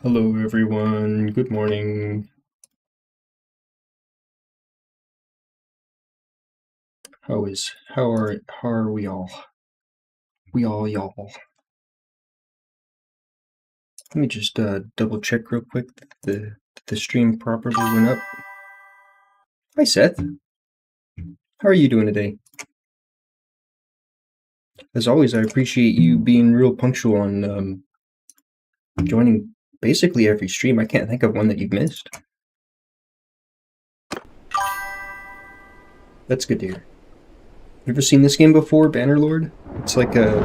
Hello everyone, good morning. How are we all? We all y'all. Let me just double check real quick that the stream properly went up. Hi Seth. How are you doing today? As always, I appreciate you being real punctual on joining basically every stream. I can't think of one that you've missed. That's good to hear. You ever seen this game before, Bannerlord? It's like a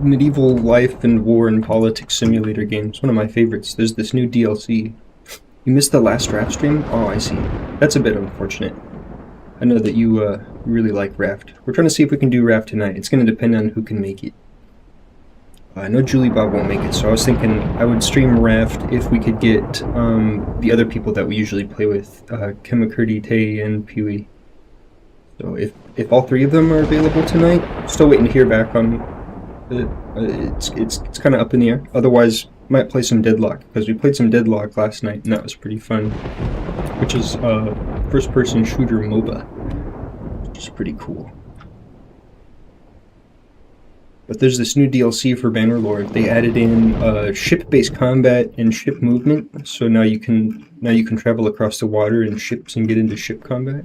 medieval life and war and politics simulator game. It's one of my favorites. There's this new DLC. You missed the last Raft stream? Oh, I see. That's a bit unfortunate. I know that you really like Raft. We're trying to see if we can do Raft tonight. It's going to depend on who can make it. I know Julie Bob won't make it, so I was thinking I would stream Raft if we could get the other people that we usually play with, Kemakirti, Tay, and Peewee. So if all three of them are available tonight, still waiting to hear back on it's kind of up in the air. Otherwise, might play some Deadlock, because we played some Deadlock last night, and that was pretty fun. Which is first-person shooter MOBA, which is pretty cool. But there's this new DLC for Bannerlord. They added in ship-based combat and ship movement, so now you can travel across the water in ships and get into ship combat.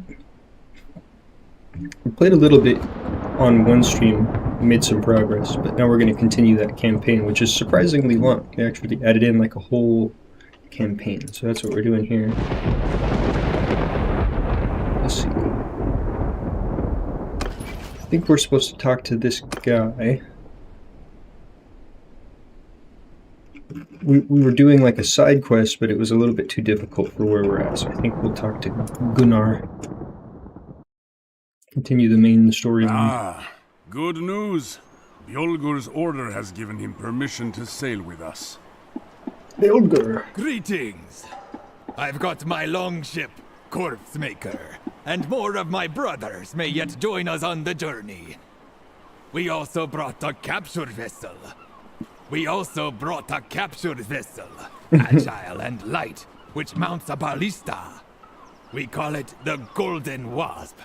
We played a little bit on one stream, made some progress, but now we're going to continue that campaign, which is surprisingly long. They actually added in like a whole campaign, so that's what we're doing here. Let's see. I think we're supposed to talk to this guy. We were doing like a side quest, but it was a little bit too difficult for where we're at, so I think we'll talk to Gunnar. Continue the main story. Good news. Bjolgur's order has given him permission to sail with us. Bjolgur. Greetings. I've got my longship, Corpse Maker, and more of my brothers may yet join us on the journey. We also brought a capture vessel. Agile and light, which mounts a ballista. We call it the Golden Wasp.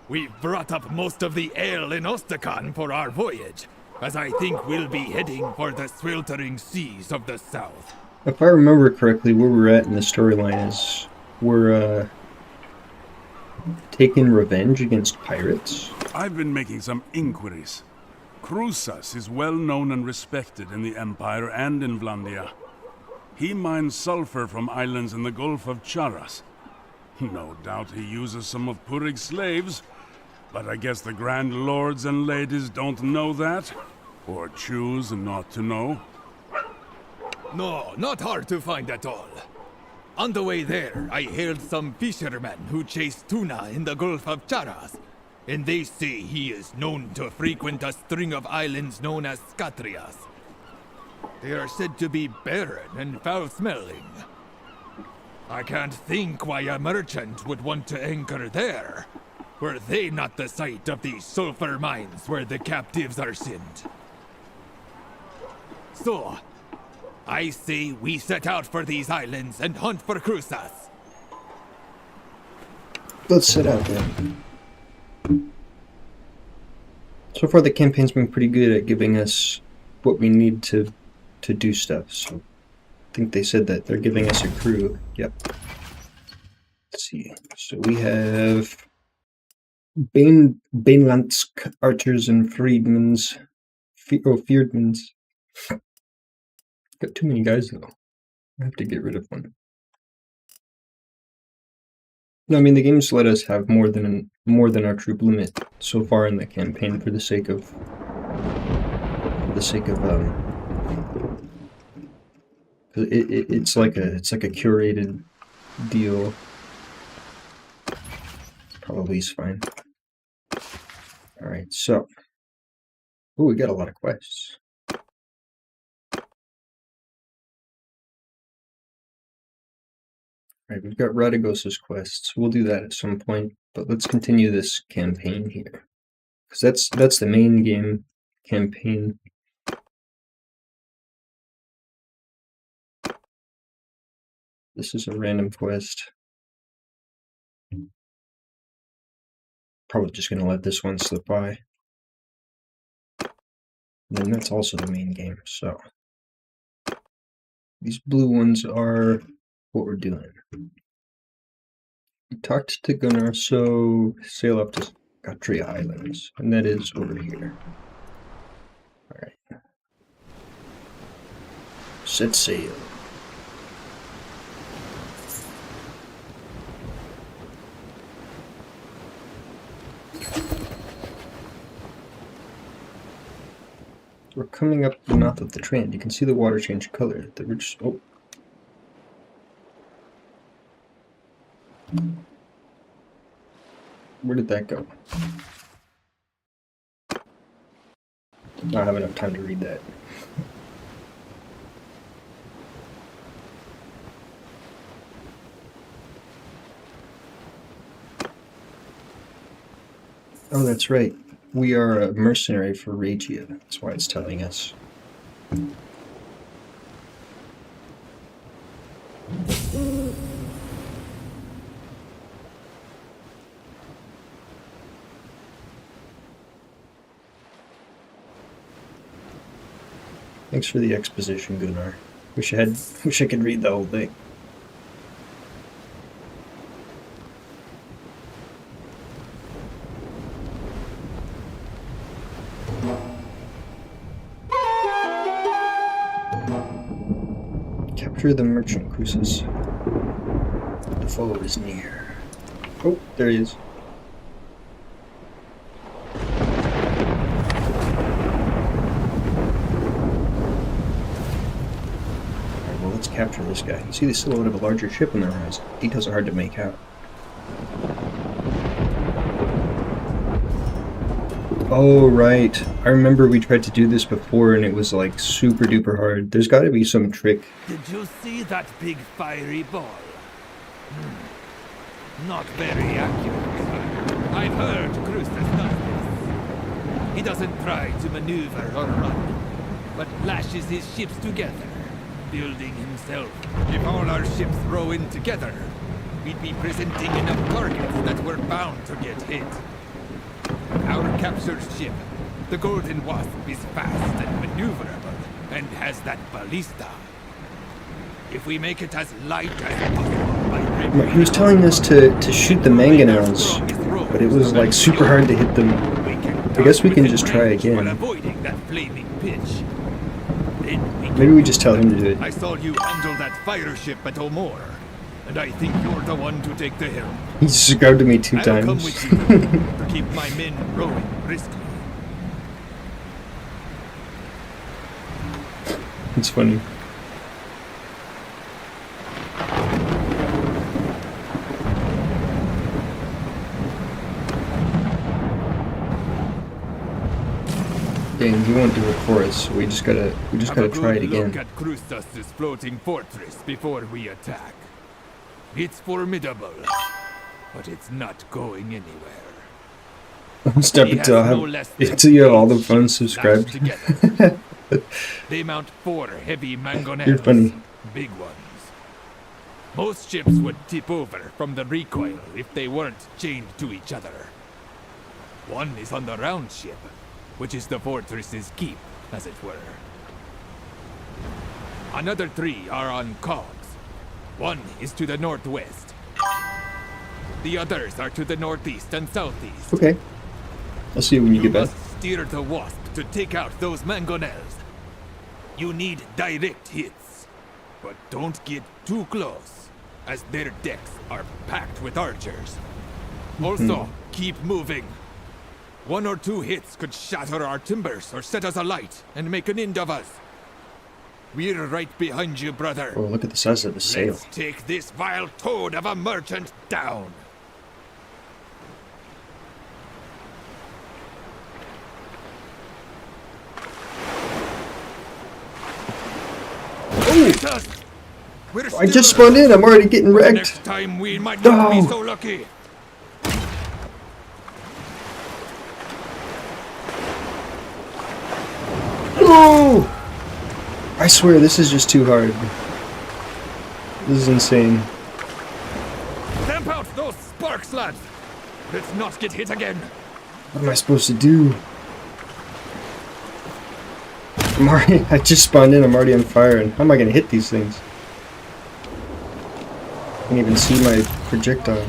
We've brought up most of the ale in Ostakan for our voyage, as I think we'll be heading for the sweltering seas of the south. If I remember correctly, where we're at in the storyline is we're taking revenge against pirates. I've been making some inquiries. Krusas is well known and respected in the Empire and in Vlandia. He mines sulfur from islands in the Gulf of Charas. No doubt he uses some of Purig's slaves, but I guess the Grand Lords and Ladies don't know that, or choose not to know. No, not hard to find at all. On the way there, I hailed some fishermen who chase tuna in the Gulf of Charas, and they say he is known to frequent a string of islands known as Skatrias. They are said to be barren and foul-smelling. I can't think why a merchant would want to anchor there. Were they not the site of these sulfur mines where the captives are sent? So, I say we set out for these islands and hunt for Krusas. Let's set out then. So far the campaign's been pretty good at giving us what we need to do stuff, so I think they said that they're giving us a crew. Yep. Let's see. So we have Banelandsk archers and Friedmans. Friedmans. Got too many guys though. I have to get rid of one. No, I mean the game's let us have more than our troop limit so far in the campaign for the sake of it's like a curated deal. Probably is fine. All right, so we got a lot of quests. All right, we've got Radagos's quests. We'll do that at some point, but let's continue this campaign here, because that's the main game campaign. This is a random quest. Probably just gonna let this one slip by. And then that's also the main game, so. These blue ones are what we're doing. We talked to Gunnar, so sail up to Guthrie Islands, and that is over here. Alright. Set sail. We're coming up the mouth of the Trend. You can see the water change color. The rich. Oh. Where did that go? I don't have enough time to read that. Oh, that's right. We are a mercenary for Regia. That's why it's telling us. Thanks for the exposition, Gunnar. Wish I could read the whole thing. Capture the merchant cruises. The foe is near. Oh, there he is. Alright, well, let's capture this guy. You see the silhouette of a larger ship on the horizon. Details are hard to make out. Oh, right. I remember we tried to do this before and it was like super duper hard. There's got to be some trick. Did you see that big fiery ball? Not very accurate. I've heard Cruz does this. He doesn't try to maneuver or run, but lashes his ships together, building himself. If all our ships row in together, we'd be presenting enough targets that we're bound to get hit. Our captured ship, the Golden Wasp, is fast and maneuverable, and has that ballista. If we make it as light as possible by He was telling us to shoot the mangonels, but it was like super hard to hit them. I guess we can just try again. Avoiding that flaming pitch. Maybe we just tell him to do it. I saw you handle that fire ship at O'More, and I think you're the one to take the helm. He scrubbed me 2 I'll times. come with you to keep my men rowing briskly. It's funny. Dang, he won't do it for us, so we just gotta try it again. Look at Krustas' floating fortress before we attack. It's formidable, but it's not going anywhere. Step He until has until you have all the phones subscribed. together. They mount 4 heavy mangonels. You're funny. Big ones. Most ships would tip over from the recoil if they weren't chained to each other. One is on the round ship, which is the fortress's keep, as it were. Another 3 are on cogs. One is to the northwest. The others are to the northeast and southeast. Okay. I'll see you when you get back. must steer the Wasp to take out those mangonels. You need direct hits, but don't get too close, as their decks are packed with archers. Also, keep moving. 1 or 2 hits could shatter our timbers or set us alight and make an end of us. We're right behind you, brother. Oh, look at the size of the sail. Let's take this vile toad of a merchant down. Oh! I just spawned in. I'm already getting wrecked. Next time we might not be so lucky. Oh! I swear this is just too hard. This is insane. Stamp out those sparks, lads! Let's not get hit again. What am I supposed to do? I just spawned in, I'm already on fire, and how am I gonna hit these things? I can't even see my projectile.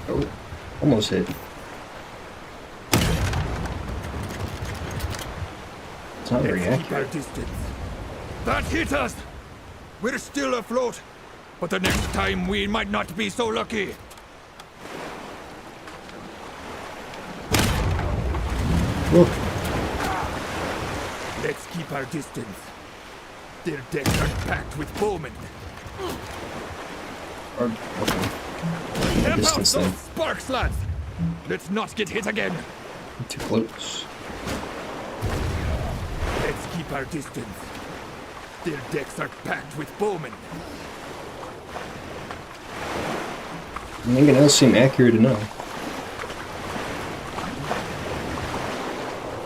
Oh, almost hit. It's not very Let's keep our accurate. distance. That hit us! We're still afloat, but the next time we might not be so lucky. Whoa. Let's keep our distance. Their decks are packed with bowmen. Okay. Stamp out Distance those then. sparks, lads! Let's not get hit again. Too close. Let's keep our distance. Their decks are packed with bowmen. Nothing else seem accurate enough.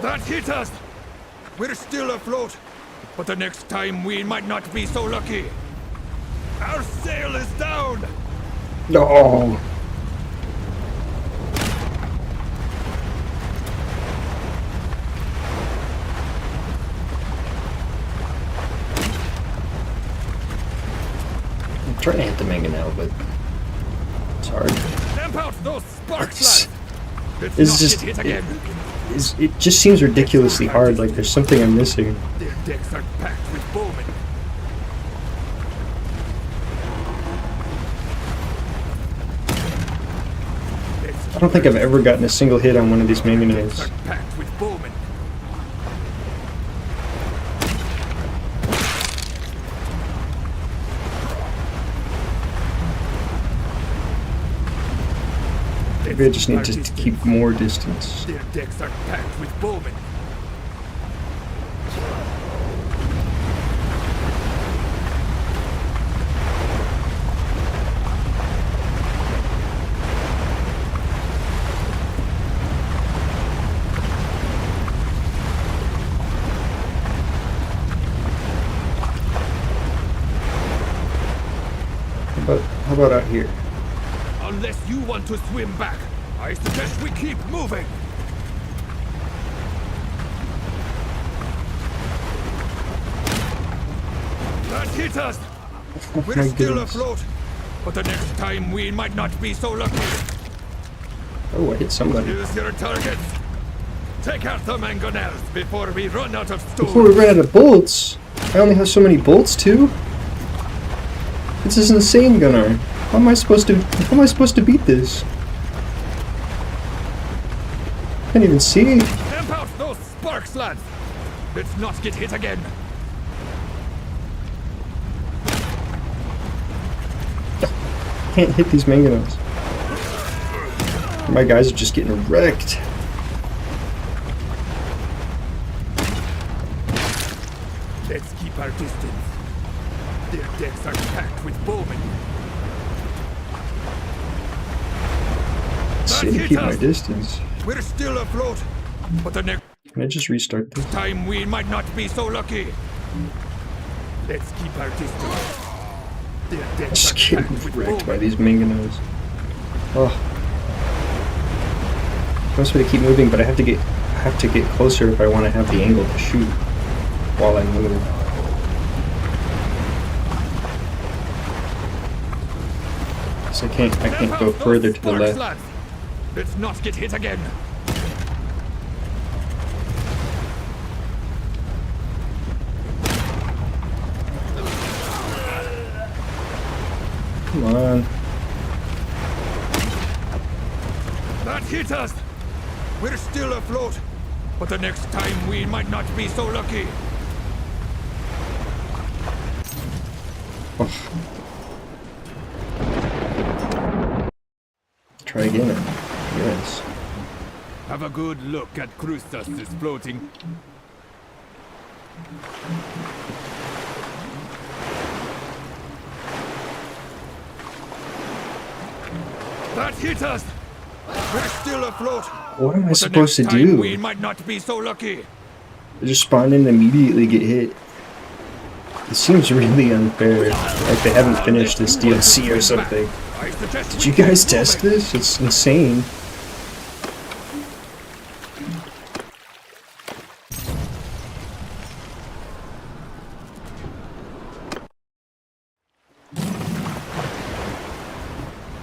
That hit us! We're still afloat, but the next time we might not be so lucky. Our sail is down! No. I'm trying to hit the mangonel, but it's hard. Stamp out those sparks, It's- lads! Let's It's not just get hit again. it just seems ridiculously hard. Like there's something I'm missing. Their decks are packed with bowmen. I don't think I've ever gotten a single hit on one of these Decks mangonels. are packed with bowmen. Maybe I just need to keep more distance. Their decks are packed with bowmen. How about out here? Unless you want to swim back, I suggest we keep moving. That hit us! We're My still goodness. afloat, but the next time we might not be so lucky. Oh, I hit somebody. Use your targets. Take out the mangonels before we run out of stone. Before we ran out of bolts, I only have so many bolts too. This is insane, Gunnar. How am I supposed to beat this? Can't even see. Stamp out those sparks, lads! Let's not get hit again. Can't hit these mangonels. My guys are just getting wrecked. Let's keep our distance. Their decks are packed with bowmen. Say to keep my distance. We're still afloat, but the next Can I just restart this? time we might not be so lucky. Let's keep our distance. Their decks Just are getting packed with wrecked by bowmen. these mangonels. Oh. I was supposed to keep moving, but I have to get closer if I want to have the angle to shoot while I move. So I can't go further to the left. Lads. Let's not get hit again. Come on. That hit us! We're still afloat, but the next time we might not be so lucky. Try again. Yes. Have a good look at Krustas is floating. That hit us! We're still afloat. What am I But the supposed to next time do? we might not be so lucky. Just spawn in and immediately get hit. It seems really unfair. Like they haven't finished this DLC or something. I suggest Did we you keep guys test moving. this? It's insane.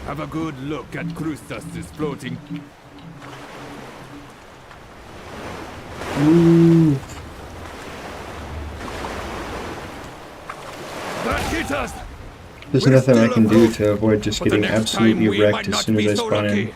Have a good look at Krustas' floating. Ooh. That hit us! There's We're nothing I still can do afloat. to avoid just But the getting next time absolutely we wrecked might as not soon as be I so spawn in. lucky.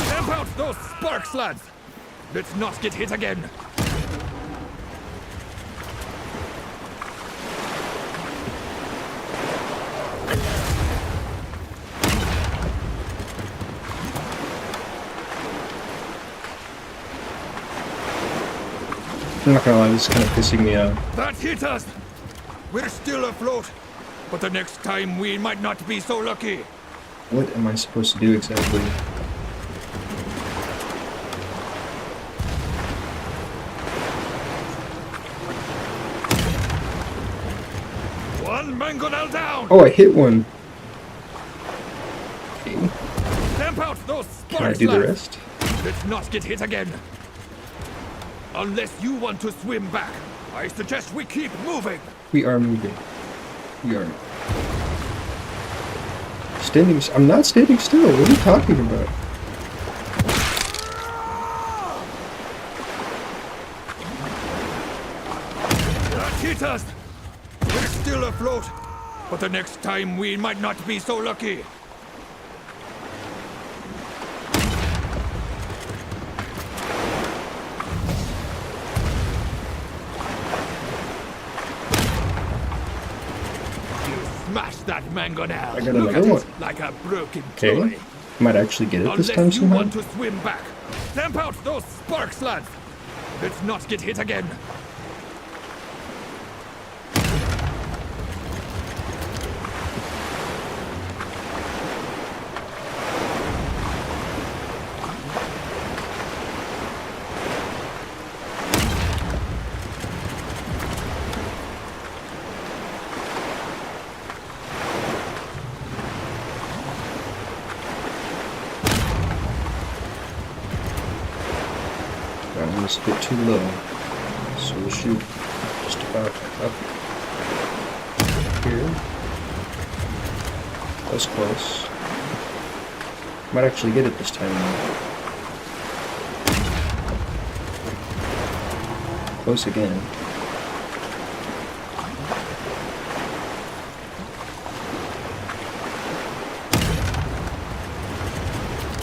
Stamp out those sparks, lads! Let's not get hit again. I'm not gonna lie, this is kind of pissing me off. That hit us! We're still afloat, but the next time we might not be so lucky. What am I supposed to do exactly? One mangonel down! Oh, I hit one. Okay. Stamp out those Can I sparks, do the lads. rest? Let's not get hit again. Unless you want to swim back, I suggest we keep moving. We are moving. We are. I'm not standing still. What are you talking about? That hit us! We're still afloat, but the next time we might not be so lucky. Smash that mangonel. I got Look at another it, one. like a broken Okay. toy. Might actually get it this time Unless you somehow. want to swim back, stamp out those sparks, lads. Let's not get hit again. That one was a bit too low. So we'll shoot just about up here. That was close. Might actually get it this time though. Close again.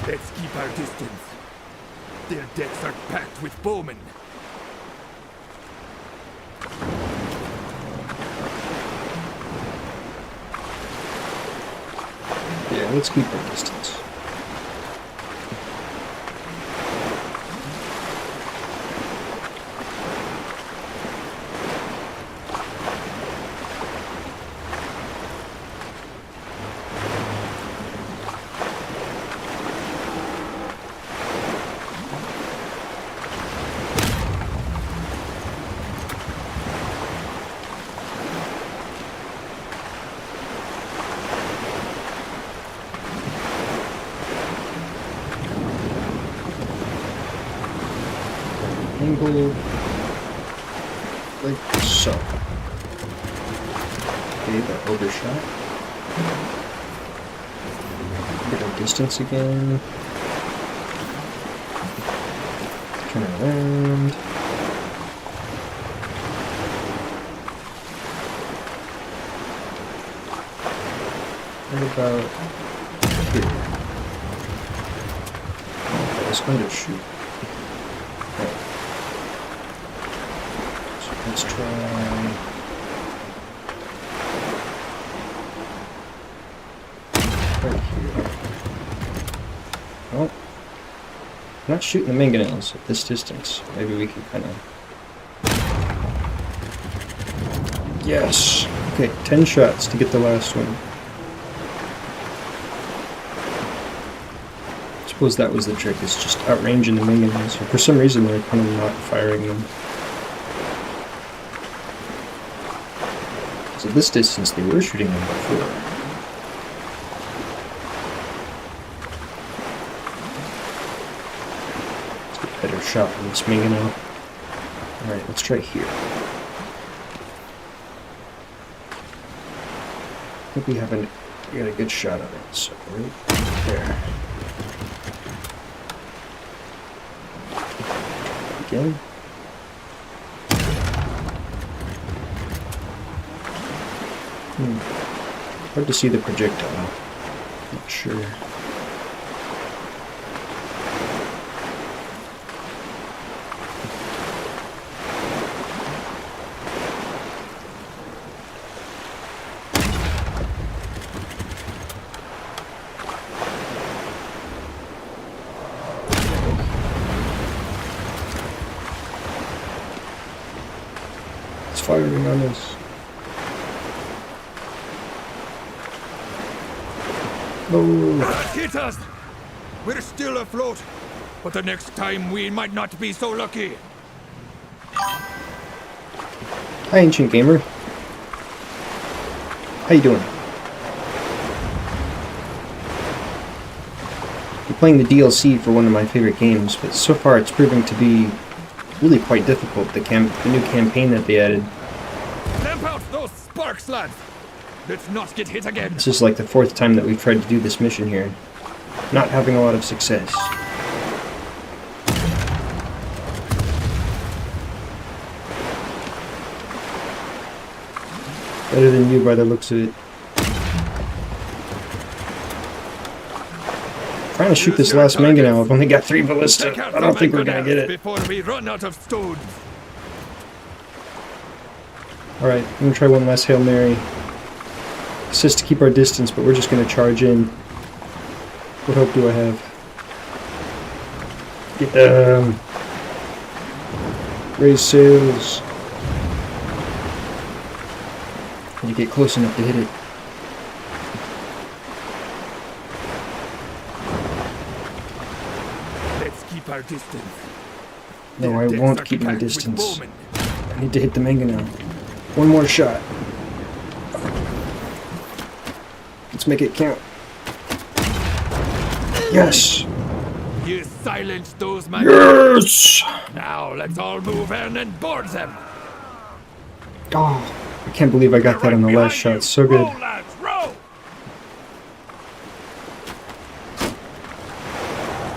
Let's keep our distance. Their decks are packed with bowmen. Yeah, let's keep our distance. Angle like so. Okay, that overshot. Get our distance again. Turn around. What about here? I was going to shoot. Okay. So let's try. Right Well, I'm not shooting the mangonels at this distance. Maybe we can kind of... Yes! Okay, 10 shots to get the last one. I suppose that was the trick, is just outranging the mangonels. For some reason, they're kind of not firing them. So this distance, they were shooting them before. Let's get a better shot on this mangonel. Alright, let's try here. I think we got a good shot of it, so right there. Again. Hard to see the projectile. Not sure. It's firing on us. Oh. That hit us! We're still afloat, but the next time we might not be so lucky. Hi, Ancient Gamer. How you doing? You're playing the DLC for one of my favorite games, but so far it's proving to be really quite difficult, the new campaign that they added. Stamp out those sparks, lads! Let's not get hit again! This is like the 4th time that we've tried to do this mission here. Not having a lot of success. Better than you by the looks of it. Trying to shoot this last mangonel. I've only got 3 ballista. I don't think we're gonna get it. Before we run out of stones. Alright, I'm gonna try one last Hail Mary. It says to keep our distance, but we're just gonna charge in. What hope do I have? Get them! Raise sails! Can you get close enough to hit it? Let's keep our distance. No, I won't keep my distance. I need to hit the mangonel. One more shot. Let's make it count. Yes! You silenced those men. Yes! Now let's all move in and board them. Oh, I can't believe I got that on the last shot. It's so good. Row, lads, row!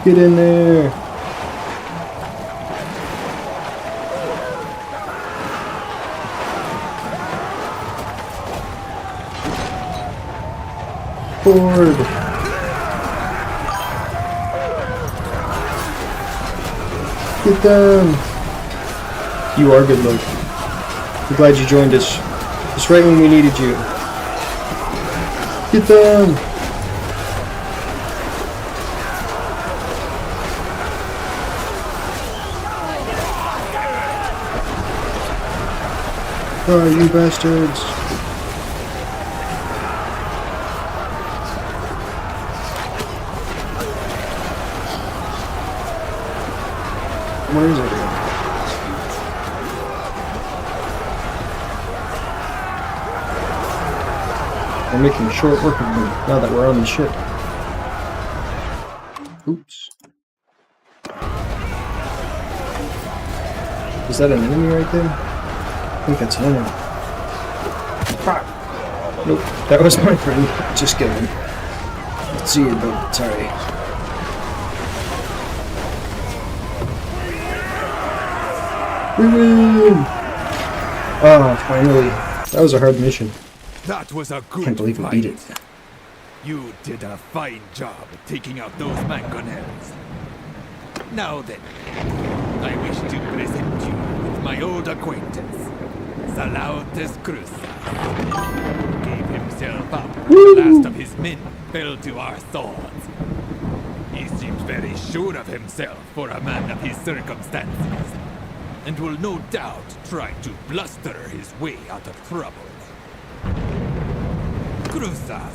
Get in there! Board! Get them! You are good luck. We're glad you joined us. Just right when we needed you. Get them! Oh, you bastards! Where is everyone? We're making short work of them now that we're on the ship. Oops. Is that an enemy right there? I think that's an enemy. Ah. Nope, that was my friend. Just kidding. Let's see your boat. Sorry. We win! Ah, finally. That was a hard mission. That was a good Can't believe we fight. beat it. You did a fine job taking out those mangonels. Now then, I wish to present you with my old acquaintance, Salautus Cruza. Gave himself up when the last of his men fell to our swords. He seems very sure of himself for a man of his circumstances, and will no doubt try to bluster his way out of trouble. Cruzas.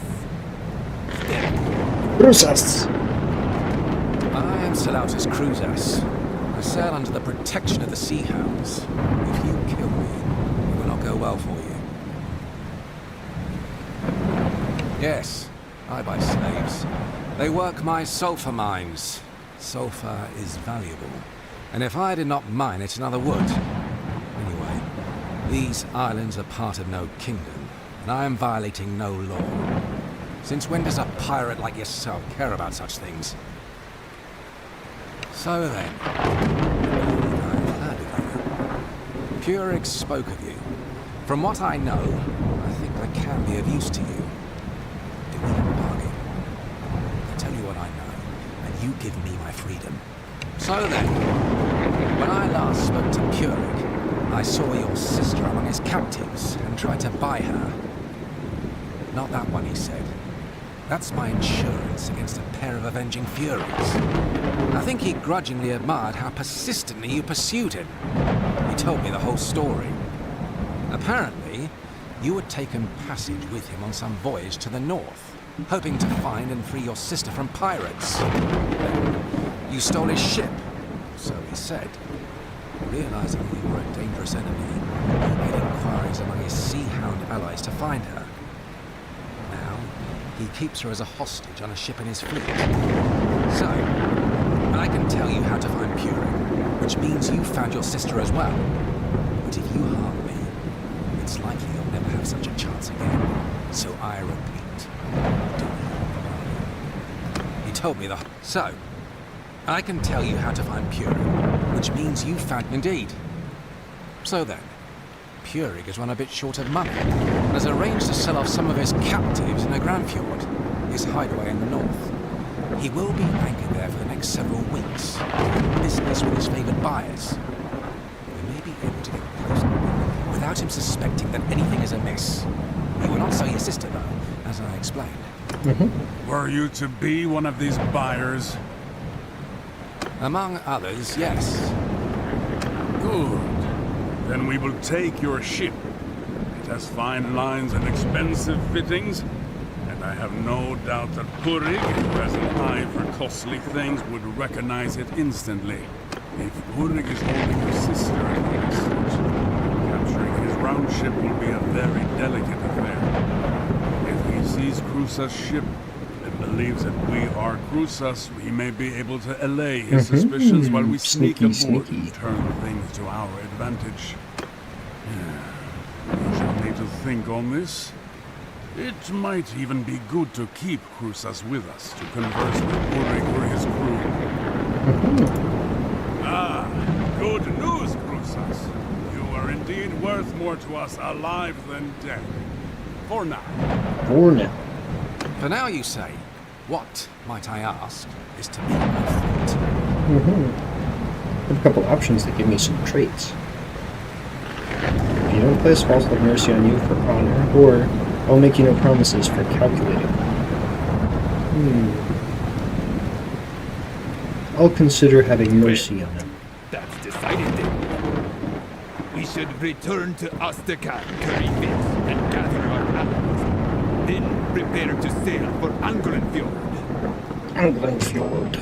Rusas! I am Selautus Cruzas. I sail under the protection of the Sea Hounds. If you kill me, it will not go well for you. Yes, I buy slaves. They work my sulfur mines. Sulfur is valuable. And if I did not mine it, another would. Anyway, these islands are part of no kingdom, and I am violating no law. Since when does a pirate like yourself care about such things? So then, I've heard of you. Purig spoke of you. From what I know, I think I can be of use to you. Do we have a bargain? I tell you what I know, and you give me my freedom. So then, when I last spoke to Purig, I saw your sister among his captives and tried to buy her. Not that one, he said. That's my insurance against a pair of avenging furies. I think he grudgingly admired how persistently you pursued him. He told me the whole story. Apparently, you had taken passage with him on some voyage to the north, hoping to find and free your sister from pirates. Then, you stole his ship, so he said. Realizing you were a dangerous enemy, he made inquiries among his Sea Hound allies to find her. Now, he keeps her as a hostage on a ship in his fleet. So, I can tell you how to find Purig, which means you found your sister as well. But if you harm me, it's likely you'll never have such a chance again. So I repeat, do not. He told me the... So, I can tell you how to find Purig, which means you found... Indeed. So then, Purig has run a bit short of money, and has arranged to sell off some of his captives in a Grandfjord, his hideaway in the north. He will be anchored there for the next several weeks, doing business with his favoured buyers. We may be able to get close without him suspecting that anything is amiss. He will not sell your sister, though, as I explained. Were you to be one of these buyers? Among others, yes. Good. Then we will take your ship. It has fine lines and expensive fittings, and I have no doubt that Purig, who has an eye for costly things, would recognize it instantly. If Purig is holding your sister as hostage, capturing his round ship will be a very delicate affair. If he sees Cruzas' ship and believes that we are Cruzas, he may be able to allay his suspicions while we sneak aboard and turn things to our advantage. We shall need to think on this. It might even be good to keep Cruzas with us to converse with Purig or his crew. Good news, Cruzas. You are indeed worth more to us alive than dead. For now. For now. For now, you say. What, might I ask, is to be my fate? I have a couple options that give me some traits. If you don't place false love mercy on you for honor, or I'll make you no promises for calculating. I'll consider having mercy on him. That's decided then. We should return to Ostrakan, Karifit, and gather our allies. Then prepare to sail for Angrenfjord. Angrenfjord.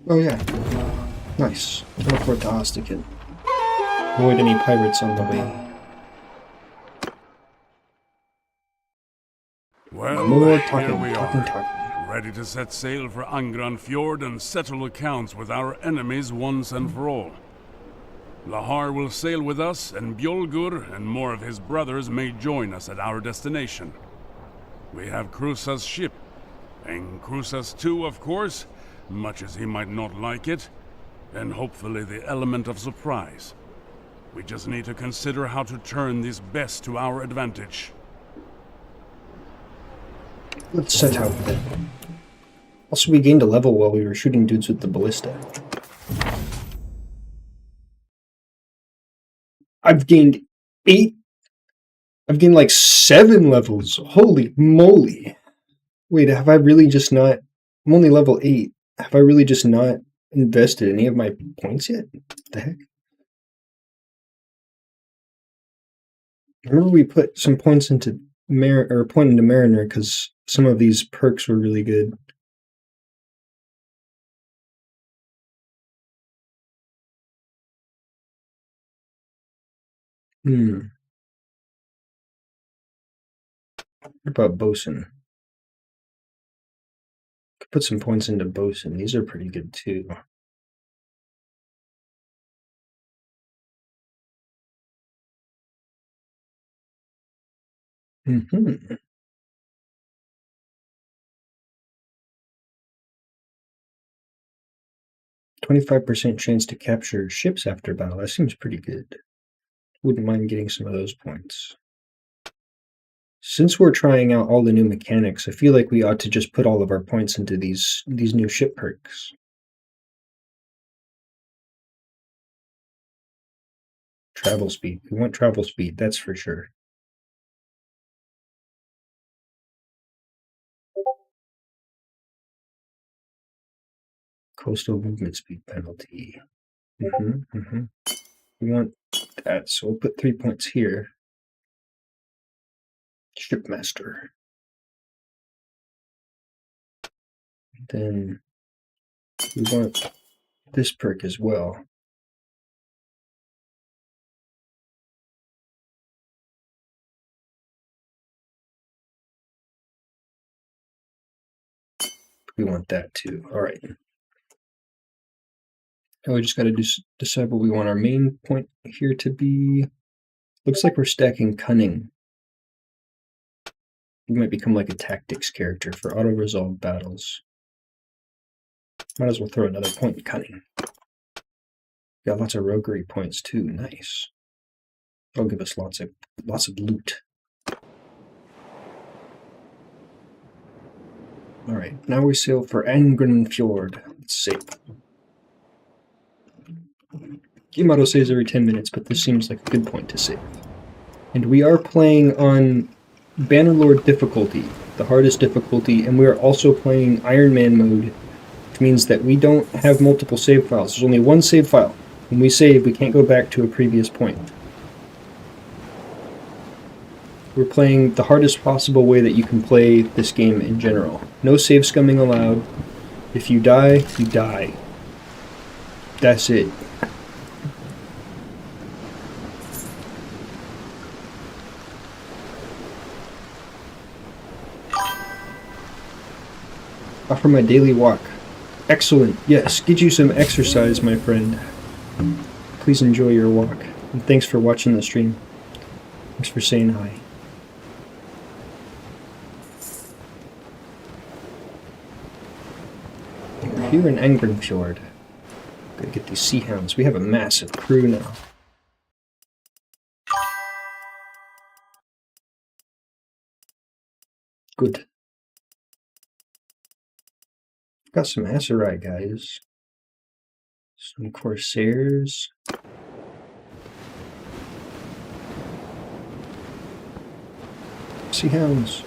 Oh yeah. Nice. Teleport to Ostrakan. Avoid any pirates on the way. Well, More here talking, we talking, are, talking. ready to set sail for Angrenfjord and settle accounts with our enemies once and for all. Lahar will sail with us, and Bjolgur and more of his brothers may join us at our destination. We have Cruzas' ship, and Cruzas too, of course, much as he might not like it, and hopefully the element of surprise. We just need to consider how to turn this best to our advantage. Let's set out then. Also, we gained a level while we were shooting dudes with the ballista. I've gained 8? I've gained like 7 levels. Holy moly. Wait, have I really just not... I'm only level 8. Have I really just not invested any of my points yet? What the heck? I remember we put some points into Mariner because some of these perks were really good. What about Bosun? Could put some points into Bosun. These are pretty good too. 25% chance to capture ships after battle. That seems pretty good. Wouldn't mind getting some of those points. Since we're trying out all the new mechanics, I feel like we ought to just put all of our points into these new ship perks. Travel speed. We want travel speed, that's for sure. Coastal movement speed penalty. We want that, so we'll put 3 points here. Shipmaster. Then we want this perk as well. We want that too. Alright. Now we just got to decide what we want our main point here to be. Looks like we're stacking cunning. We might become like a tactics character for auto-resolve battles. Might as well throw another point in cunning. Got lots of roguery points too. Nice. That'll give us lots of loot. Alright, now we sail for Angrenfjord. Let's sail. Game auto saves every 10 minutes, but this seems like a good point to save. And we are playing on Bannerlord difficulty, the hardest difficulty, and we are also playing Iron Man mode, which means that we don't have multiple save files. There's only one save file. When we save, we can't go back to a previous point. We're playing the hardest possible way that you can play this game in general. No save scumming allowed. If you die, you die. That's it. For my daily walk. Excellent. Yes, get you some exercise, my friend. Please enjoy your walk. And thanks for watching the stream. Thanks for saying hi. We're here in Angrenfjord. Gotta get these sea hounds. We have a massive crew now. Good. Got some Aserai guys. Some Corsairs. Sea hounds.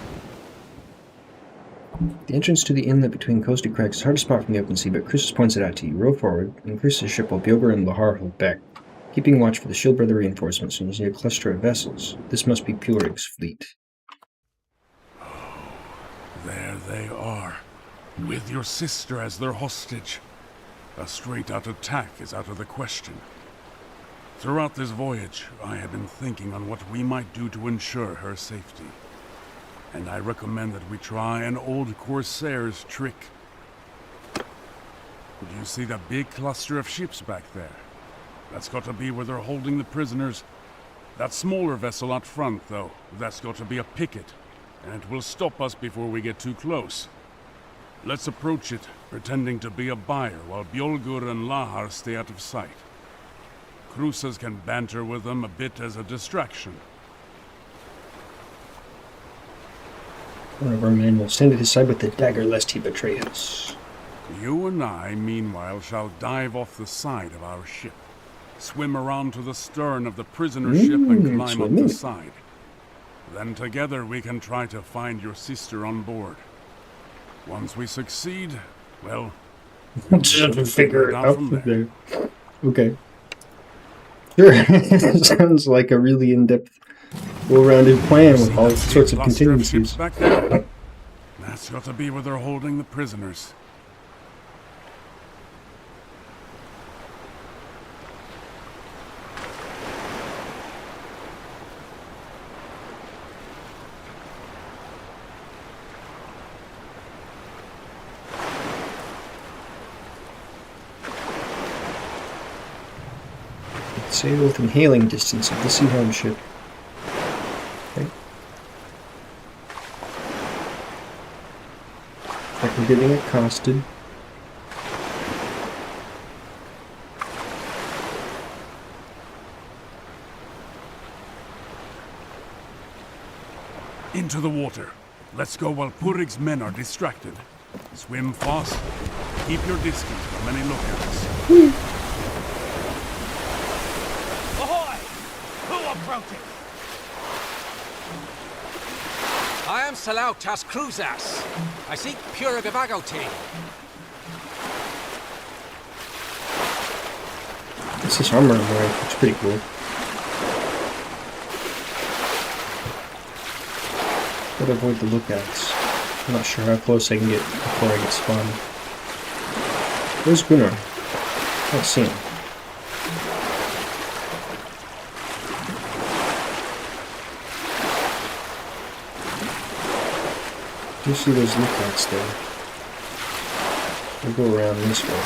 The entrance to the inlet between coasted crags is hard to spot from the open sea, but Chris points it out to you. Row forward, and Chris's ship while Bjorgar and Lahar hold back, keeping watch for the Shield Brother reinforcements and using a cluster of vessels. This must be Purig's fleet. There they are, with your sister as their hostage. A straight-out attack is out of the question. Throughout this voyage, I have been thinking on what we might do to ensure her safety. And I recommend that we try an old Corsair's trick. Do you see that big cluster of ships back there? That's got to be where they're holding the prisoners. That smaller vessel out front, though, that's got to be a picket, and it will stop us before we get too close. Let's approach it, pretending to be a buyer, while Bjolgur and Lahar stay out of sight. Krusas can banter with them a bit as a distraction. One of our men will stand at his side with the dagger lest he betray us. You and I, meanwhile, shall dive off the side of our ship. swim around to the stern of the prisoner ship and climb up swimming. the side. Then together we can try to find your sister on board. Once we succeed, well, Just figure it out from there. Okay. Sure. Sounds like a really in-depth, well-rounded plan with all sorts of contingencies. Back there? That's got to be where they're holding the prisoners. Sail within hailing distance of the Seahorn ship. Okay. Like we're getting accosted. Into the water. Let's go while Purig's men are distracted. Swim fast. Keep your distance from any lookouts. Ahoy! Who approaching? I am Salautas Cruzas. I seek Purigavagoti. This is armor I'm wearing. It's pretty cool. Gotta avoid the lookouts. I'm not sure how close I can get before I get spawned. Where's Gunnar? I don't see him. I do see those lookouts there. We'll go around this way.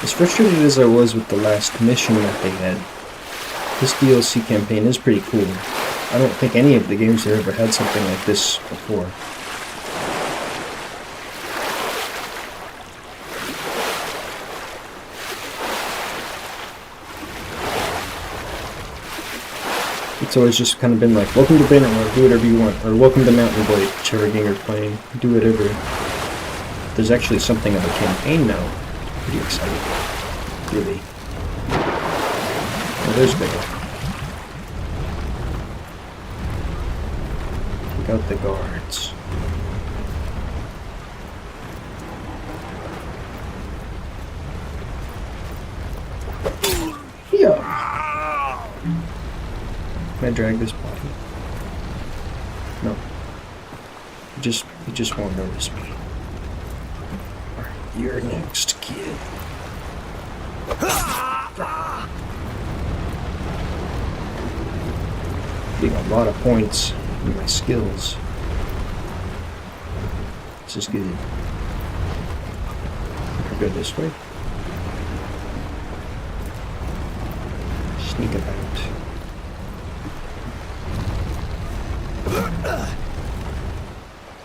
As frustrated as I was with the last mission that they had, this DLC campaign is pretty cool. I don't think any of the games have ever had something like this before. It's always just kind of been like, welcome to Bannerlord, do whatever you want, or welcome to Mountain Blade, whichever game you're playing, do whatever. There's actually something of a campaign now. Pretty exciting. Really. Oh, there's bigger. Take out the guards. Yeah. Can I drag this body? No. He just won't notice me. Alright, you're next, kid. Getting a lot of points in my skills. This is good. I'll go this way. Sneak about.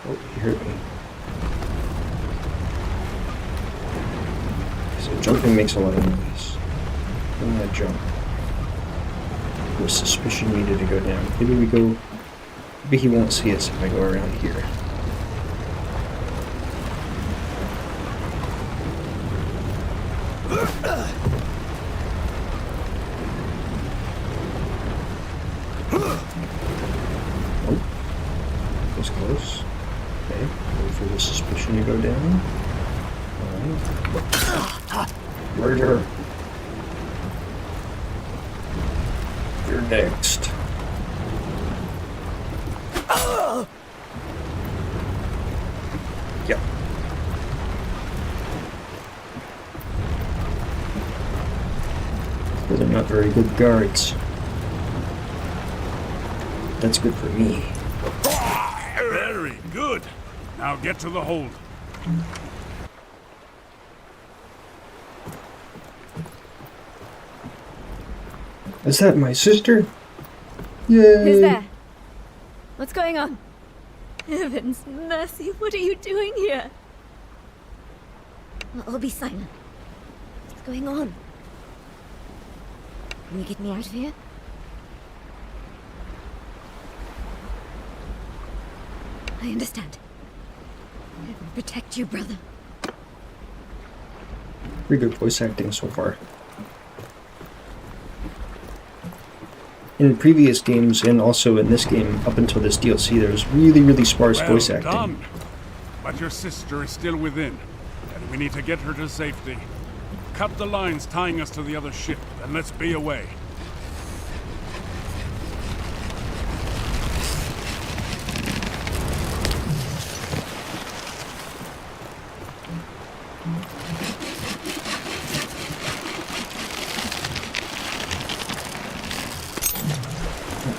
Oh, he hurt me. So jumping makes a lot of noise. When I jump. The suspicion needed to go down. Maybe we go... Maybe he won't see us if I go around here. Oh. That was close. Okay. Wait for the suspicion to go down. Alright. Murder! You're next. Yep. Those are not very good guards. That's good for me. Very good. Now get to the hold. Is that my sister? Yay! Who's there? What's going on? Heavens, mercy, what are you doing here? I'll be silent. going on? Can you get me out of here? I understand. I will protect you, brother. Pretty good voice acting so far. In previous games, and also in this game, up until this DLC, there was really sparse Well voice acting. done. But your sister is still within, and we need to get her to safety. Cut the lines tying us to the other ship, and let's be away.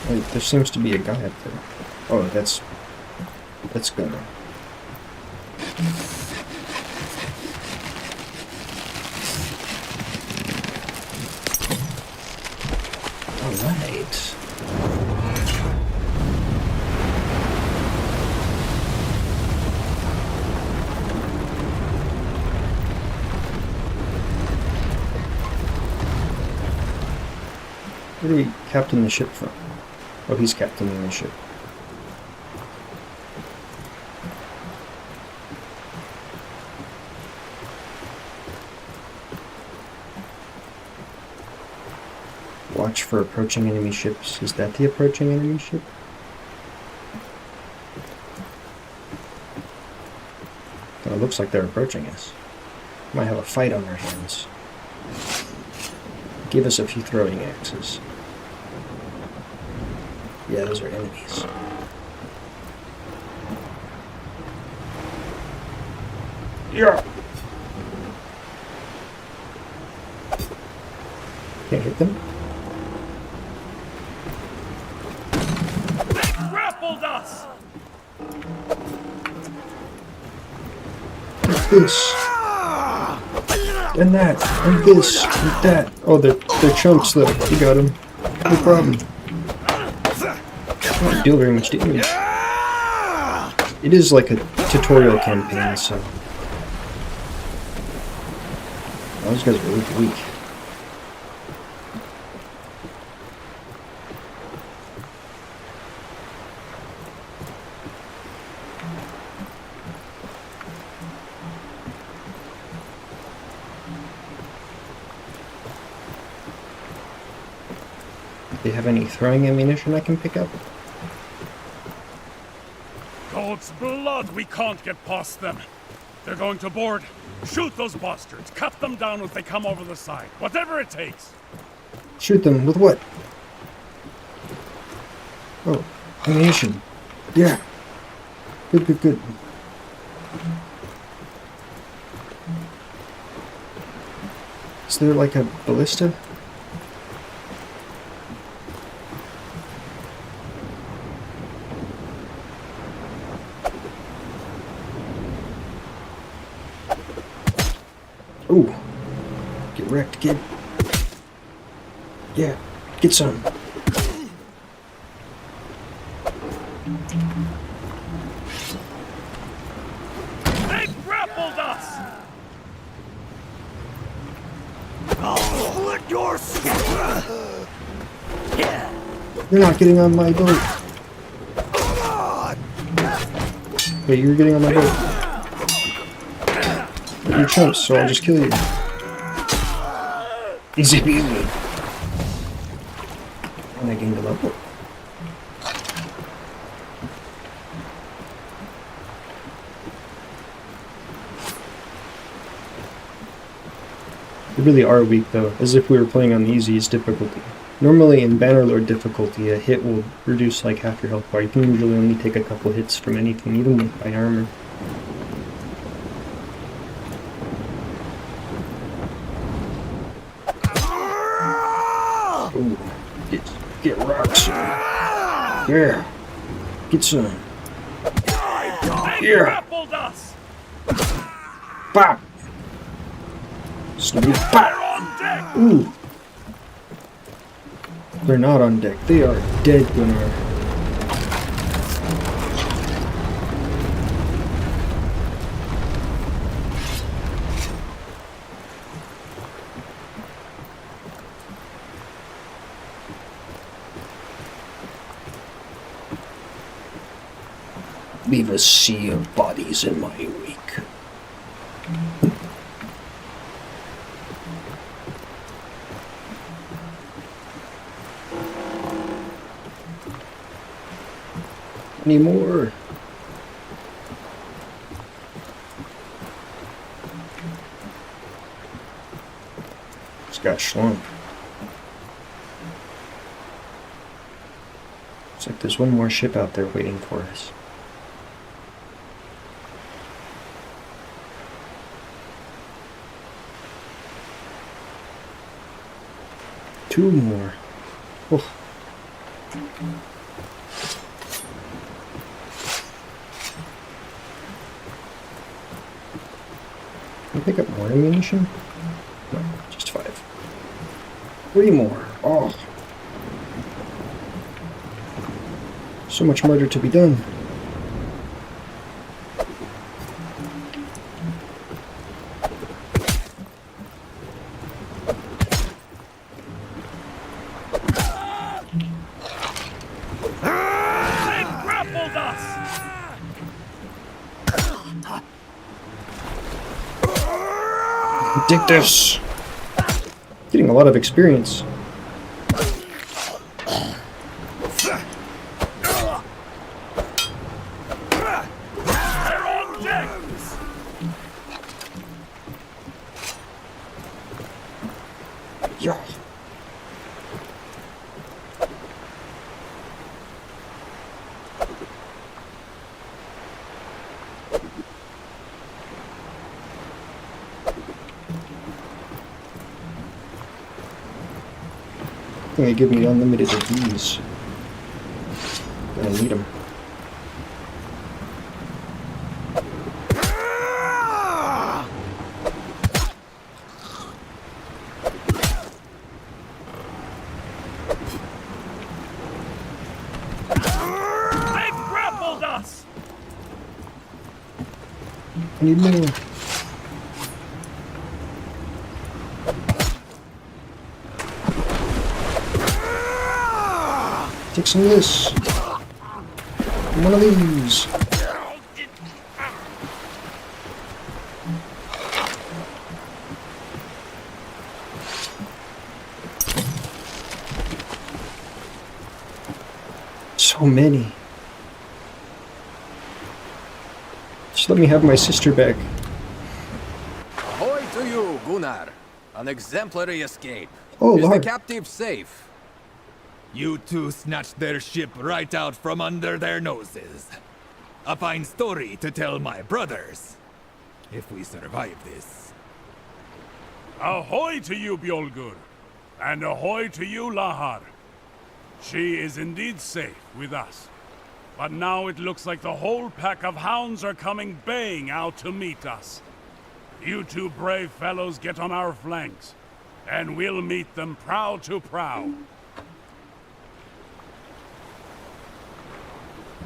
Wait, there seems to be a guy up there. Oh, that's Gunner. Alright. Where do we captain the ship from? Oh, he's captaining the ship. Watch for approaching enemy ships. Is that the approaching enemy ship? Oh, it looks like they're approaching us. Might have a fight on our hands. Give us a few throwing axes. Yeah, those are enemies. Yeah. Can't hit them. They grappled us! What's this? And that. And this. And that. Oh, they're chunks though. You got them. No problem. Don't deal very much damage. It is like a tutorial campaign, so those guys are really weak. Do they have any throwing ammunition I can pick up? God's blood, we can't get past them. They're going to board. Shoot those bastards. Cut them down if they come over the side. Whatever it takes. Shoot them with what? Oh, ammunition. Yeah. Good. Is there like a ballista? Ooh. Get wrecked, kid. Yeah, get some. They grappled us! Let your You're not getting on my boat. Wait, you're getting on my boat. You're chumps, so I'll just kill you. Easy peasy. And I gained a level. They really are weak though, as if we were playing on the easiest difficulty. Normally in Bannerlord difficulty, a hit will reduce like half your health bar. You can usually only take a couple hits from anything, even with high armor. Ooh, get rocks. Yeah, get some. They Yeah. grappled us! Bop. Stupid They're bop. on deck! Ooh. They're not on deck. They are dead, Gunnar. Leave a sea of bodies in my wake. Any more? It's got schlump. Looks like there's one more ship out there waiting for us. Two more. Oh. Can I pick up more ammunition? No, just 5. 3 more. Oh. So much murder to be done. Take this. Getting a lot of experience. Yeah. They give me unlimited of these. Gonna need them. They've grappled us! I need more. Take some of this. One of these. So many. Just let me have my sister back. Ahoy to you, Gunnar. An exemplary escape. Oh, Is the Lord. captive safe? You two snatched their ship right out from under their noses. A fine story to tell my brothers. If we survive this. Ahoy to you, Bjolgur! And ahoy to you, Lahar! She is indeed safe with us. But now it looks like the whole pack of hounds are coming baying out to meet us. You two brave fellows get on our flanks, and we'll meet them prow to prow.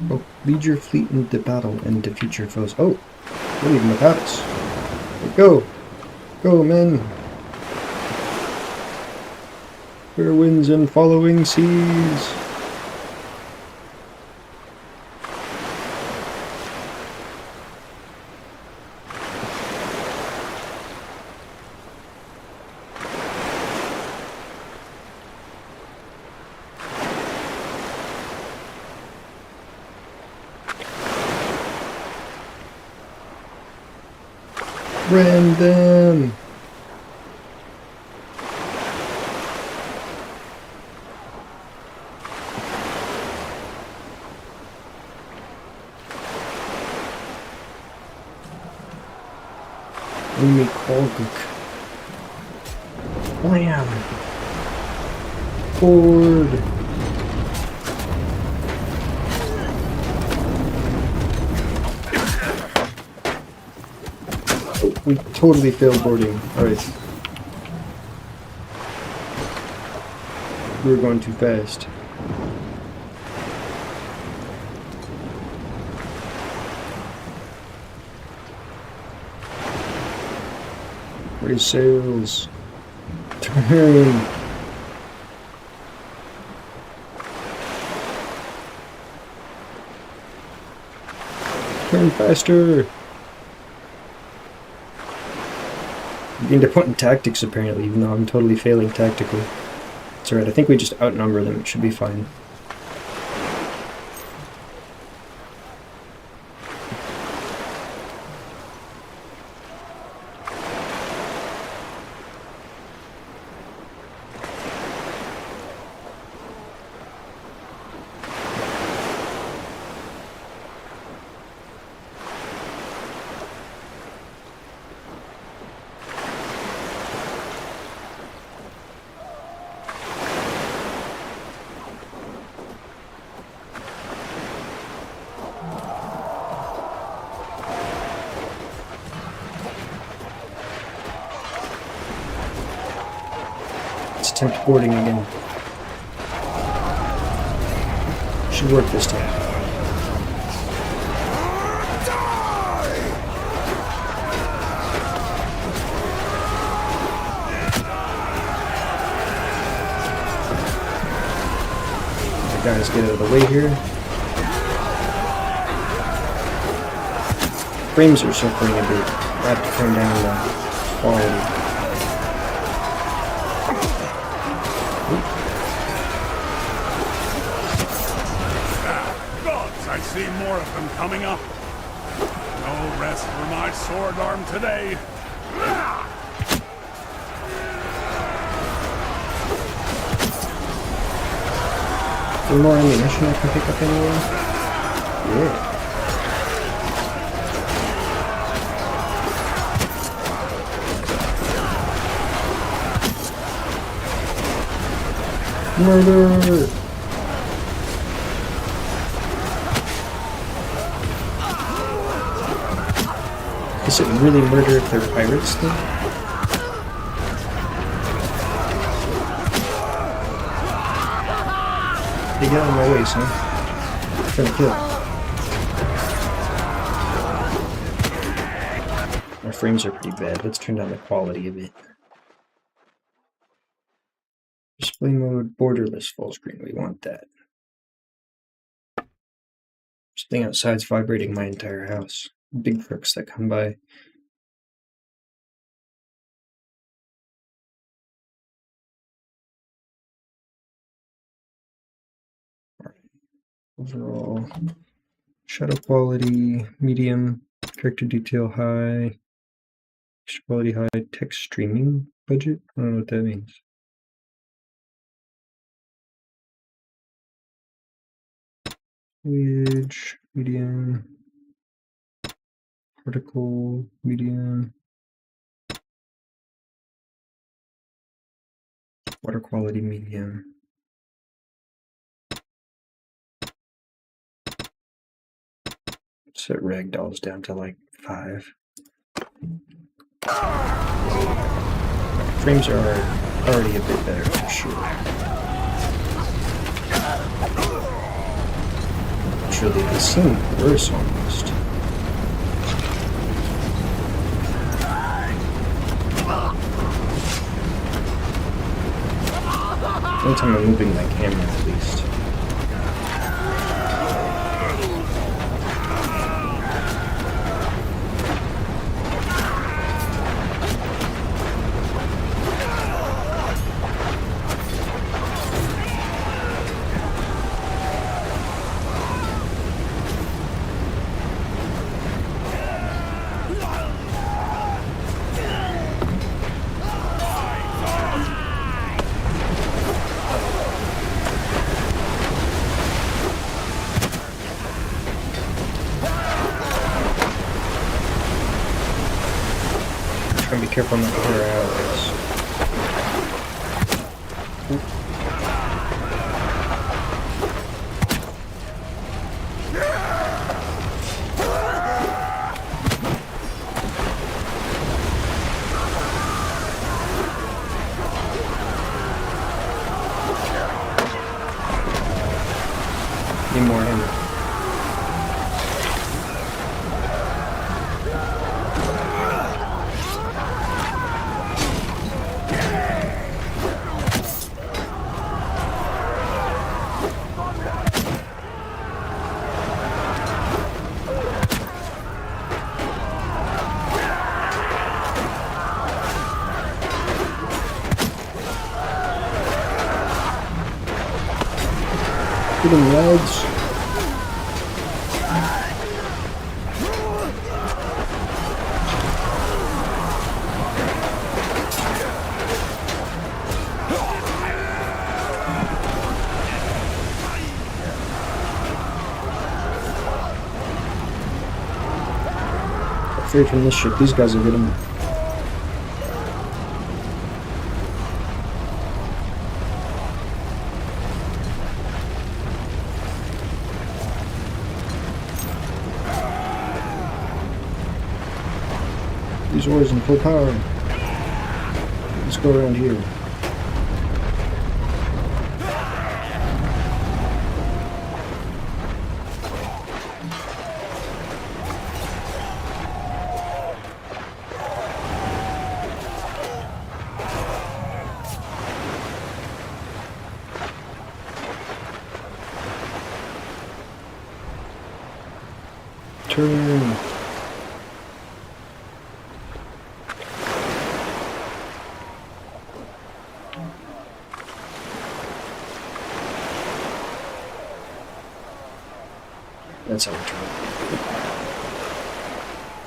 Oh, lead your fleet into battle and defeat your foes. Oh, they're leaving without us. Go! Go, men! Fair winds and following seas! Ram them! Enemy Kolguk. Wham! Forward! We totally failed boarding. Alright. We were going too fast. Raise sails. Turn. Turn faster! I'm getting to point in tactics apparently, even though I'm totally failing tactically. It's alright, I think we just outnumber them, it should be fine. Let's attempt boarding again. Should work this time. The guys get out of the way here. Frames are suffering a bit. I have to turn down the quality. Gods, I see more of them coming up. No rest for my sword arm today. Is there more ammunition I can pick up anywhere? Yeah. Murder! Is it really murder if they're pirates then? They get out of my way, son. I'm trying to kill. Our frames are pretty bad. Let's turn down the quality a bit. Display mode, borderless full screen. We want that. This thing outside's vibrating my entire house. Big crooks that come by. Overall, shadow quality, medium, character detail high, texture quality high, text streaming budget? I don't know what that means. Foliage, medium, particle, medium, water quality, medium. Set ragdolls down to like 5. Frames are already a bit better for sure. Actually, they seem worse almost. One time I'm moving my camera at least. Be careful not to hit our allies. Need more ammo. Get him, lads. Afraid from this ship, these guys will get him. These oars in full power. Let's go around here. Turn. That's how we turn.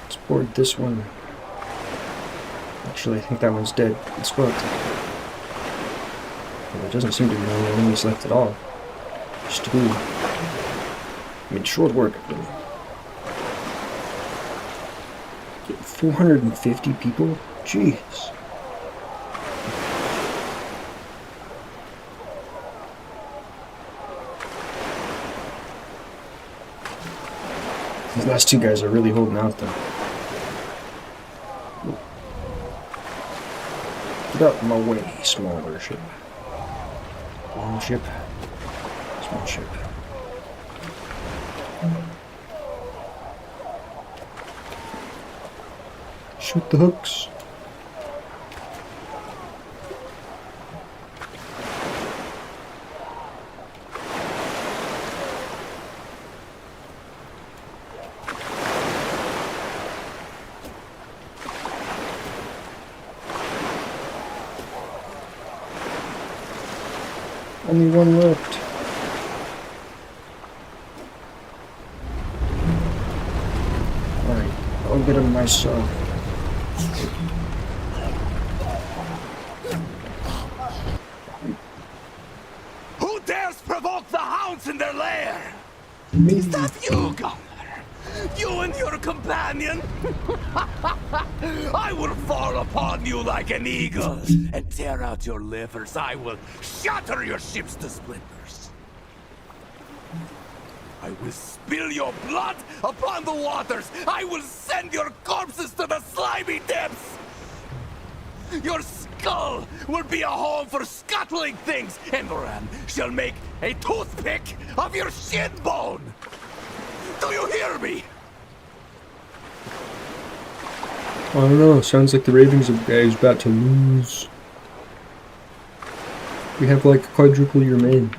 Let's board this one. Actually, I think that one's dead. Let's go out. Well, there doesn't seem to be any enemies left at all. Just to be. I mean, short work of them. 450 people? Jeez. These last two guys are really holding out though. Get out of my way, smaller ship. Long ship. Small ship. Shoot the hooks. Only one left. Alright, I'll get him myself. Who dares provoke the hounds in their lair? Me. Is that you, Gunner? You and your companion? I will fall upon you like an eagle and tear out your livers. I will shatter your ships to splinters. I will spill your blood upon the waters. I will send your corpses to the slimy depths. Your skull will be a home for scuttling things. Endoran shall make a toothpick of your shin bone. Do you hear me? I don't know, sounds like the Ravens guy is about to lose. We have like quadruple your men.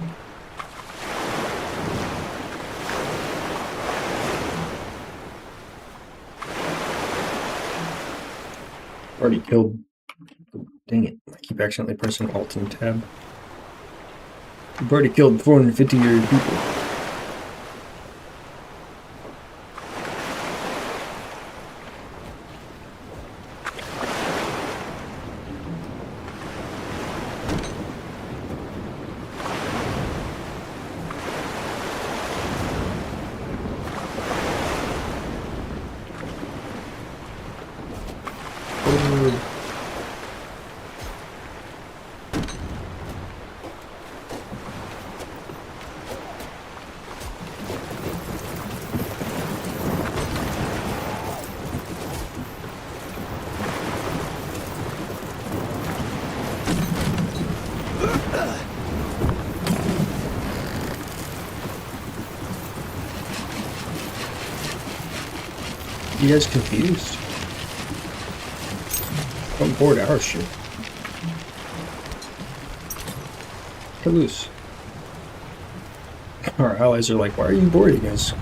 Already killed. Dang it, I keep accidentally pressing Alt and Tab. We've already killed 450 of your people. You guys confused? Come board our ship. Cut loose. Our allies are like, why are you boarding us? I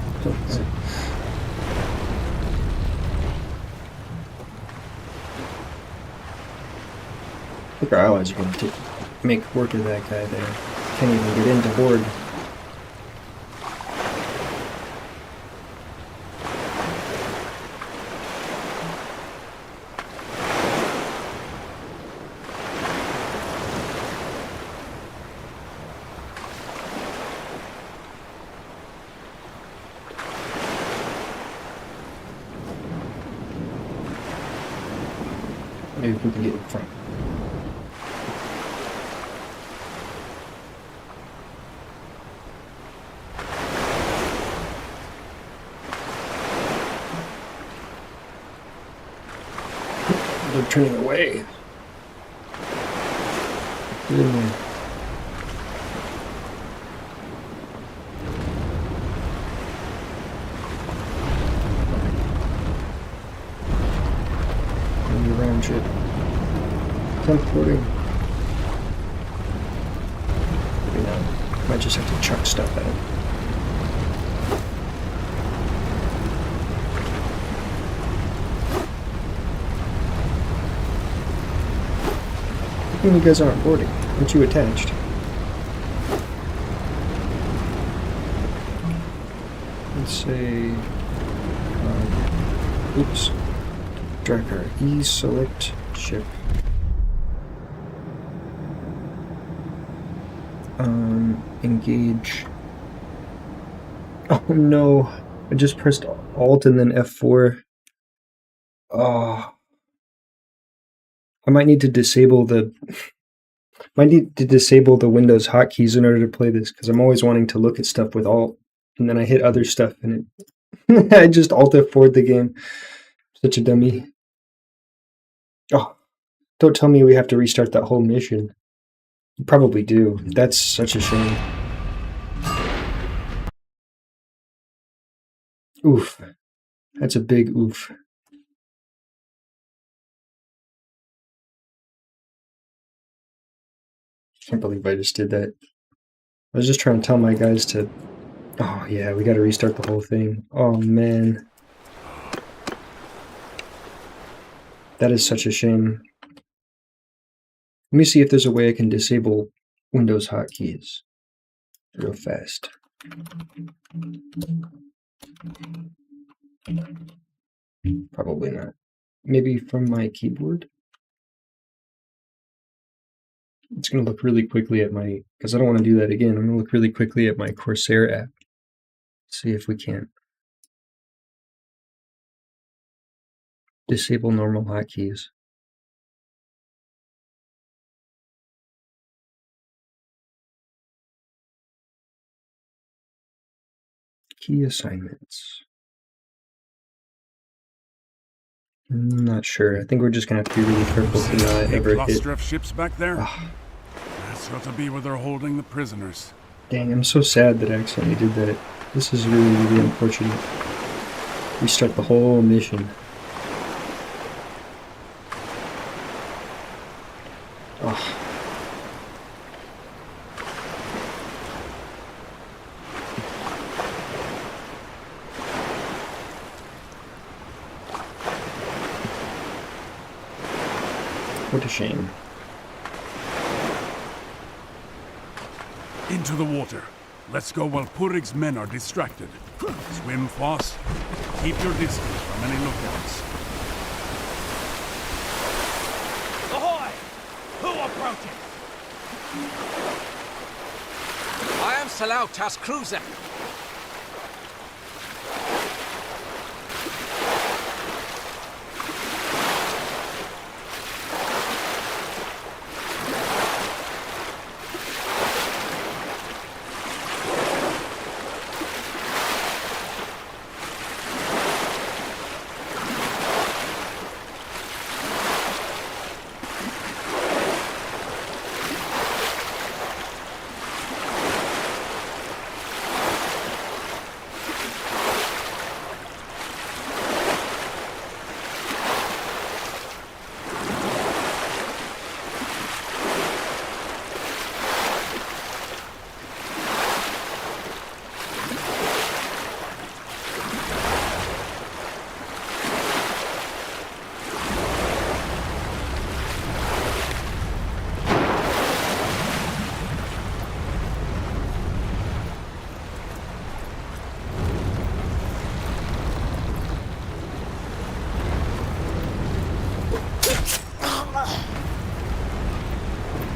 think our allies are going to make work of that guy there. Can't even get into board. Maybe if we can get in front. They're turning away. Get in there. Round ship. Teleporting. Maybe not. Might just have to chuck stuff at it. How come you guys aren't boarding? Aren't you attached? Let's say... oops. Tracker. E-select ship. Engage. Oh no. I just pressed Alt and then F4. Oh. I might need to disable the Windows hotkeys in order to play this, because I'm always wanting to look at stuff with Alt, and then I hit other stuff and it I just Alt F4'd the game. Such a dummy. Oh, don't tell me we have to restart that whole mission. You probably do. That's such a shame. Oof. That's a big oof. Can't believe I just did that. I was just trying to tell my guys to... Oh yeah, we gotta restart the whole thing. Oh man. That is such a shame. Let me see if there's a way I can disable Windows hotkeys real fast. Probably not. Maybe from my keyboard? It's going to look really quickly at my... Because I don't want to do that again. I'm going to look really quickly at my Corsair app. See if we can disable normal hotkeys. Key assignments. I'm not sure. I think we're just going to have to be really careful to not ever hit... cluster of ships back there? That's got to be where they're holding the prisoners. Dang, I'm so sad that I accidentally did that. This is really, really unfortunate. Restart the whole mission. Oh. What a shame. Into the water. Let's go while Purig's men are distracted. Swim fast. Keep your distance from any lookouts. Ahoy! Who approaching? I am Salautas Cruiser.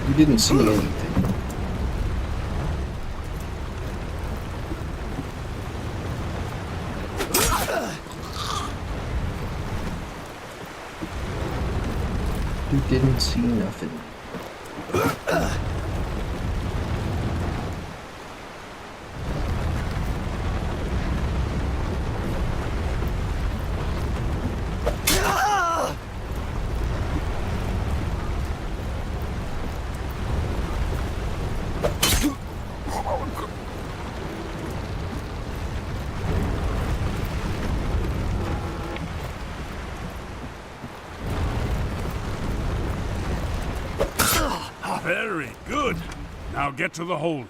You didn't see anything. You didn't see nothing. Very good. Now get to the hold.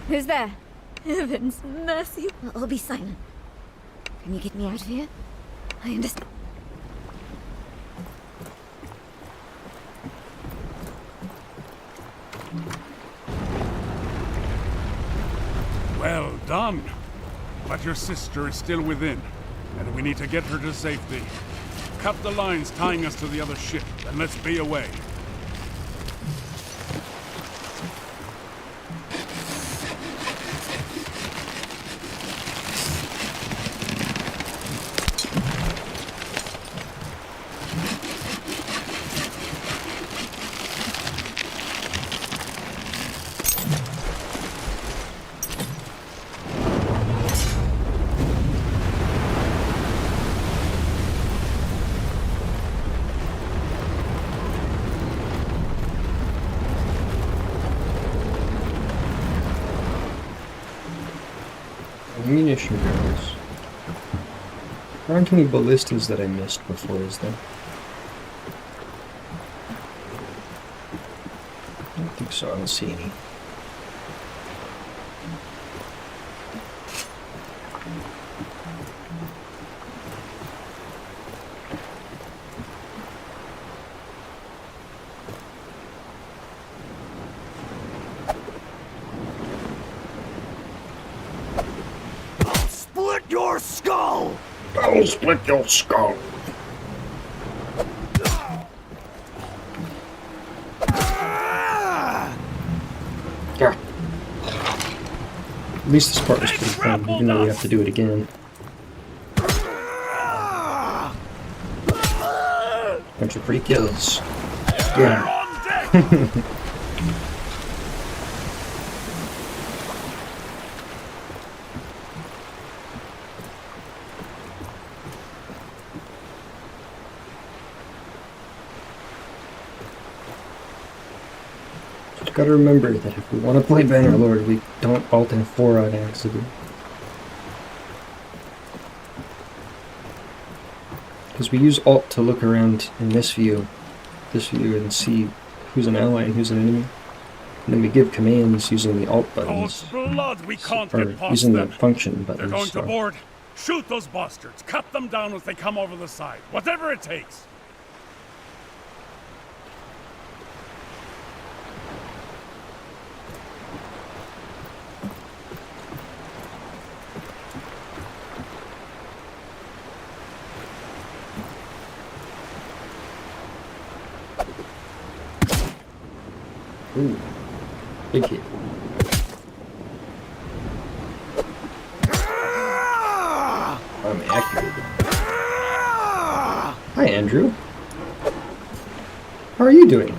Who's there? Heavens, mercy. I'll be silent. Can you get me out of here? I understand. Well done. But your sister is still within, and we need to get her to safety. Cut the lines tying us to the other ship, and let's be away. Ammunition barrels. There aren't any ballistas that I missed before, is there? I don't think so. I don't see any. Split your skull! I'll split your skull! Yeah. At least this part was pretty fun, even though we have to do it again. Bunch of free kills. Yeah. Gotta remember that if we want to play Bannerlord, we don't alt F4 on accident. Because we use alt to look around in this view, and see who's an ally and who's an enemy. And then we give commands using the alt buttons. Blood, we can't Or get past using the them. function buttons. They're going to so- board. Shoot those bastards. Cut them down as they come over the side. Whatever it takes. Ooh, big hit. I'm accurate. Hi, Andrew. How are you doing?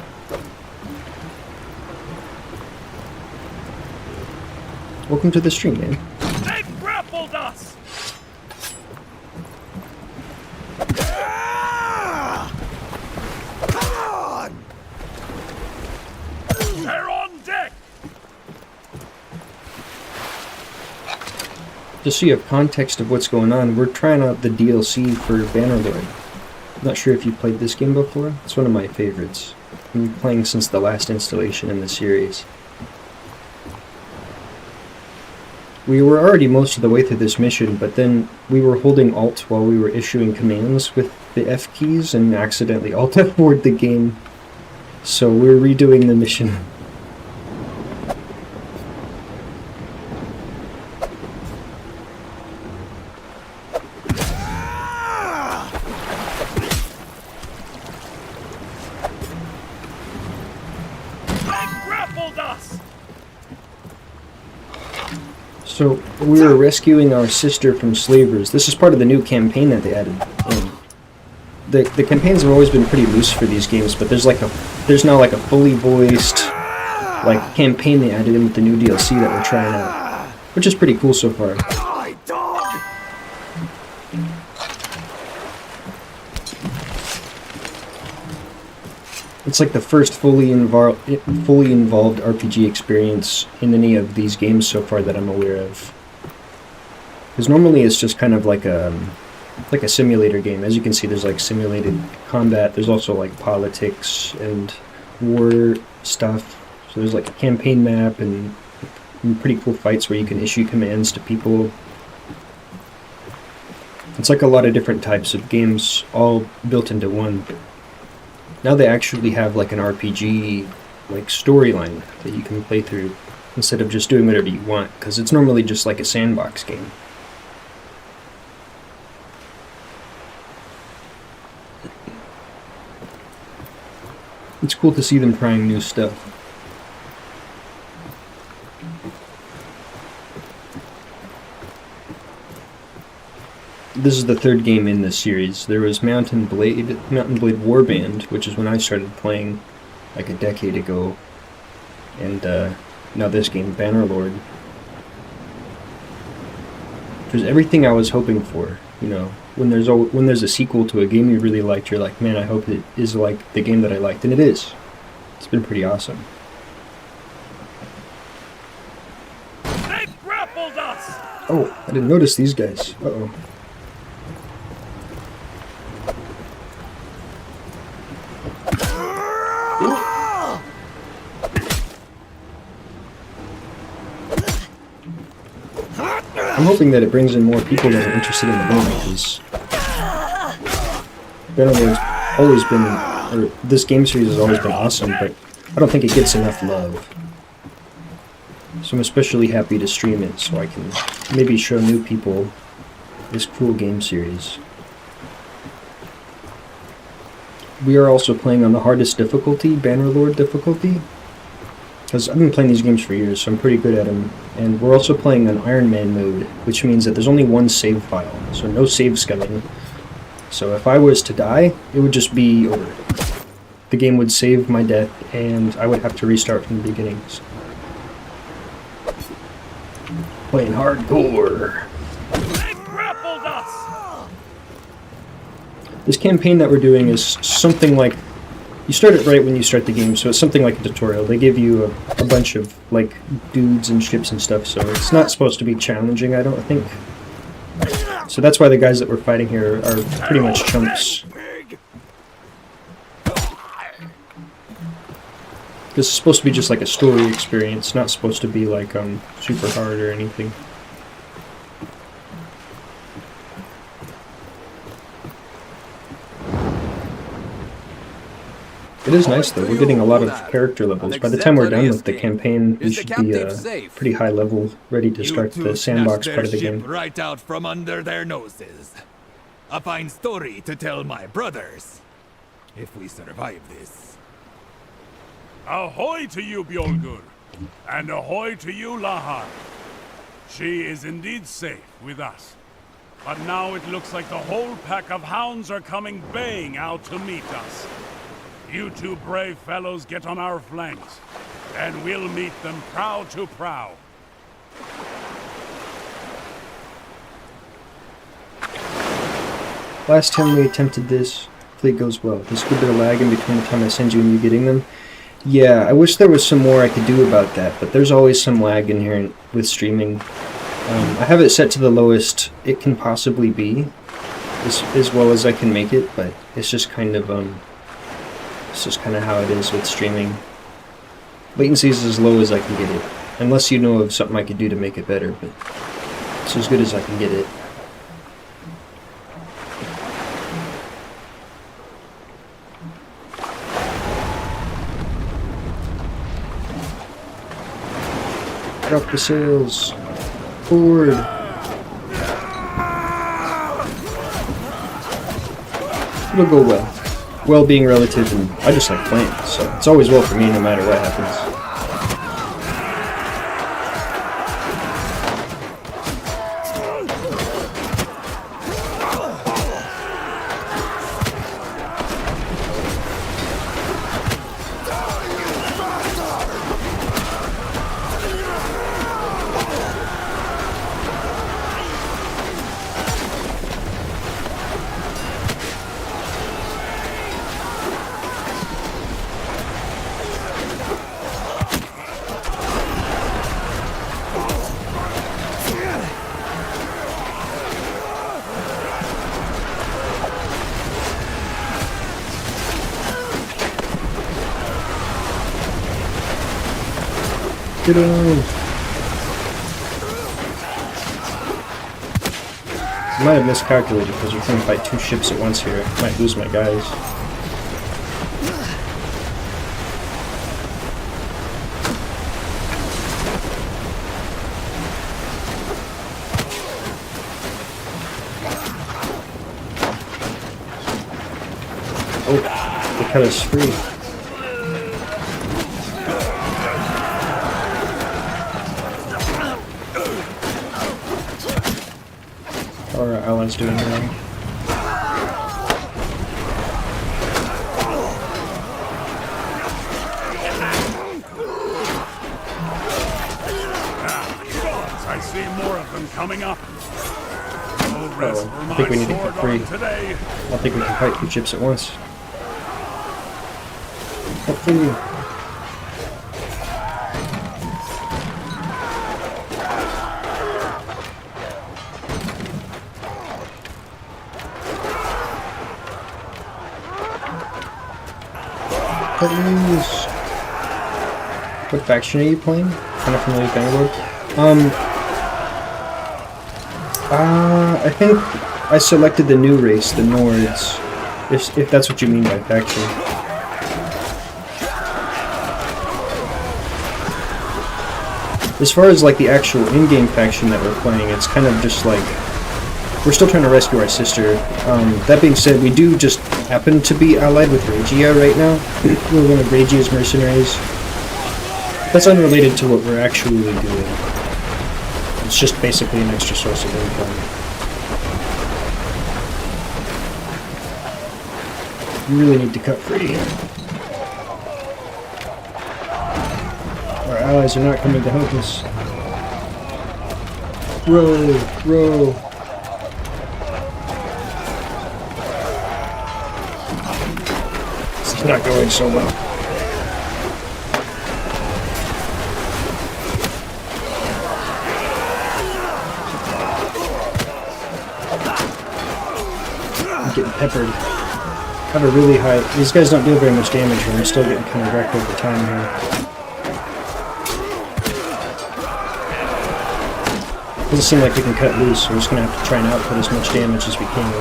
Welcome to the stream, man. They've grappled us. They're on deck. Just so you have context of what's going on, we're trying out the DLC for Bannerlord. I'm not sure if you played this game before. It's one of my favorites. I've been playing since the last installation in the series. We were already most of the way through this mission, but then we were holding Alt while we were issuing commands with the F keys and accidentally Alt F4'd the game. So we're redoing the mission. So we were rescuing our sister from slavers. This is part of the new campaign that they added. The campaigns have always been pretty loose for these games, but there's now like a fully voiced like campaign they added in with the new DLC that we're trying out, which is pretty cool so far. It's like the first fully involved RPG experience in any of these games so far that I'm aware of. Because normally it's just kind of like a simulator game. As you can see, there's like simulated combat. There's also like politics and war stuff. So there's like a campaign map and pretty cool fights where you can issue commands to people. It's like a lot of different types of games all built into one. Now they actually have like an RPG like storyline that you can play through instead of just doing whatever you want, because it's normally just like a sandbox game. It's cool to see them trying new stuff. This is the third game in this series. There was Mountain Blade Warband, which is when I started playing like a decade ago, and now this game, Bannerlord. There's everything I was hoping for. You know, when there's a sequel to a game you really liked, you're like, man, I hope it is like the game that I liked, and it is. It's been pretty awesome. They've grappled us! Oh, I didn't notice these guys. Uh-oh. I'm hoping that it brings in more people that are interested in the game, because Bannerlord's always been, or this game series has always been awesome, but I don't think it gets enough love. So I'm especially happy to stream it so I can maybe show new people this cool game series. We are also playing on the hardest difficulty, Bannerlord difficulty, because I've been playing these games for years, so I'm pretty good at them. And we're also playing on Iron Man mode, which means that there's only one save file, so no save scumming. So if I was to die, it would just be over. The game would save my death, and I would have to restart from the beginning. So. Playing hardcore. They've grappled us! This campaign that we're doing is something like, you start it right when you start the game, so it's something like a tutorial. They give you a bunch of like dudes and ships and stuff, so it's not supposed to be challenging, I don't think. So that's why the guys that we're fighting here are pretty much chumps. This is supposed to be just like a story experience, not supposed to be like super hard or anything. It is nice though, we're getting a lot of character levels. By the time we're done with the campaign, we should be pretty high level, ready to start the sandbox part of the game. Right out from under their noses. A fine story to tell my brothers, if we survive this. Ahoy to you, Bjolgur, and ahoy to you, Lahar. She is indeed safe with us. But now it looks like the whole pack of hounds are coming baying out to meet us. You two brave fellows get on our flanks, and we'll meet them prow to prow. Last time we attempted this, hopefully it goes well. There's a good bit of lag in between the time I send you and you getting them. Yeah, I wish there was some more I could do about that, but there's always some lag inherent with streaming. I have it set to the lowest it can possibly be, as well as I can make it, but it's just kind of how it is with streaming. Latency is as low as I can get it, unless you know of something I could do to make it better, but it's as good as I can get it. Get off the sails. Forward. It'll go well. Well being relative, and I just like playing, so it's always well for me no matter what happens. Get him! I might have miscalculated because we're trying to fight 2 ships at once here. Might lose my guys. Oh, they cut us free. How are our allies doing now? I see more of them coming up. No rest for I think we my need to sword cut free. arm today. I don't think we can fight 2 ships at once. Hopefully. Please. What faction are you playing? Kind of familiar with Bannerlord. I think I selected the new race, the Nords. If that's what you mean by faction. As far as like the actual in-game faction that we're playing, it's kind of just like we're still trying to rescue our sister. That being said, we do just happen to be allied with Regia right now. We're one of Regia's mercenaries. That's unrelated to what we're actually doing. It's just basically an extra source of income. You really need to cut free. Our allies are not coming to help us. Row, row. This is not going so well. Getting peppered. Have a really high... These guys don't deal very much damage, but I'm still getting kind of wrecked over time here. Doesn't seem like we can cut loose, so we're just going to have to try and output as much damage as we can.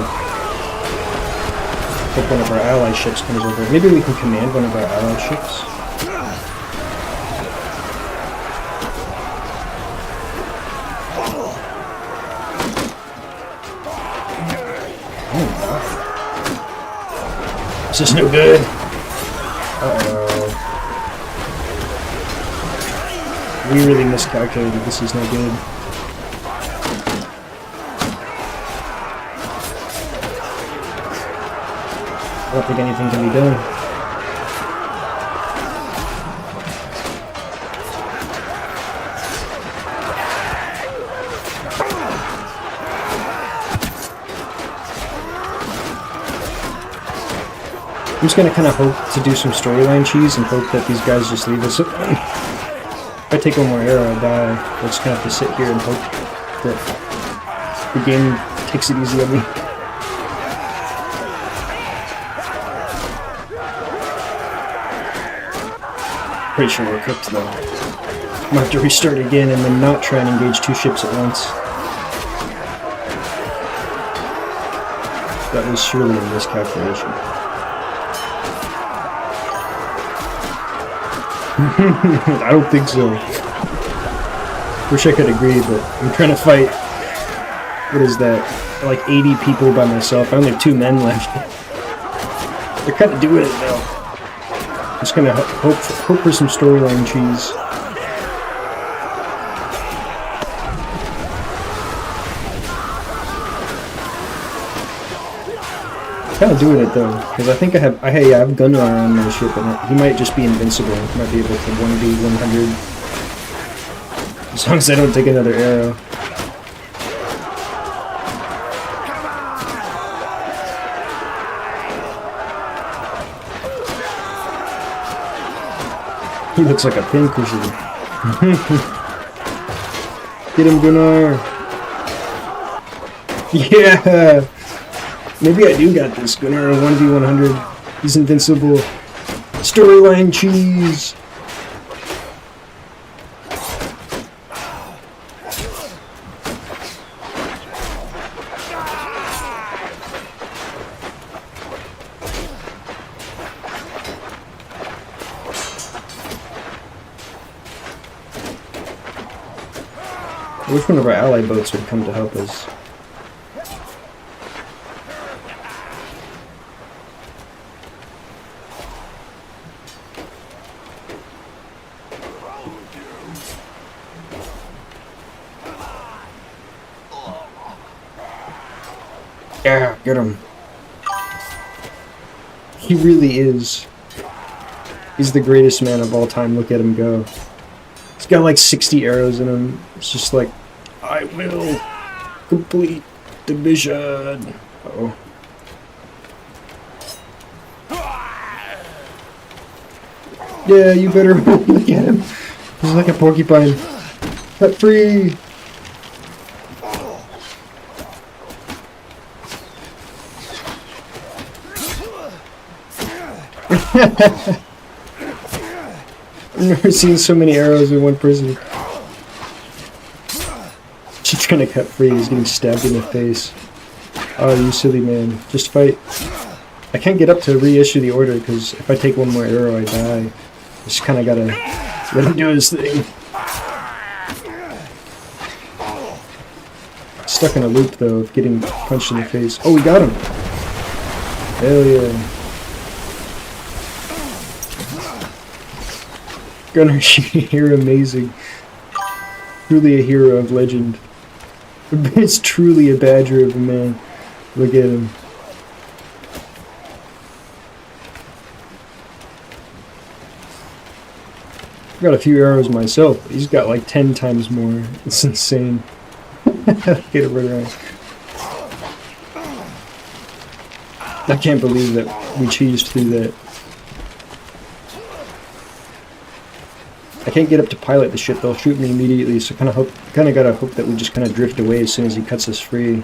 Hope one of our ally ships comes over. Maybe we can command one of our ally ships. This is no good. Uh-oh. We really miscalculated. This is no good. I don't think anything can be done. I'm just gonna kind of hope to do some storyline cheese and hope that these guys just leave us. If I take one more arrow, I die. We're just gonna have to sit here and hope that the game takes it easy on me. Pretty sure we're cooked though. I'm gonna have to restart again and then not try and engage 2 ships at once. That was surely a miscalculation. I don't think so. Wish I could agree, but I'm trying to fight, what is that, like 80 people by myself. I only have 2 men left. They're kind of doing it now. I'm just gonna hope for some storyline cheese. Kind of doing it though, because I think I have Gunnar on my ship, and he might just be invincible. He might be able to 1v 100, as long as I don't take another arrow. He looks like a pincushion. Get him, Gunnar! Yeah! Maybe I do got this. Gunnar 1v100. He's invincible. Storyline cheese! I wish one of our ally boats would come to help us. Yeah, get him. He really is. He's the greatest man of all time. Look at him go. He's got like 60 arrows in him. It's just like, I will complete the mission. Uh-oh. Yeah, you better look at him. He's like a porcupine. Cut free. I've never seen so many arrows in one person. She's trying to cut free. He's getting stabbed in the face. Oh, you silly man. Just fight. I can't get up to reissue the order because if I take one more arrow, I die. Just kind of gotta let him do his thing. Stuck in a loop though of getting punched in the face. Oh, we got him! Hell yeah. Gunner, you're amazing. Truly a hero of legend. It's truly a badger of a man. Look at him. I've got a few arrows myself. He's got like 10 times more. It's insane. Get it right around. I can't believe that we cheesed through that. I can't get up to pilot the ship. They'll shoot me immediately. So kind of gotta hope that we just kind of drift away as soon as he cuts us free.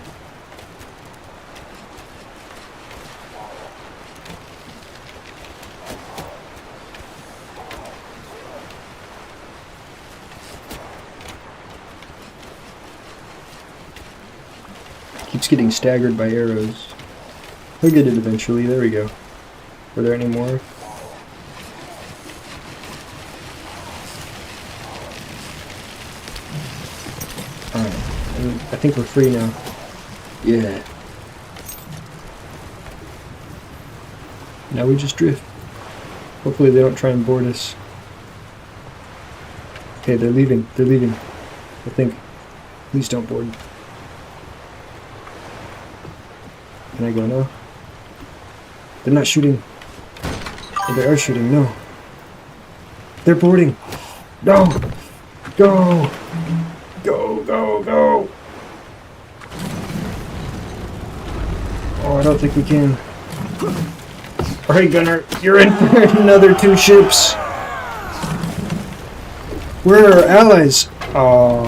Keeps getting staggered by arrows. He'll get it eventually. There we go. Were there any more? Alright. I think we're free now. Yeah. Now we just drift. Hopefully they don't try and board us. Okay, they're leaving. They're leaving. I think. Please don't board. Can I go now? They're not shooting. Oh, they are shooting. No. They're boarding. No! Go! Go, go, go! Oh, I don't think we can. Alright, Gunner. You're in for another 2 ships. Where are our allies? Oh,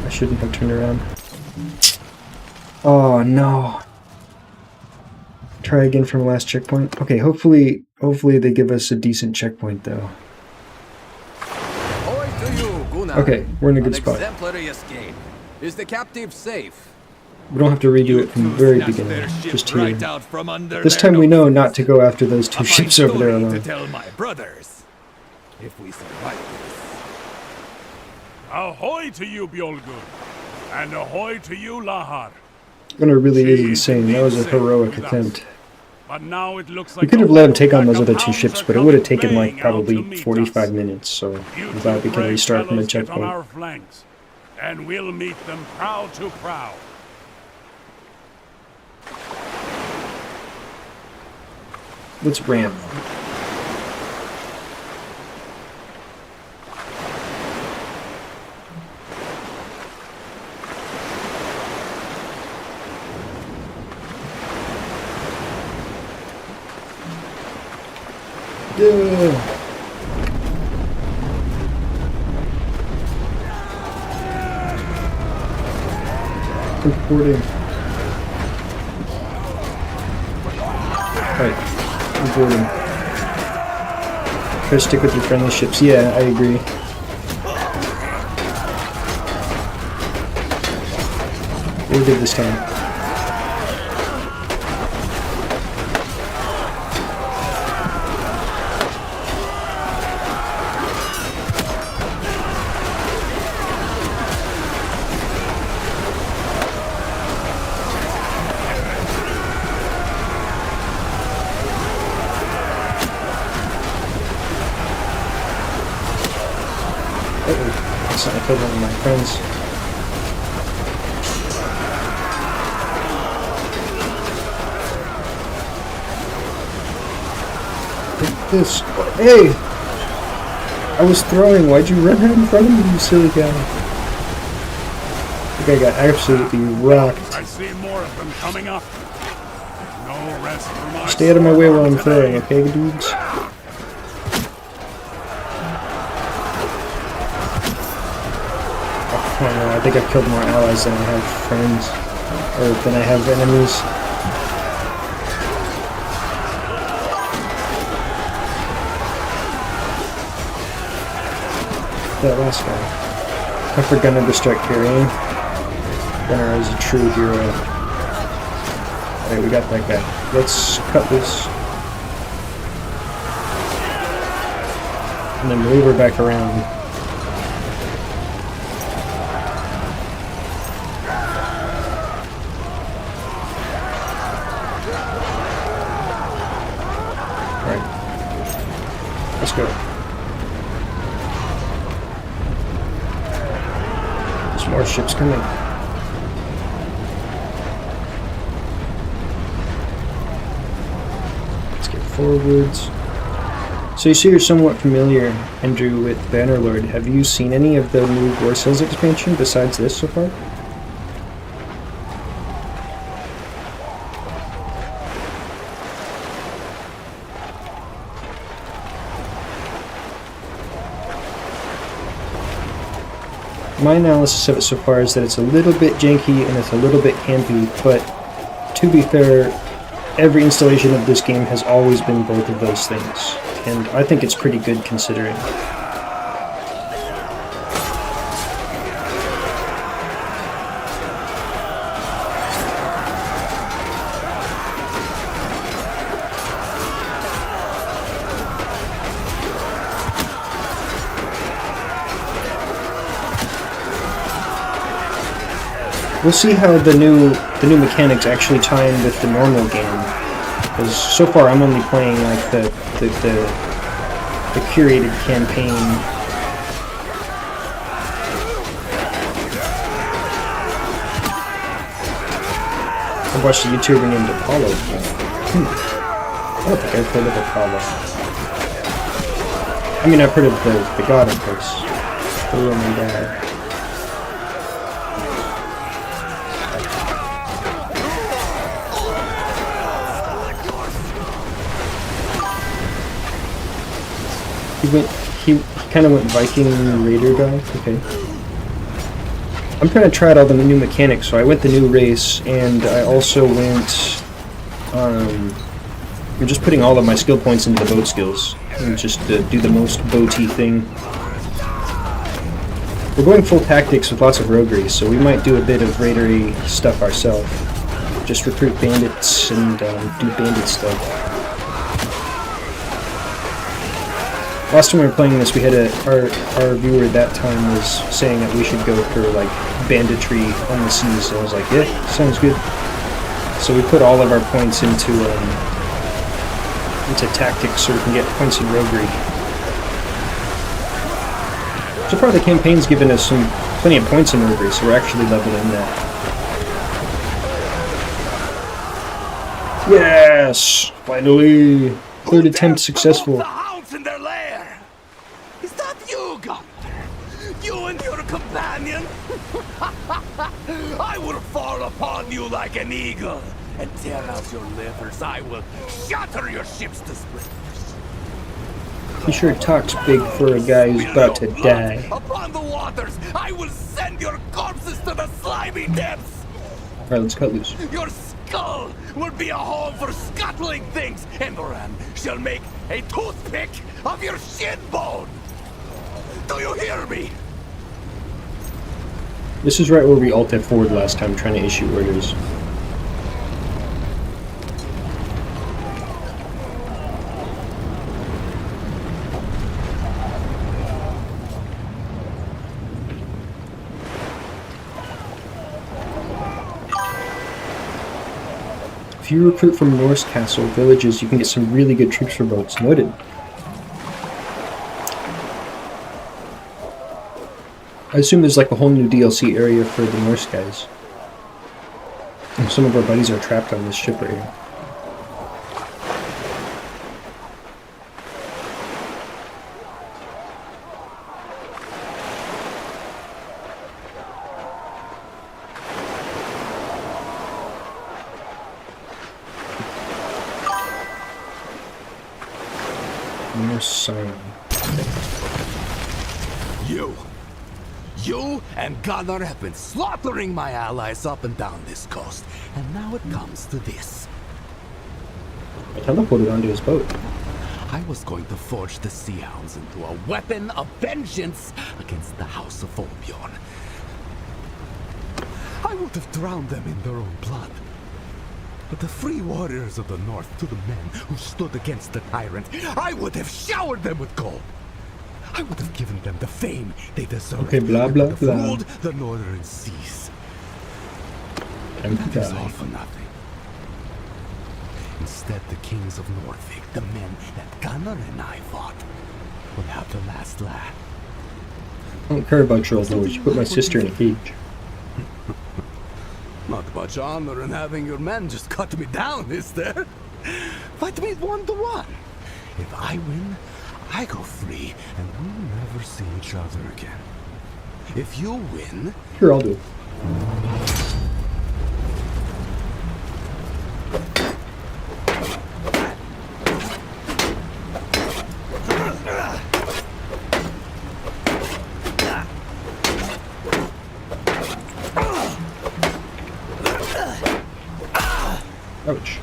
I shouldn't have turned around. Oh, no. Try again from the last checkpoint. Okay, hopefully they give us a decent checkpoint though. Okay, we're in a good spot. Is the captive safe? We don't have to redo it from the very beginning. Just here. This time we know not to go after those 2 ships over there alone. To tell my brothers, if we survive this. Ahoy to you, Bjolgur, and ahoy to you, Lahar. Gunner really is insane. That was a heroic attempt. But now it looks like We could have let him take on those other 2 ships, but it would have taken like probably 45 minutes, so I'm glad we can restart from the checkpoint. And we'll meet them prow to prow. Let's ramp. Yeah. Reporting. Alright, reporting. Try to stick with your friendly ships. Yeah, I agree. We're good this time. Uh-oh. Accidentally killed one of my friends. Take this. Hey! I was throwing. Why'd you run out in front of me, you silly guy? I think I got absolutely rocked. I see more of them coming up. No rest for my Stay out of my way while I'm today. throwing, okay, dudes? Oh no, I think I've killed more allies than I have friends. Or than I have enemies. That last guy. I for Gunner to start carrying. Gunner is a true hero. Alright, we got that guy. Let's cut this. And then maneuver back around. Alright. Let's go. There's more ships coming. Let's get forwards. So you see you're somewhat familiar, Andrew, with Bannerlord. Have you seen any of the new War SAILS expansion besides this so far? My analysis of it so far is that it's a little bit janky and it's a little bit campy, but to be fair, every installation of this game has always been both of those things, and I think it's pretty good considering. We'll see how the new mechanics actually tie in with the normal game, because so far I'm only playing like the curated campaign. I watched a YouTuber named Apollo. I don't think I've heard of Apollo. I mean, I've heard of the god, of course, the Roman god. He kind of went Viking Raider guy. Okay. I'm trying to try out all the new mechanics, so I went the new race, and I also went. I'm just putting all of my skill points into the boat skills, and just do the most boaty thing. We're going full tactics with lots of roguery, so we might do a bit of raidery stuff ourselves. Just recruit bandits and do bandit stuff. Last time we were playing this, we had our viewer that time was saying that we should go for like banditry on the seas, so I was like, yeah, sounds good. So we put all of our points into tactics so we can get points in roguery. So far the campaign's given us plenty of points in roguery, so we're actually leveling that. Yes! Finally! Third attempt successful. Companion, I will fall upon you like an eagle and tear out your livers. I will shatter your ships to splinters. He sure talks big for a guy who's about to die. Upon the waters, I will send your corpses to the slimy depths. Alright, let's cut loose. Your skull will be a home for scuttling things. Emboran shall make a toothpick of your shin bone. Do you hear me? This is right where we ulted forward last time, trying to issue orders. If you recruit from Norse Castle villages, you can get some really good troops for boats. Noted. I assume there's like a whole new DLC area for the Norse guys. And some of our buddies are trapped on this ship right here. Norse sign. You and Gunnar have been slaughtering my allies up and down this coast, and now it comes to this. I teleported onto his boat. I was going to forge the Sea Hounds into a weapon of vengeance against the House of Olbjorn. I would have drowned them in their own blood. But the free warriors of the North, to the men who stood against the tyrant, I would have showered them with gold. I would have given them the fame they deserved. Okay, blah, blah, and would have blah. ruled the northern seas. And That is die. all for nothing. Instead, the kings of Norvik, the men that Gunnar and I fought, will have the last laugh. I don't care about your old lords. You put my sister in a cage. Not much honor in having your men just cut me down, is there? Fight me 1-to-1. If I win, I go free, and we'll never see each other again. If you win, Here, I'll do it. Ouch.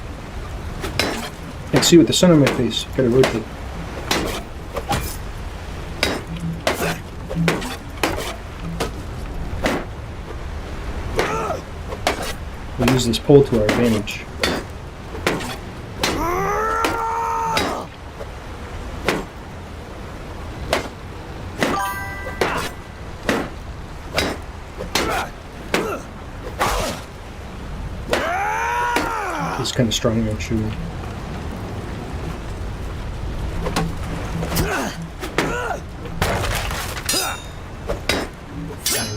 Can't see with the sun on my face. Gotta rotate. We'll use this pole to our advantage. It's kind of strong actually.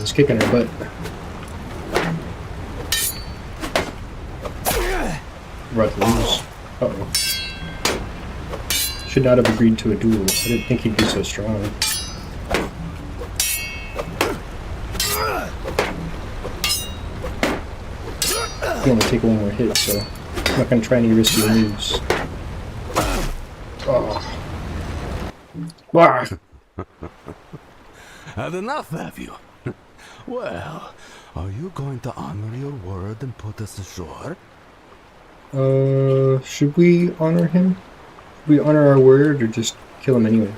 It's kicking our butt. We're about to lose. Uh-oh. Should not have agreed to a duel. I didn't think he'd be so strong. He only take one more hit, so I'm not gonna try any risky moves. Oh. Ah. had enough, have you? Well, are you going to honor your word and put us ashore? Should we honor him? Should we honor our word or just kill him anyway?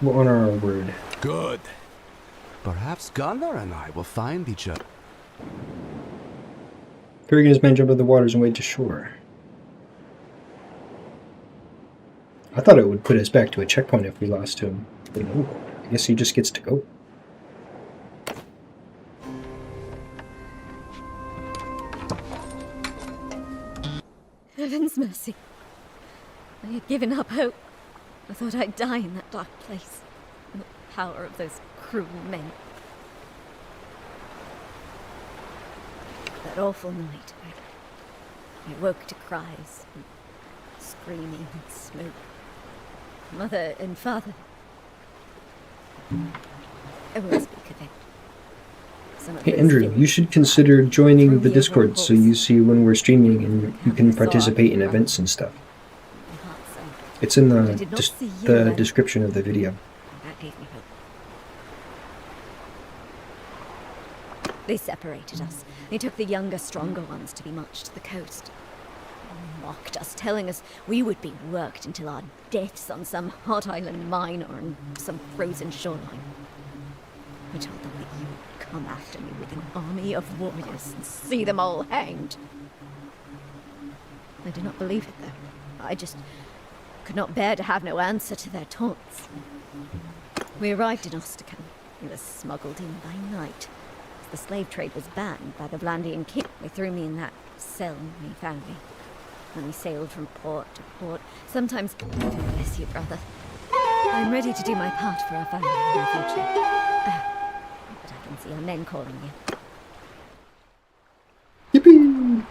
We'll honor our word. Good. Perhaps Gunnar and I will find each other. Perry and his men jump out of the waters and wade to shore. I thought it would put us back to a checkpoint if we lost to him. But no, I guess he just gets to go. Heaven's mercy. I had given up hope. I thought I'd die in that dark place. In the power of those cruel men. That awful night, I woke to cries, and screaming and smoke. Mother and father. I won't speak of it. Some of Hey those Andrew, things you should consider joining threw the me Discord over so a you horse. see when we're streaming and you can I saw participate in run. events and stuff. My heart sank. It's in I the, did not see you, the Anne. description of the video. That gave me hope. They separated us. They took the younger, stronger ones to be marched to the coast. They mocked us, telling us we would be worked until our deaths on some hot island mine or on some frozen shoreline. I told them that you would come after me with an army of warriors and see them all hanged. I did not believe it, though. I just could not bear to have no answer to their taunts. We arrived in Osterkamp. We were smuggled in by night. The slave trade was banned by the Vlandian king. They threw me in that cell and they found me. when we sailed from port to port. Sometimes I miss you, brother. I'm ready to do my part for our family in the future. But I can see our men calling you. Yippee!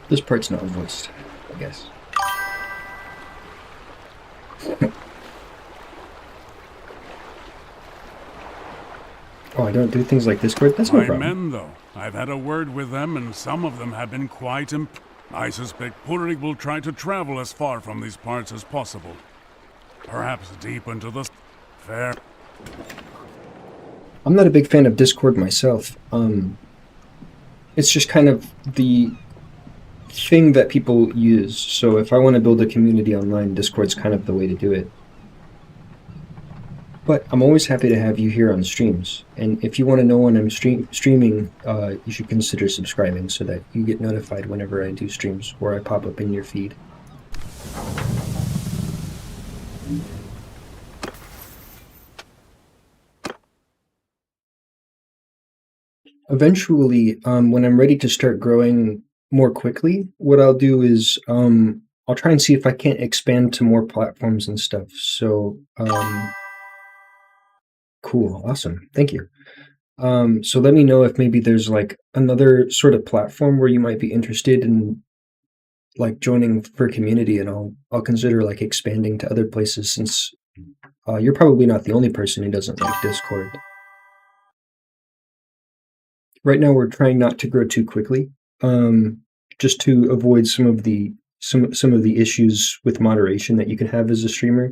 This part's not voiced, I guess. Oh, I don't do things like Discord? That's no My problem. men, though. I've had a word with them, and some of them have been quite I suspect Purrig will try to travel as far from these parts as possible. Perhaps deep into the fair. I'm not a big fan of Discord myself. It's just kind of the thing that people use. So if I want to build a community online, Discord's kind of the way to do it. But I'm always happy to have you here on streams. And if you want to know when I'm streaming, you should consider subscribing so that you get notified whenever I do streams or I pop up in your feed. Eventually, when I'm ready to start growing more quickly, what I'll do is I'll try and see if I can't expand to more platforms and stuff. So, cool, awesome, thank you. So let me know if maybe there's like another sort of platform where you might be interested in like joining for community, and I'll consider like expanding to other places since you're probably not the only person who doesn't like Discord. Right now, we're trying not to grow too quickly, just to avoid some of the issues with moderation that you can have as a streamer.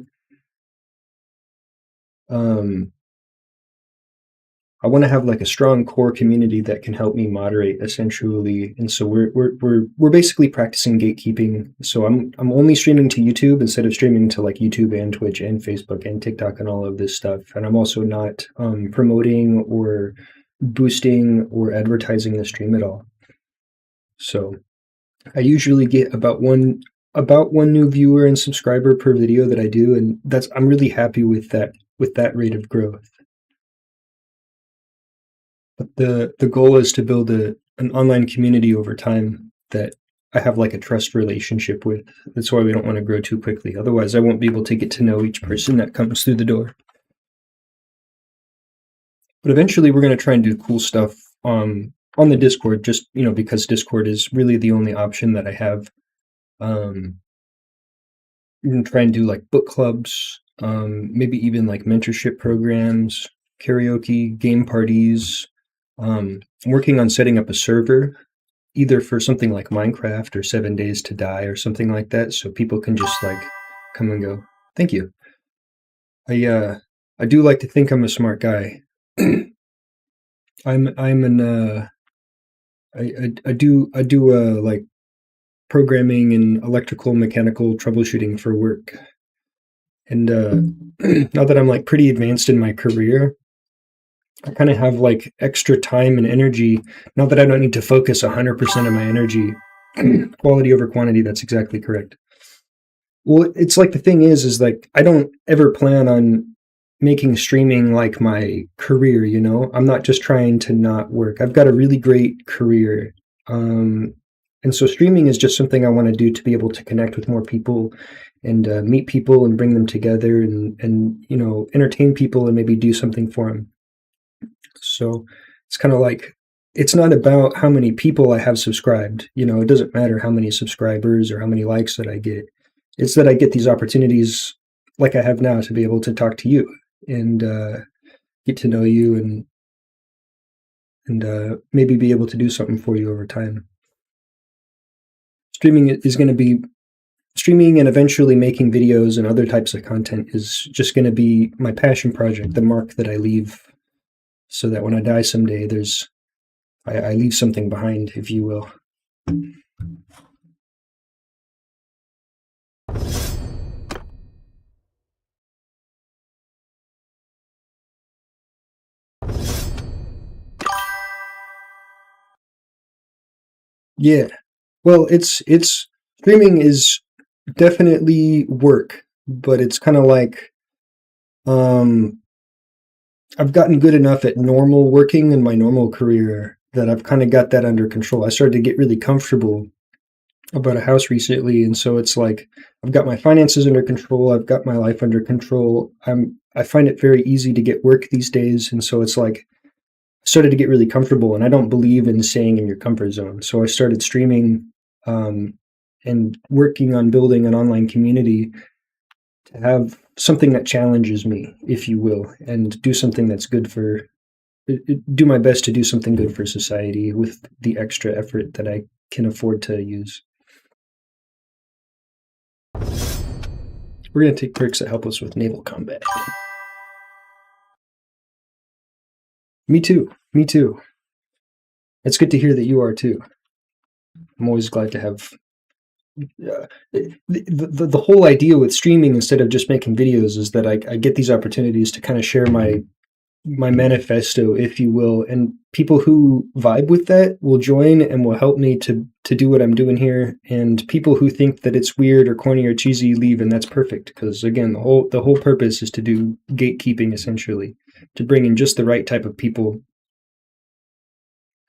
I want to have like a strong core community that can help me moderate essentially, and so we're basically practicing gatekeeping. So I'm only streaming to YouTube instead of streaming to like YouTube and Twitch and Facebook and TikTok and all of this stuff. And I'm also not promoting or boosting or advertising the stream at all. So I usually get about one new viewer and subscriber per video that I do, and I'm really happy with that rate of growth. But the goal is to build an online community over time that I have like a trust relationship with. That's why we don't want to grow too quickly. Otherwise, I won't be able to get to know each person that comes through the door. But eventually, we're going to try and do cool stuff on the Discord, just because Discord is really the only option that I have. We're going to try and do like book clubs, maybe even like mentorship programs, karaoke, game parties. I'm working on setting up a server, either for something like Minecraft or 7 Days to Die or something like that, so people can just like come and go. Thank you. I do like to think I'm a smart guy. I do like programming and electrical mechanical troubleshooting for work. And now that I'm like pretty advanced in my career, I kind of have like extra time and energy. Now that I don't need to focus 100% of my energy, quality over quantity, that's exactly correct. Well, it's like the thing is like I don't ever plan on making streaming like my career, I'm not just trying to not work. I've got a really great career. And so streaming is just something I want to do to be able to connect with more people and meet people and bring them together and entertain people and maybe do something for them. So it's kind of like, it's not about how many people I have subscribed. It doesn't matter how many subscribers or how many likes that I get. It's that I get these opportunities like I have now to be able to talk to you and get to know you and maybe be able to do something for you over time. Streaming and eventually making videos and other types of content is just going to be my passion project, the mark that I leave, so that when I die someday, I leave something behind, if you will. Yeah. Well, it's streaming is definitely work, but it's kind of like I've gotten good enough at normal working in my normal career, that I've kind of got that under control. I started to get really comfortable about a house recently, and so it's like I've got my finances under control, I've got my life under control. I find it very easy to get work these days, and so it's like I started to get really comfortable, and I don't believe in staying in your comfort zone. So I started streaming and working on building an online community to have something that challenges me, if you will, and do something that's good for do my best to do something good for society with the extra effort that I can afford to use. We're going to take perks that help us with naval combat. Me too. Me too. It's good to hear that you are too. I'm always glad to have the whole idea with streaming instead of just making videos is that I get these opportunities to kind of share my manifesto, if you will, and people who vibe with that will join and will help me to do what I'm doing here. And people who think that it's weird or corny or cheesy leave, and that's perfect, because again, the whole purpose is to do gatekeeping, essentially, to bring in just the right type of people.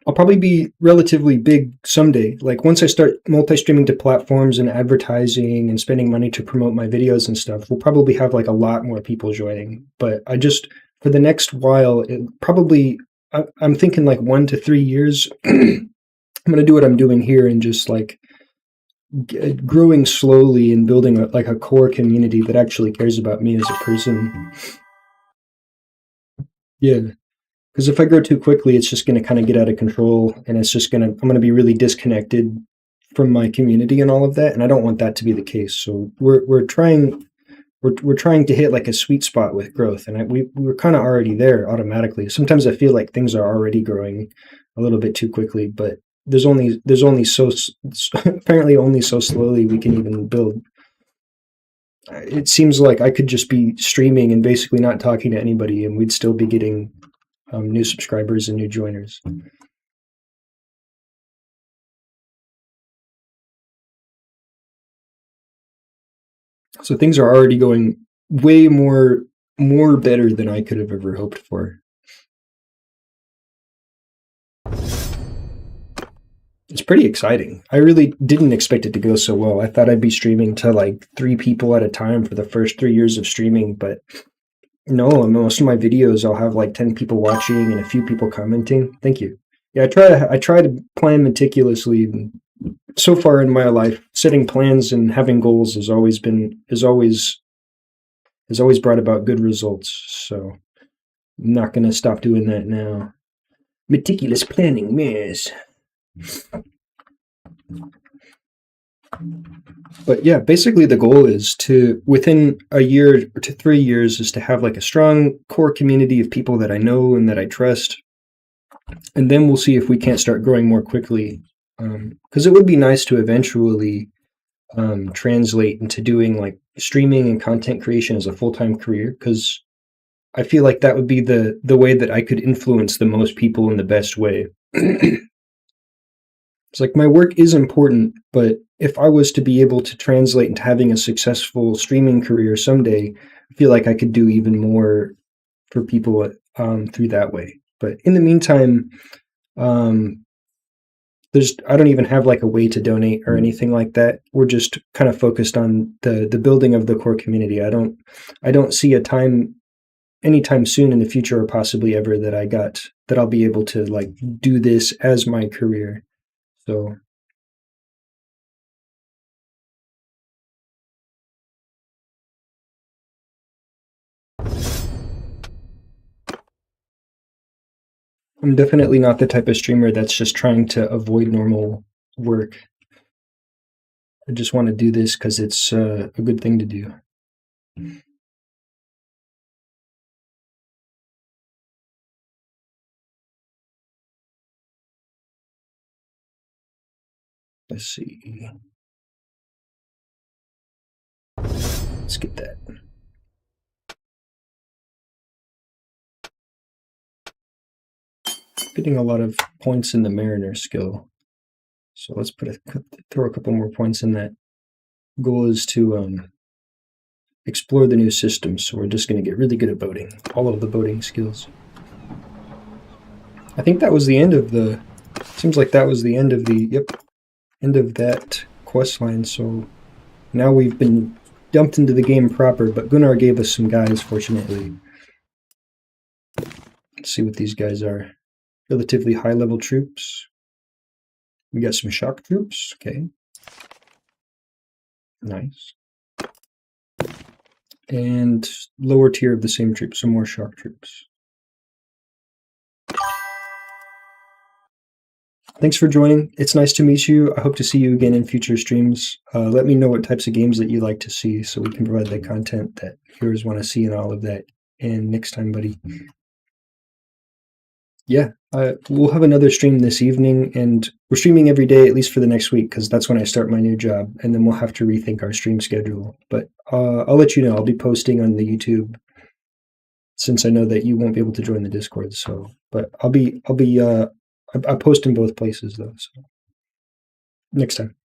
I'll probably be relatively big someday. Like once I start multi-streaming to platforms and advertising and spending money to promote my videos and stuff, we'll probably have like a lot more people joining. But I just, for the next while, I'm thinking like 1 to 3 years, I'm going to do what I'm doing here and just like growing slowly and building a core community that actually cares about me as a person. Yeah. Because if I grow too quickly, it's just going to kind of get out of control, and I'm going to be really disconnected from my community and all of that, and I don't want that to be the case. So we're trying to hit like a sweet spot with growth, and we're kind of already there automatically. Sometimes I feel like things are already growing a little bit too quickly, but there's only so apparently only so slowly we can even build. It seems like I could just be streaming and basically not talking to anybody, and we'd still be getting new subscribers and new joiners. So things are already going way more better than I could have ever hoped for. It's pretty exciting. I really didn't expect it to go so well. I thought I'd be streaming to like 3 people at a time for the first 3 years of streaming, but no, most of my videos I'll have like 10 people watching and a few people commenting. Thank you. Yeah, I try to plan meticulously. So far in my life, setting plans and having goals has always brought about good results. So I'm not going to stop doing that now. Meticulous planning, yes. But yeah, basically the goal is to, within a year to 3 years, is to have like a strong core community of people that I know and that I trust. And then we'll see if we can't start growing more quickly. Because it would be nice to eventually translate into doing like streaming and content creation as a full-time career, because I feel like that would be the way that I could influence the most people in the best way. It's like my work is important, but if I was to be able to translate into having a successful streaming career someday, I feel like I could do even more for people through that way. But in the meantime, I don't even have like a way to donate or anything like that. We're just kind of focused on the building of the core community. I don't see a time anytime soon in the future, or possibly ever, that I'll be able to like do this as my career. So I'm definitely not the type of streamer that's just trying to avoid normal work. I just want to do this because it's a good thing to do. Let's see. Let's get that. Getting a lot of points in the Mariner skill. So let's throw a couple more points in that. Goal is to explore the new systems, so we're just going to get really good at boating. All of the boating skills. I think that was the end of the Seems like that was the end of end of that quest line, so now we've been dumped into the game proper, but Gunnar gave us some guys, fortunately. Let's see what these guys are. Relatively high-level troops. We got some shock troops, okay. Nice. And lower tier of the same troops, some more shock troops. Thanks for joining. It's nice to meet you. I hope to see you again in future streams. Let me know what types of games that you like to see so we can provide the content that viewers want to see and all of that. And next time, buddy. Yeah, we'll have another stream this evening, and we're streaming every day, at least for the next week, because that's when I start my new job, and then we'll have to rethink our stream schedule. But I'll let you know. I'll be posting on the YouTube, since I know that you won't be able to join the Discord. So, but I post in both places though. So next time.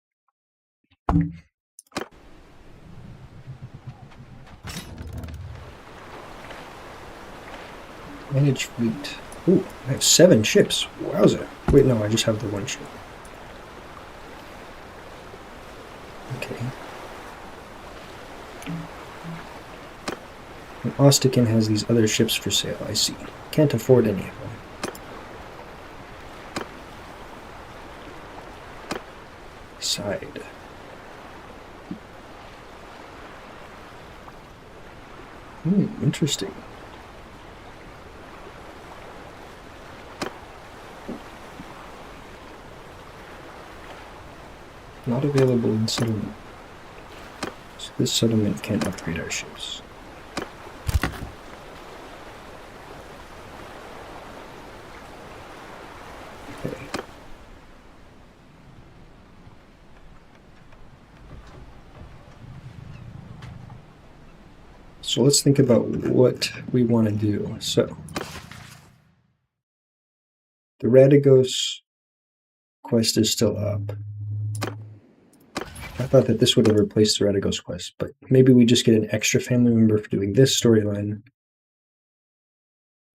Manage fleet. Ooh, I have 7 ships. Wowza. Wait, no, I just have the 1 ship. Okay. And Ostikin has these other ships for sale, I see. Can't afford any of them. Side. Interesting. Not available in settlement. So this settlement can't upgrade our ships. Okay. So let's think about what we want to do. So the Radagos quest is still up. I thought that this would have replaced the Radagos quest, but maybe we just get an extra family member for doing this storyline.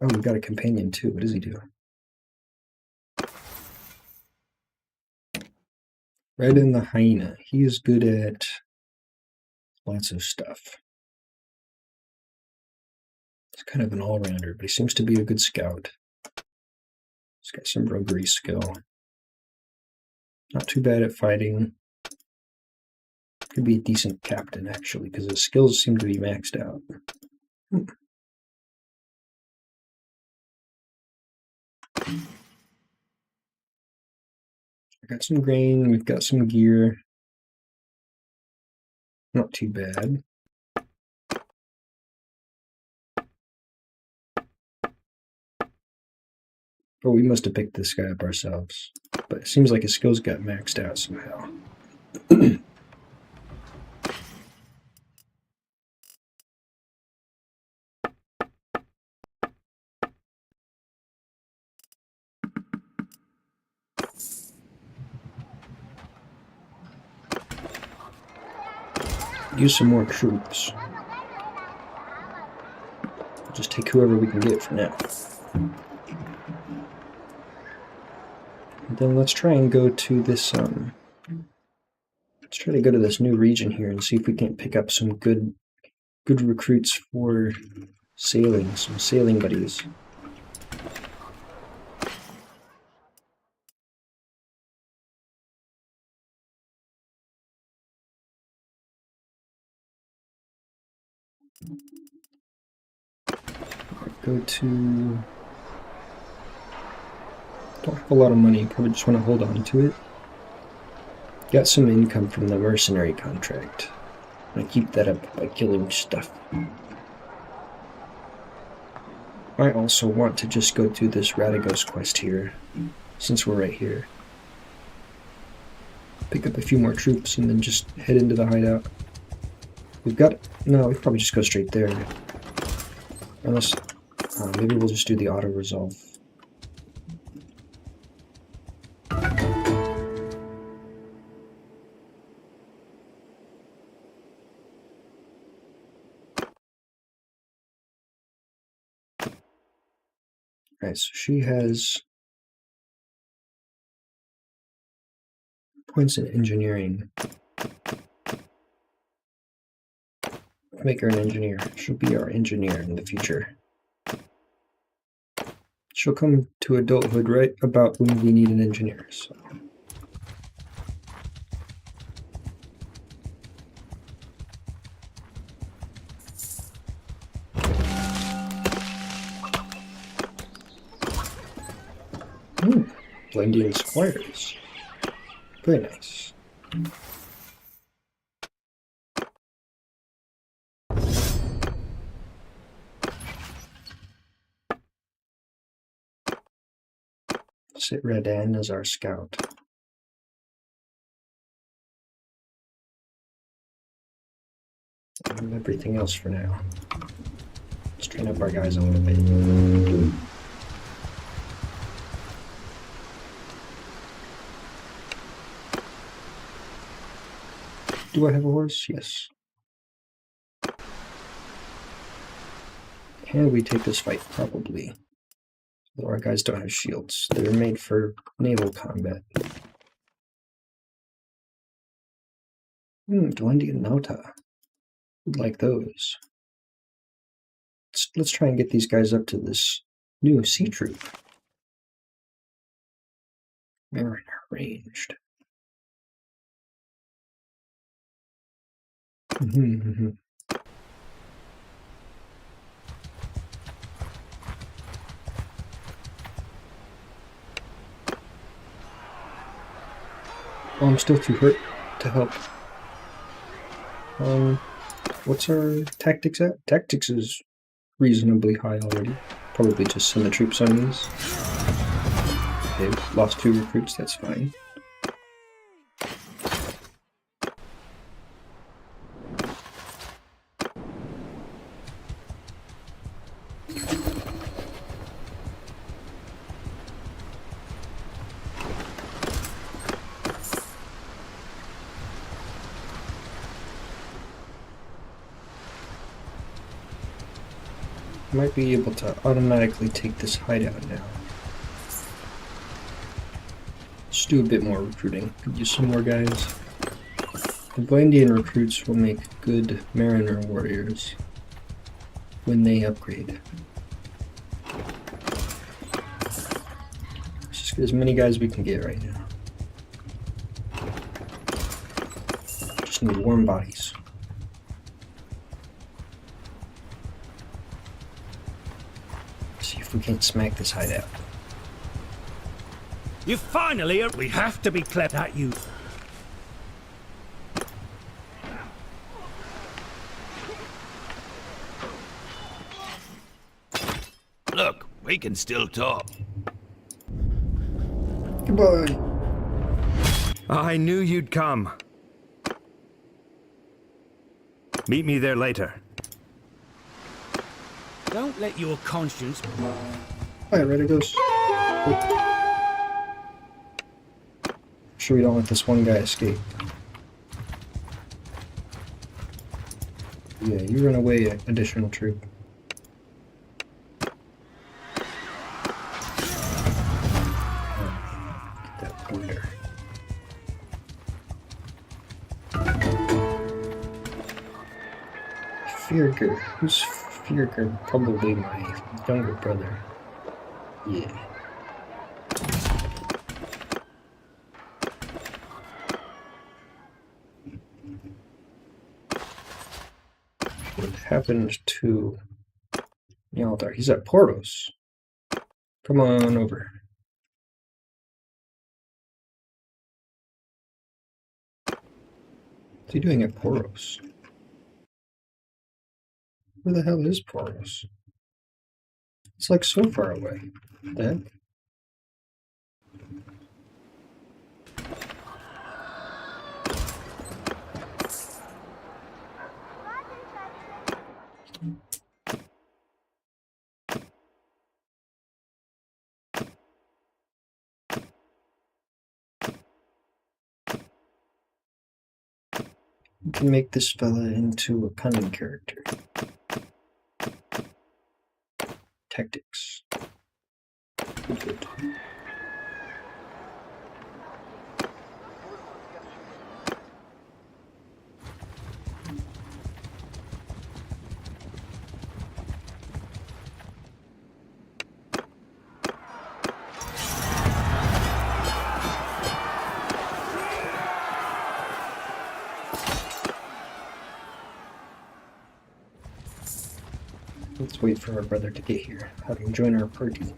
Oh, we got a companion too. What does he do? Red in the Hyena. He is good at lots of stuff. He's kind of an all-rounder, but he seems to be a good scout. He's got some roguery skill. Not too bad at fighting. Could be a decent captain, actually, because his skills seem to be maxed out. I got some grain, we've got some gear. Not too bad. Oh, we must have picked this guy up ourselves. But it seems like his skills got maxed out somehow. Use some more troops. Just take whoever we can get for now. And then let's try and go to this, let's try to go to this new region here and see if we can't pick up some good recruits for sailing, some sailing buddies. Go to... Don't have a lot of money, probably just want to hold on to it. Got some income from the mercenary contract. I keep that up by killing stuff. I also want to just go do this Radagos quest here, since we're right here. Pick up a few more troops and then just head into the hideout. We've got... No, we probably just go straight there. Unless... maybe we'll just do the auto-resolve. Alright, so she has points in engineering. Make her an engineer. She'll be our engineer in the future. She'll come to adulthood right about when we need an engineer. So. Blendian squares. Very nice. Sit Redan as our scout. And everything else for now. Let's train up our guys a little bit. Do I have a horse? Yes. Can we take this fight? Probably. Although our guys don't have shields. They're made for naval combat. Dwendian Nota. Would like those. Let's try and get these guys up to this new sea troop. Mariner ranged. Oh, I'm still too hurt to help. What's our tactics at? Tactics is reasonably high already. Probably just send the troops on these. Okay, lost 2 recruits, that's fine. Might be able to automatically take this hideout now. Let's do a bit more recruiting. Use some more guys. The Blendian recruits will make good Mariner warriors when they upgrade. Let's just get as many guys we can get right now. Just need warm bodies. See if we can't smack this hideout. You finally, we have to be clever at you. Look, we can still talk. Goodbye. I knew you'd come. Meet me there later. Don't let your conscience... Alright, ready goes. Sure we don't let this one guy escape. Yeah, you run away, additional troop. Get that pointer. Fierger. Who's Fierger? Probably my younger brother. Yeah. What happened to Yaldar? He's at Poros. Come on over. What's he doing at Poros? Where the hell is Poros? It's like so far away. What the heck? We can make this fella into a cunning character. Tactics. Good. Let's wait for our brother to get here, have him join our party.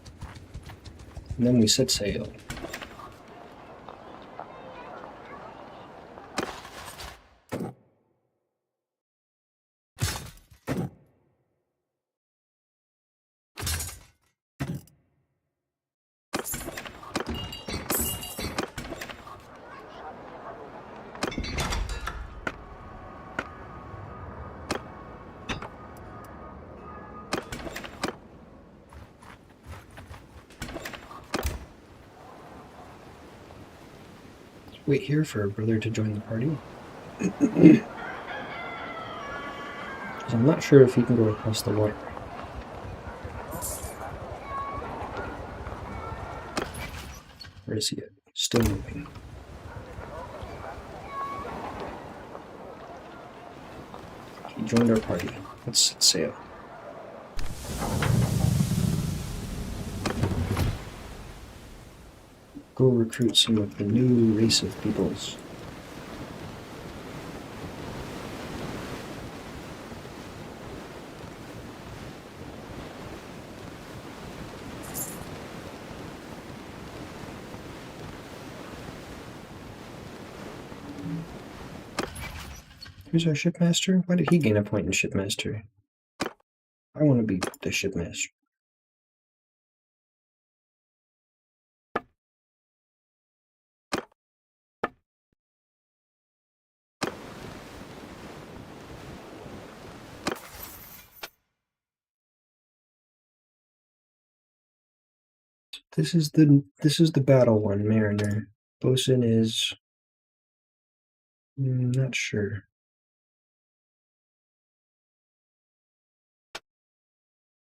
And then we set sail. Wait here for our brother to join the party. I'm not sure if he can go across the water. Where is he at? Still moving. He joined our party. Let's set sail. Go recruit some of the new race of peoples. Who's our shipmaster? Why did he gain a point in shipmaster? I want to be the shipmaster. This is the battle one, Mariner. Bosun is not sure.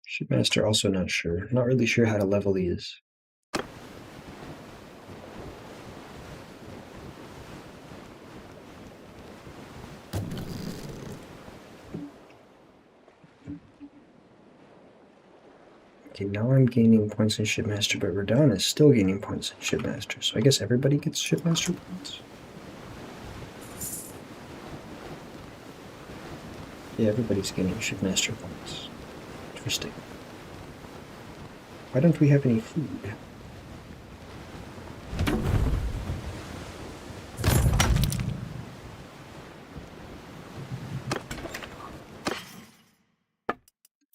Shipmaster also not sure. Not really sure how to level these. Okay, now I'm gaining points in Shipmaster, but Radon is still gaining points in Shipmaster, so I guess everybody gets Shipmaster points? Yeah, everybody's gaining Shipmaster points. Interesting. Why don't we have any food?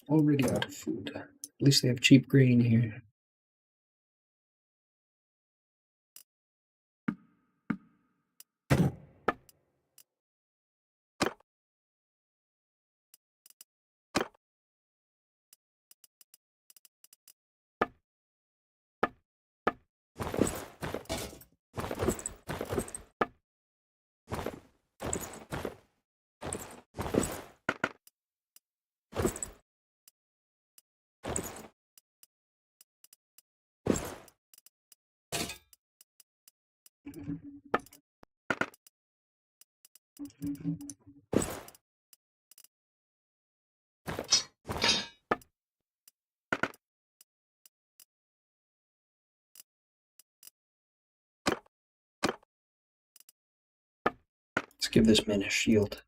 Already out of food. At least they have cheap grain here. Let's give this man a shield.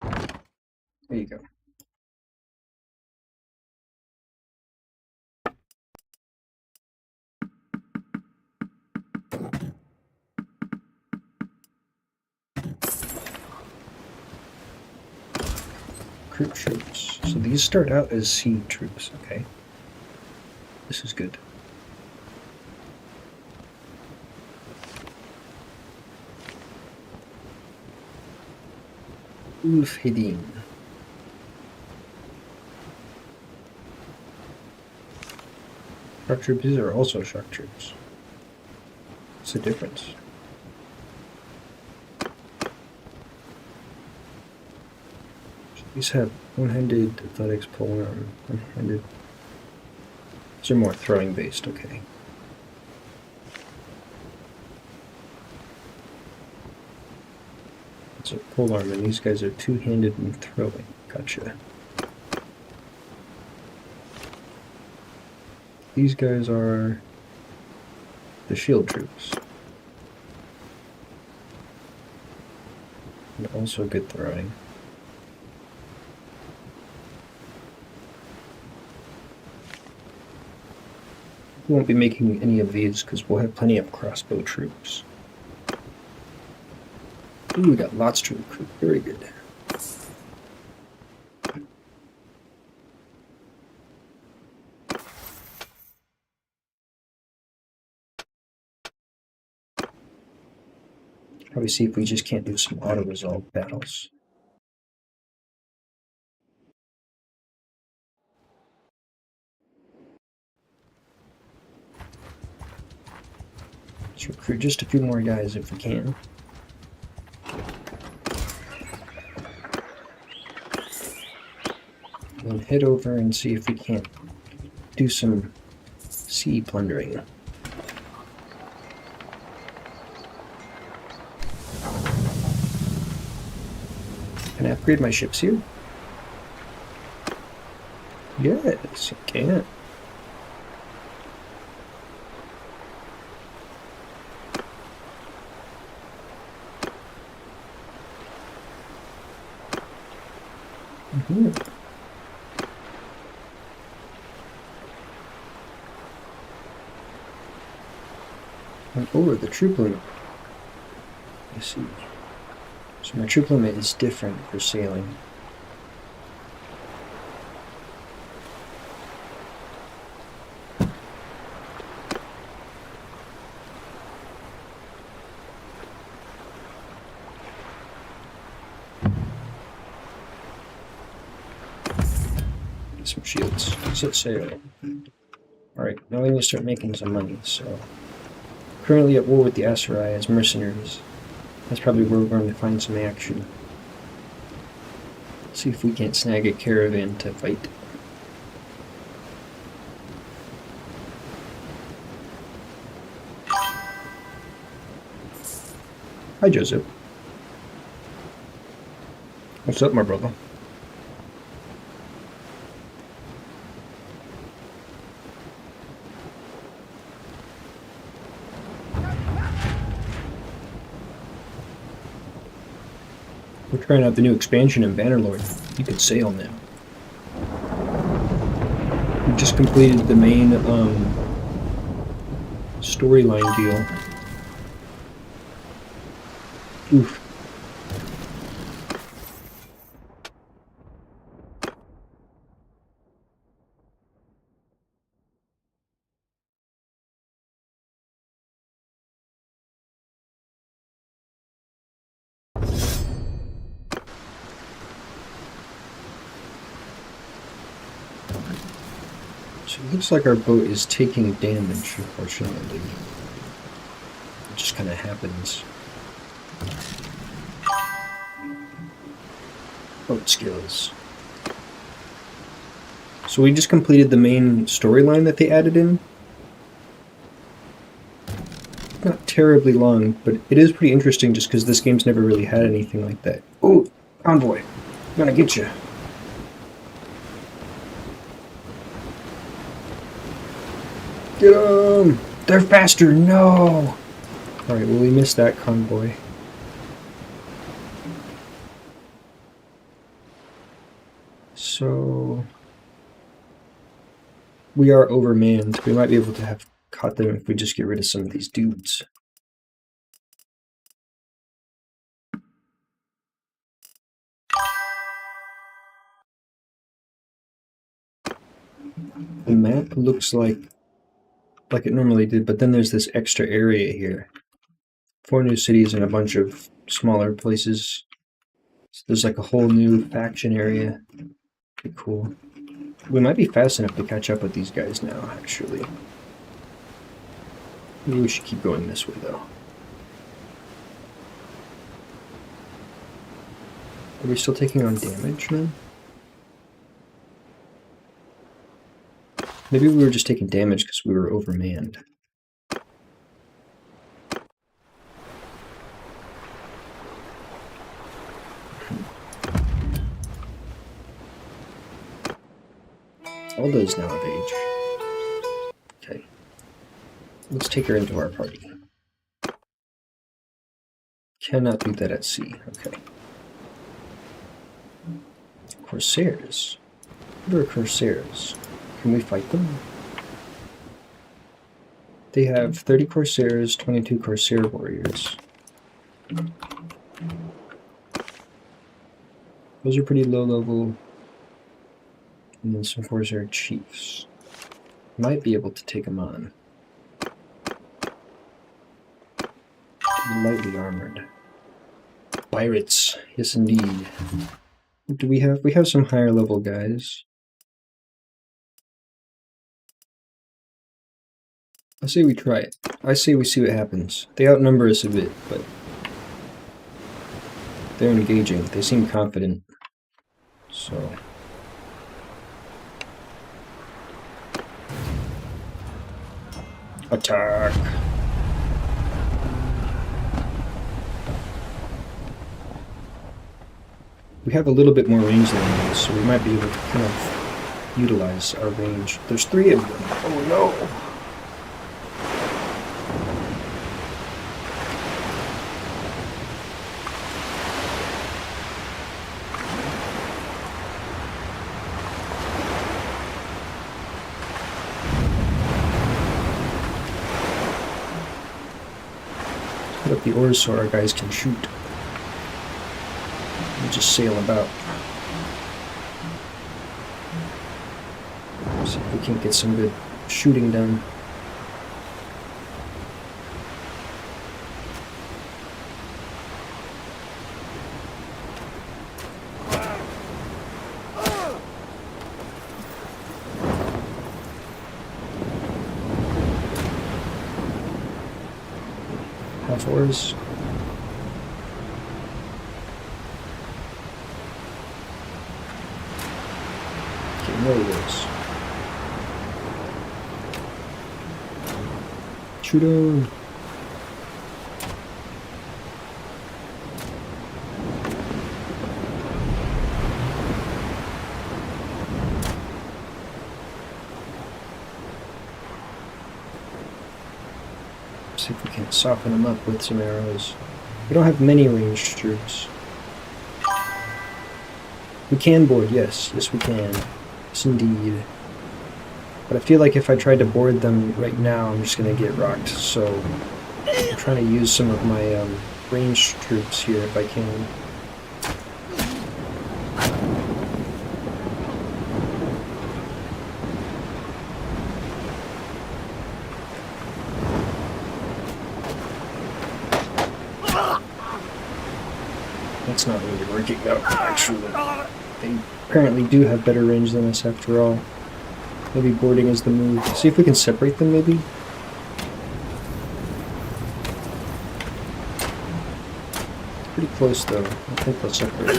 There you go. Recruit troops. So these start out as sea troops, okay. This is good. Ulf Hedin. Shark troops, these are also shark troops. What's the difference? These have one-handed athletics, polearm, one-handed. These are more throwing based, okay. It's a polearm, and these guys are two-handed and throwing. Gotcha. These guys are the shield troops. And also good throwing. We won't be making any of these because we'll have plenty of crossbow troops. Ooh, we got lots to recruit. Very good. Probably see if we just can't do some auto-resolve battles. Let's recruit just a few more guys if we can. And head over and see if we can't do some sea plundering. Can I upgrade my ships here? Yes, you can. And over the troop limit. I see. So my troop limit is different for sailing. Some shields. Set sail. Alright, now we need to start making some money, so... Currently at war with the Aserai as mercenaries. That's probably where we're going to find some action. See if we can't snag a caravan to fight. Hi, Joseph. What's up, my brother? We're trying out the new expansion in Bannerlord. You could sail now. We just completed the main storyline deal. Oof. So it looks like our boat is taking damage, unfortunately. It just kind of happens. Boat skills. So we just completed the main storyline that they added in. Not terribly long, but it is pretty interesting just because this game's never really had anything like that. Oh, convoy. I'm gonna get you. Get them! They're faster! No! Alright, well we missed that convoy. So... we are overmanned. We might be able to have caught them if we just get rid of some of these dudes. The map looks like it normally did, but then there's this extra area here. 4 new cities and a bunch of smaller places. So there's like a whole new faction area. Pretty cool. We might be fast enough to catch up with these guys now, actually. Maybe we should keep going this way, though. Are we still taking on damage now? Maybe we were just taking damage because we were overmanned. Aldo's now of age. Okay. Let's take her into our party. Cannot do that at sea. Okay. Corsairs. What are Corsairs? Can we fight them? They have 30 Corsairs, 22 Corsair warriors. Those are pretty low level. And then some Corsair chiefs. Might be able to take them on. Lightly armored. Pirates, yes indeed. What do we have? We have some higher level guys. I say we try it. I say we see what happens. They outnumber us a bit, but they're engaging. They seem confident. So attack. We have a little bit more range than these, so we might be able to kind of utilize our range. There's 3 of them. Oh no! Put up the oars so our guys can shoot. We'll just sail about. See if we can't get some good shooting done. Half oars. Shoot him! See if we can soften them up with some arrows. We don't have many ranged troops. We can board, yes. Yes, we can. Yes, indeed. But I feel like if I tried to board them right now, I'm just going to get rocked. So I'm trying to use some of my ranged troops here if I can. That's not really working out, actually. They apparently do have better range than us after all. Maybe boarding is the move. See if we can separate them, maybe? Pretty close, though. I think they'll separate.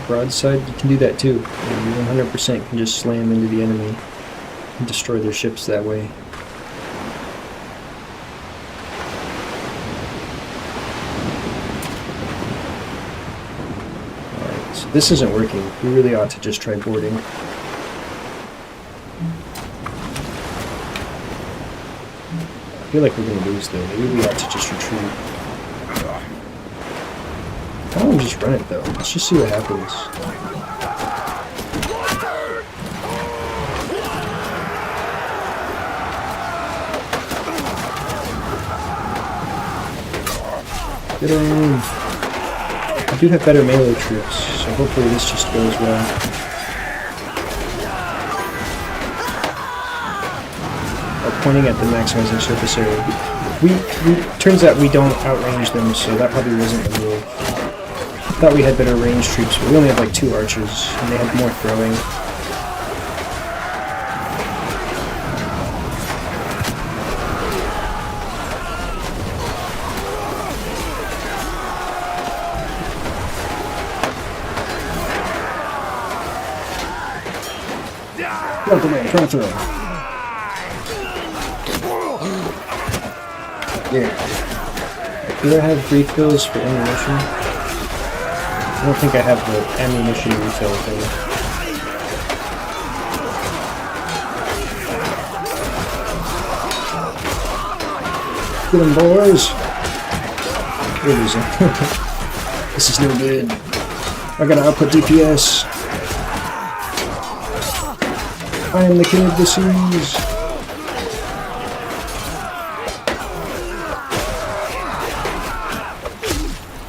Broadside, you can do that too. You 100% can just slam into the enemy and destroy their ships that way. This isn't working. We really ought to just try boarding. I feel like we're going to lose, though. Maybe we ought to just retreat. Why don't we just run it, though? Let's just see what happens. Get on! I do have better melee troops, so hopefully this just goes well. We're pointing at the maximizing surface area. Turns out we don't outrange them, so that probably wasn't the move. I thought we had better ranged troops, but we only have like 2 archers, and they have more throwing. Go for me, try to throw. Yeah. Do I have refills for ammunition? I don't think I have the ammunition refill thing. Get them, boys! We're losing. This is no good. I gotta output DPS. I am the king of the seas.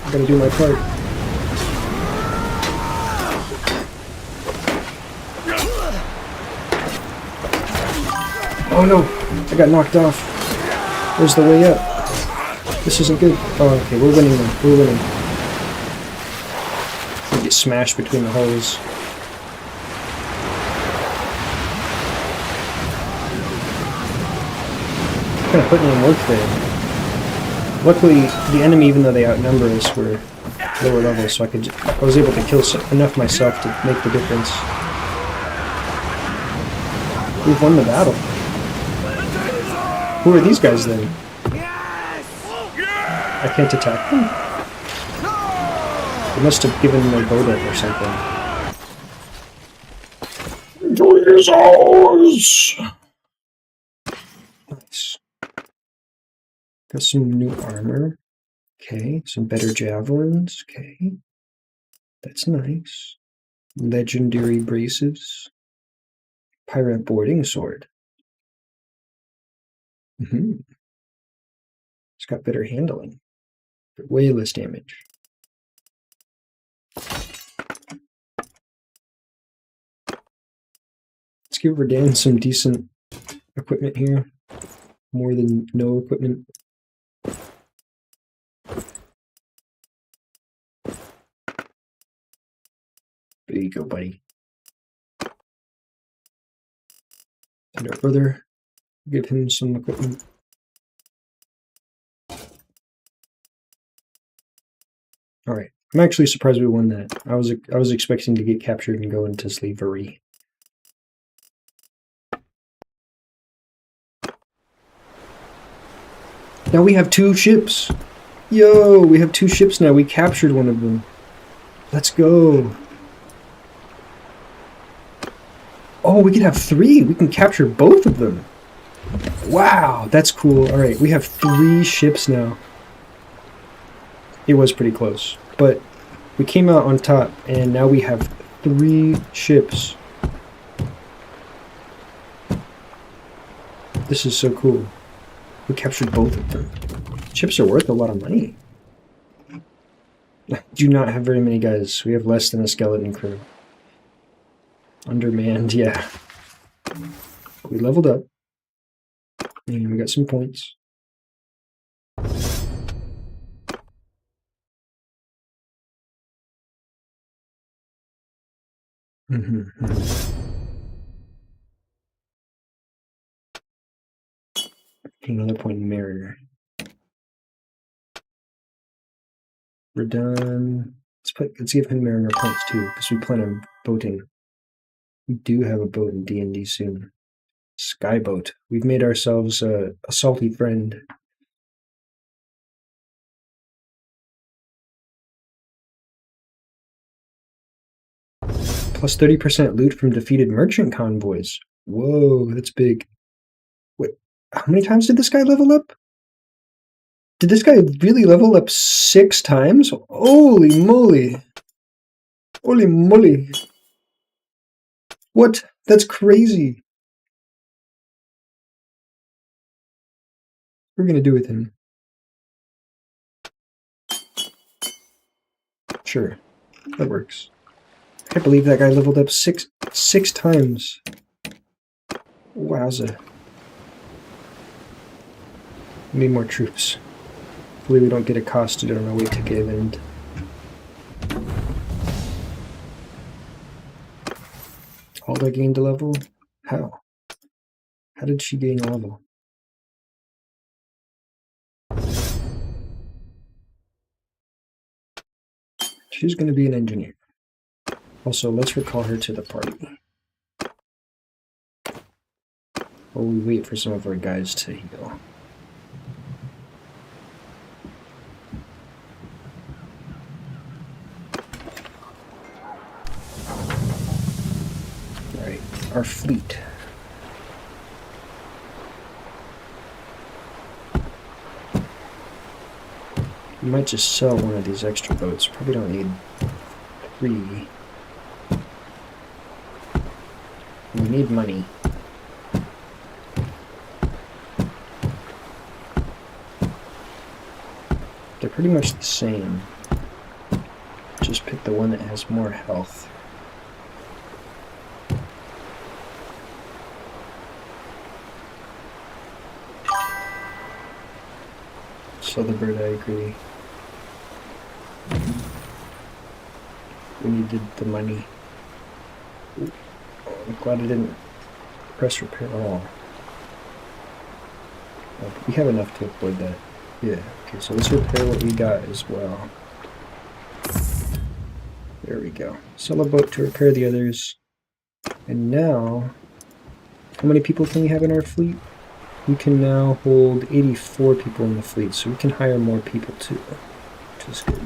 I gotta do my part. Oh no! I got knocked off. Where's the way up? This isn't good. Oh, okay, we're winning then. We're winning. We get smashed between the hulls. Kind of putting in work there. Luckily, the enemy, even though they outnumber us, were lower levels, so I was able to kill enough myself to make the difference. We've won the battle. Who are these guys then? I can't attack them? They must have given their boat up or something. Victory is ours! Nice. Got some new armor. Okay, some better javelins. Okay. That's nice. Legendary braces. Pirate boarding sword. It's got better handling. But way less damage. Let's give Verdan some decent equipment here. More than no equipment. There you go, buddy. And our brother, give him some equipment. All right, I'm actually surprised we won that. I was expecting to get captured and go into slavery. Now we have 2 ships. Yo, we have 2 ships now. We captured one of them. Let's go. Oh, we can have 3. We can capture both of them. Wow, that's cool. All right, we have 3 ships now. It was pretty close, but we came out on top, and now we have 3 ships. This is so cool. We captured both of them. Ships are worth a lot of money. I do not have very many guys. We have less than a skeleton crew. Undermanned, yeah. We leveled up. And we got some points. Another point in Mariner. We're done. Let's give him Mariner points too, because we plan on boating. We do have a boat in D&D soon. Skyboat. We've made ourselves a salty friend. Plus 30% loot from defeated merchant convoys. Whoa, that's big. Wait, how many times did this guy level up? Did this guy really level up 6 times? Holy moly. Holy moly. What? That's crazy. What are we gonna do with him? Sure, that works. I can't believe that guy leveled up six times. Wowza. We need more troops. Hopefully we don't get accosted on our way to Gayland. Alda gained a level? How? How did she gain a level? She's going to be an engineer. Also, let's recall her to the party. While we wait for some of our guys to heal. Alright, our fleet. We might just sell one of these extra boats. Probably don't need 3. We We need money. They're pretty much the same. Just pick the one that has more health. So the bird, I agree. We needed the money. Ooh, I'm glad I didn't press repair all. Oh, we have enough to avoid that. Yeah, okay, so let's repair what we got as well. There we go. Sell a boat to repair the others. And now, how many people can we have in our fleet? We can now hold 84 people in the fleet, so we can hire more people too, which is good.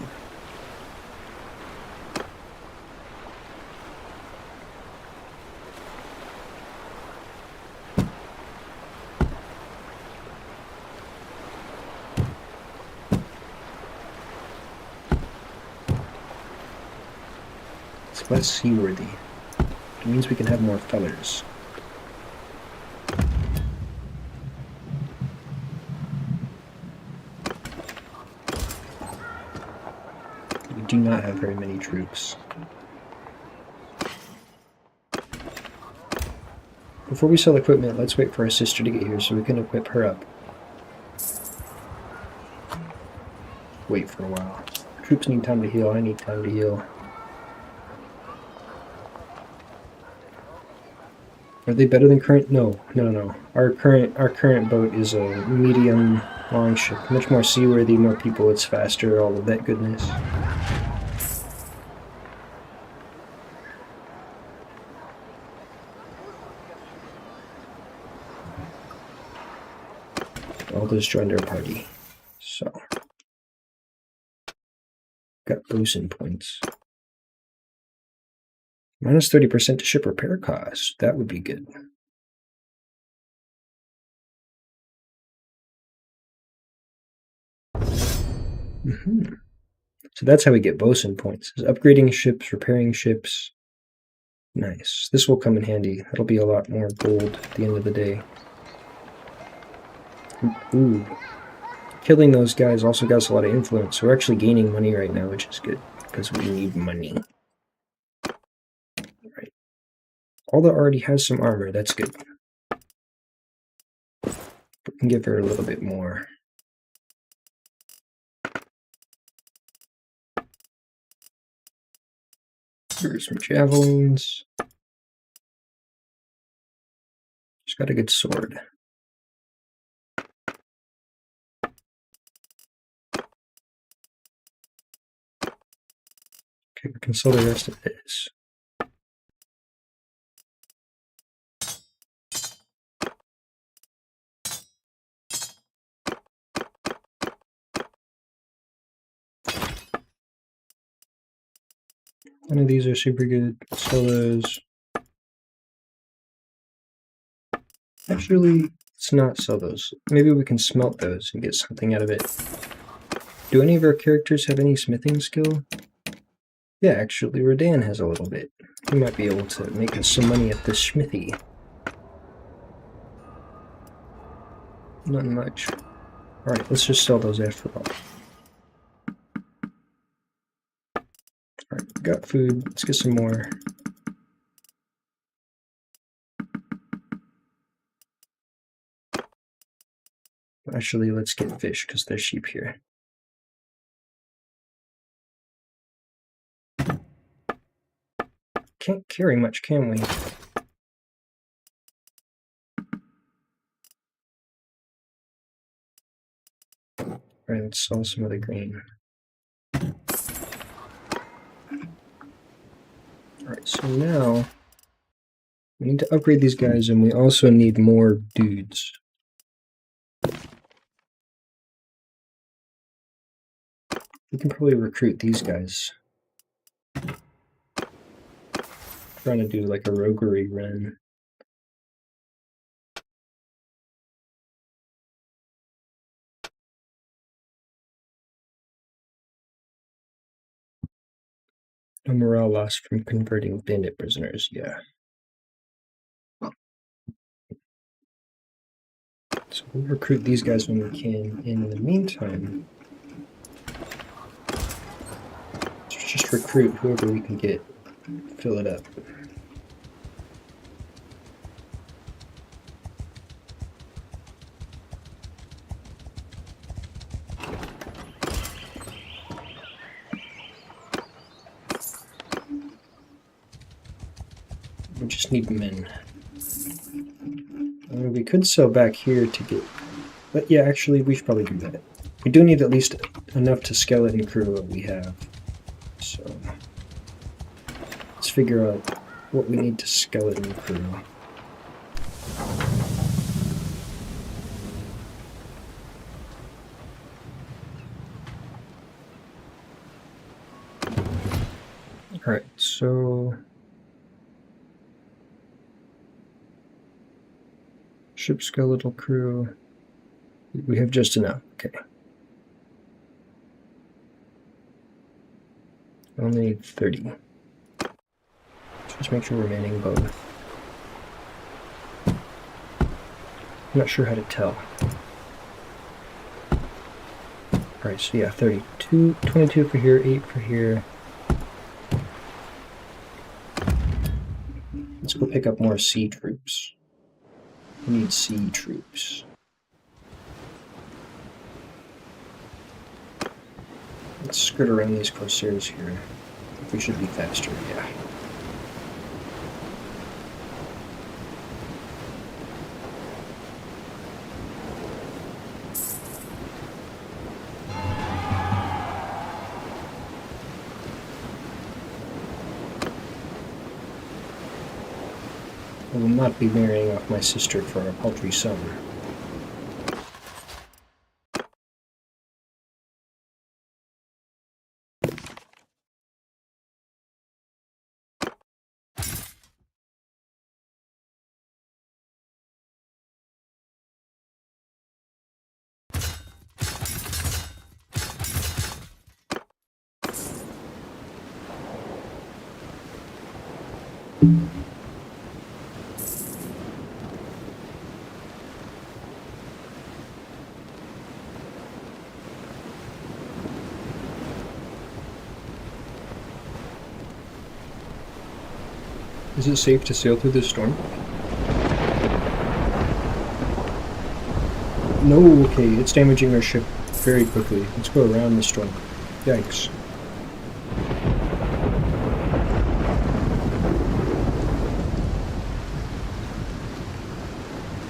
It's less seaworthy. It means we can have more fellers. We do not have very many troops. Before we sell equipment, let's wait for our sister to get here so we can equip her up. Wait for a while. Troops need time to heal, I need time to heal. Are they better than current? No. Our current boat is a medium long ship, much more seaworthy, more people, it's faster, all of that goodness. All those joined our party. So got bosun points. Minus 30% to ship repair costs. That would be good. So that's how we get bosun points, is upgrading ships, repairing ships. Nice. This will come in handy. That'll be a lot more gold at the end of the day. Ooh. Killing those guys also got us a lot of influence, so we're actually gaining money right now, which is good, because we need money. Right. Alda already has some armor, that's good. We can give her a little bit more. Here's some javelins. She's got a good sword. Okay, we can sell the rest of this. None of these are super good. Sell those. Actually, let's not sell those. Maybe we can smelt those and get something out of it. Do any of our characters have any smithing skill? Yeah, actually, Rodan has a little bit. He might be able to make us some money at the smithy. Not much. Alright, let's just sell those after all. Alright, got food. Let's get some more. Actually, let's get fish, because there's sheep here. Can't carry much, can we? Alright, let's sell some of the grain. Alright, so now we need to upgrade these guys, and we also need more dudes. We can probably recruit these guys. Trying to do like a roguery run. No morale lost from converting bandit prisoners, yeah. So we'll recruit these guys when we can. In the meantime, let's just recruit whoever we can get. Fill it up. We just need men. We could sell back here to get... But yeah, actually, we should probably do that. We do need at least enough to skeleton crew what we have. So... let's figure out what we need to skeleton crew. Alright, so... ship skeletal crew. We have just enough. Okay. Only need 30. Just make sure we're manning both. I'm not sure how to tell. Alright, so yeah, 32, 22 for here, 8 for here. Let's go pick up more sea troops. We need sea troops. Let's skirt around these corsairs here. We should be faster, yeah. I will not be marrying off my sister for a paltry sum. Is it safe to sail through this storm? No, okay, it's damaging our ship very quickly. Let's go around the storm. Yikes.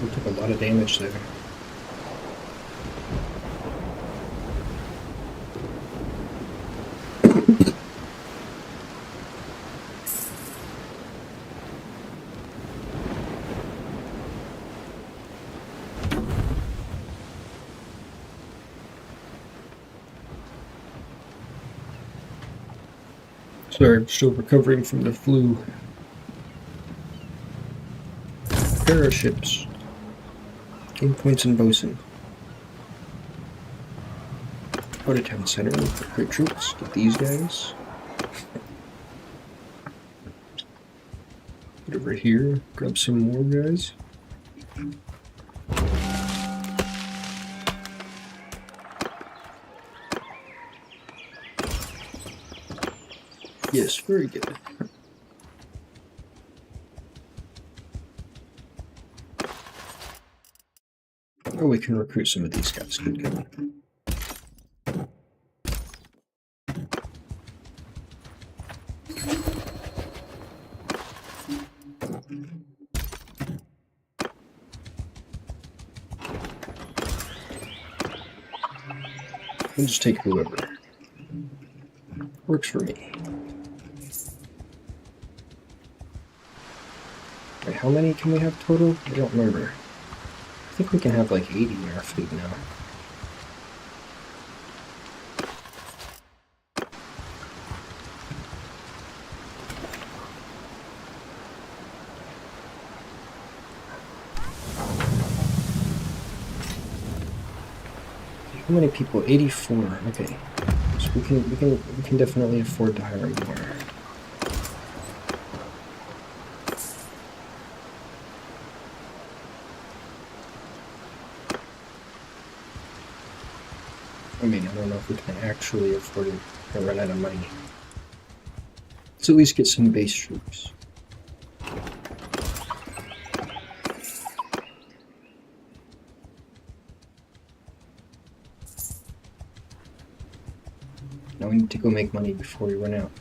We took a lot of damage there. Sorry, I'm still recovering from the flu. Repair our ships. Gain points in bosun. Go to town center, recruit troops, get these guys. Get over here, grab some more guys. Yes, very good. Oh, we can recruit some of these guys. Good, good. We'll just take whoever. Works for me. Wait, how many can we have total? I don't remember. I think we can have like 80 in our fleet now. How many people? 84. Okay. So we can definitely afford to hire more. I mean, I don't know if we can actually afford it or run out of money. Let's at least get some base troops. Now we need to go make money before we run out.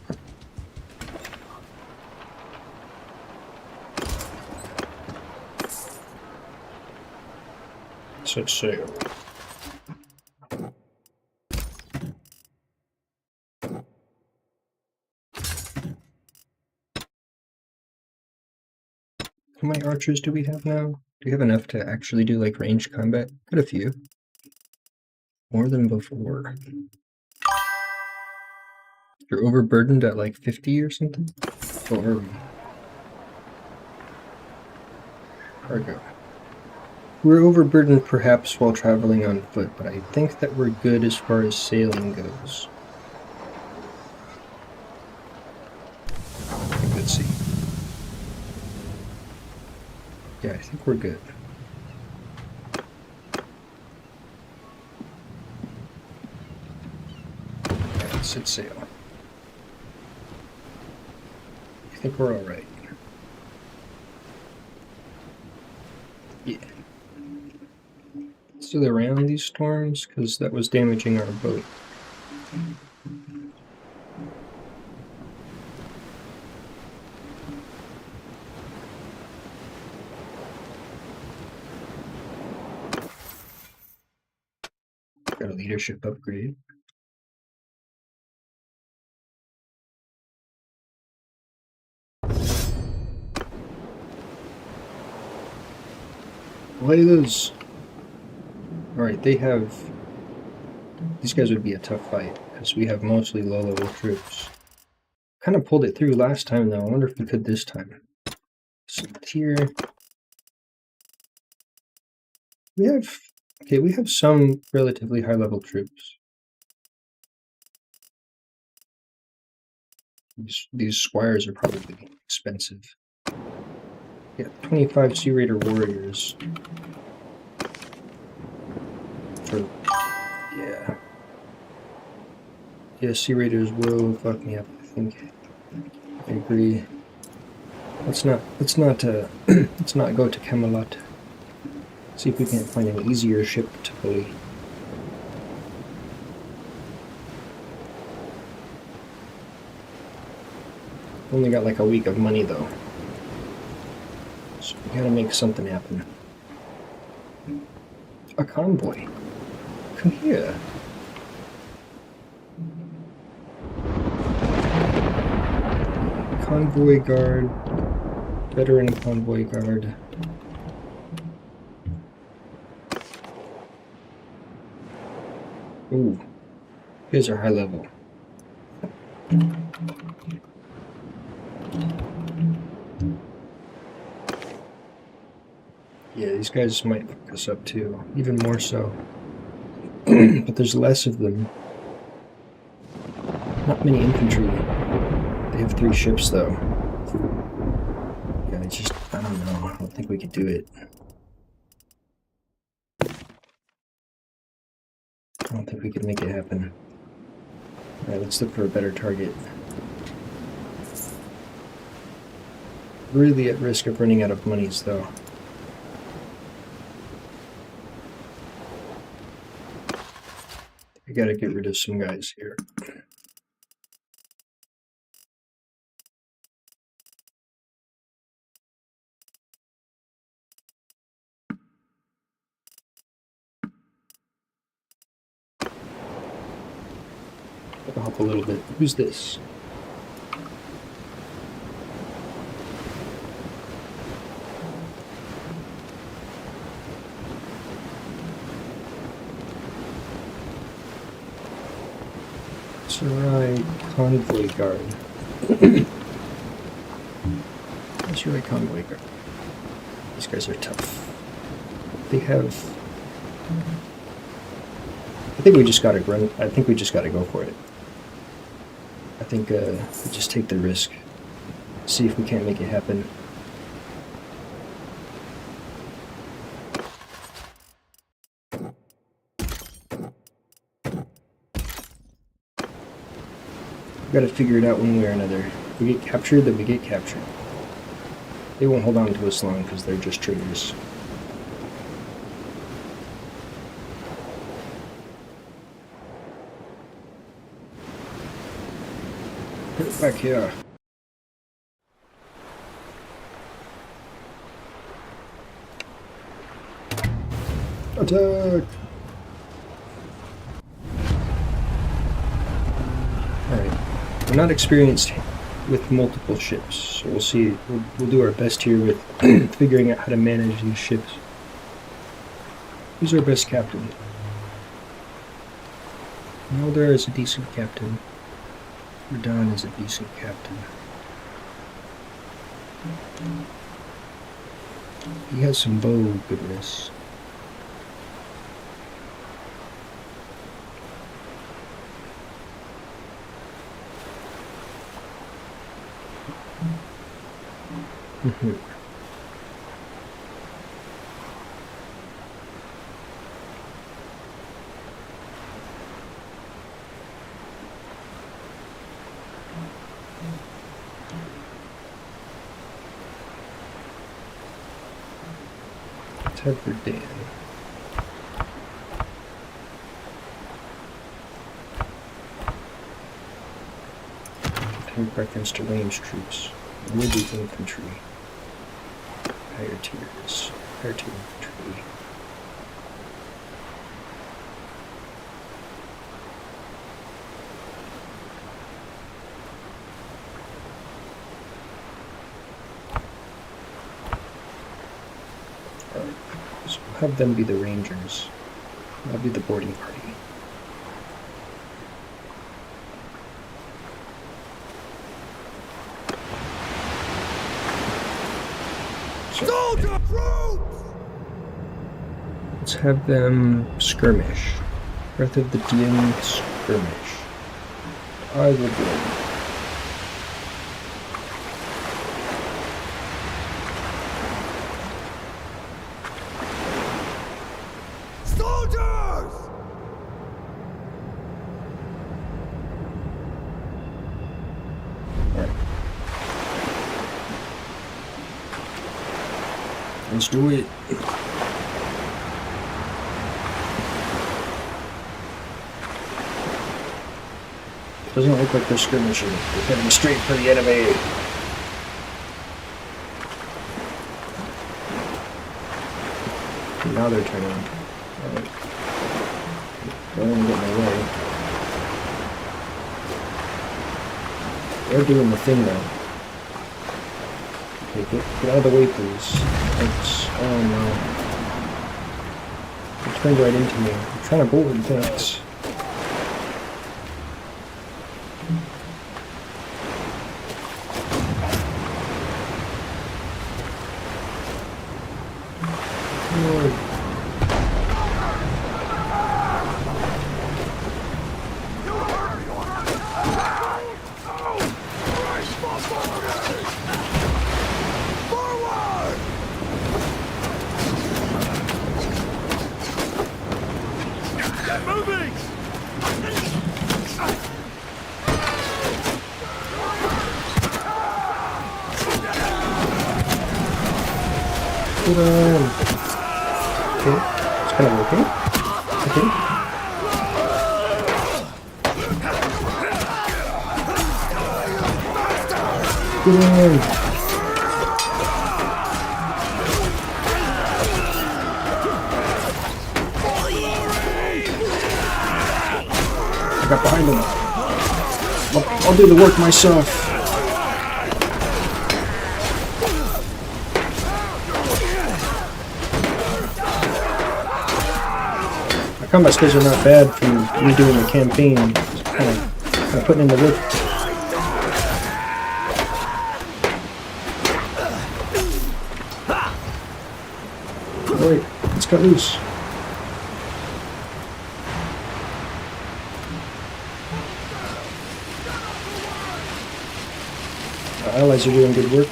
Set sail. How many archers do we have now? Do we have enough to actually do like ranged combat? Got a few. More than before. You're overburdened at like 50 or something? Or are we? Cargo. We're overburdened perhaps while traveling on foot, but I think that we're good as far as sailing goes. Let's see. Yeah, I think we're good. Alright, let's set sail. I think we're alright. Yeah. Still around these storms, because that was damaging our boat. Got a leadership upgrade. Laylas! Alright, they have... These guys would be a tough fight, because we have mostly low-level troops. Kind of pulled it through last time, though. I wonder if we could this time. So here... We have... Okay, we have some relatively high-level troops. These squires are probably expensive. Yeah, 25 Sea Raider warriors. Yeah. Yeah, Sea Raiders will fuck me up, I think. I agree. Let's not let's not go to Camelot. See if we can't find an easier ship to bully. Only got like a week of money though. So we gotta make something happen. A convoy. Come here. Convoy guard. Veteran convoy guard. Ooh. You guys are high level. Yeah, these guys might fuck us up too, even more so. But there's less of them. Not many infantry. They have 3 ships though. Yeah, I don't know. I don't think we could do it. I don't think we could make it happen. Alright, let's look for a better target. Really at risk of running out of monies though. We gotta get rid of some guys here. I'll help a little bit. Who's this? Sarai Convoy Guard. Sarai Convoy Guard. These guys are tough. They have... I think we just gotta run. I think we just gotta go for it. I think we just take the risk. See if we can't make it happen. We gotta figure it out one way or another. If we get captured, then we get captured. They won't hold on to us long because they're just traitors. Get back here. Attack! Alright. We're not experienced with multiple ships, so we'll see. We'll do our best here with figuring out how to manage these ships. Who's our best captain? Mulder is a decent captain. Radon is a decent captain. He has some bow goodness. Let's head for Dan. Take preference to ranged troops. We'll do infantry. Higher tiers. Higher tier infantry. Alright, so we'll have them be the rangers. I'll be the boarding party. Let's have them skirmish. Breath of the Dim skirmish. I will do it. Soldiers! Alright. Let's do it. Doesn't look like they're skirmishing. They're heading straight for the enemy. Now they're turning. Alright. Don't want to get in my way. They're doing the thing though. Okay, get out of the way, please. Thanks. Oh no. They turned right into me. I'm trying to board, thanks. Lord. Get on. Okay, it's kind of working. Okay. Get on. I got behind him. I'll do the work myself. Combat skills are not bad from redoing the campaign. Just kind of putting in the work. Alright, let's cut loose. Our allies are doing good work.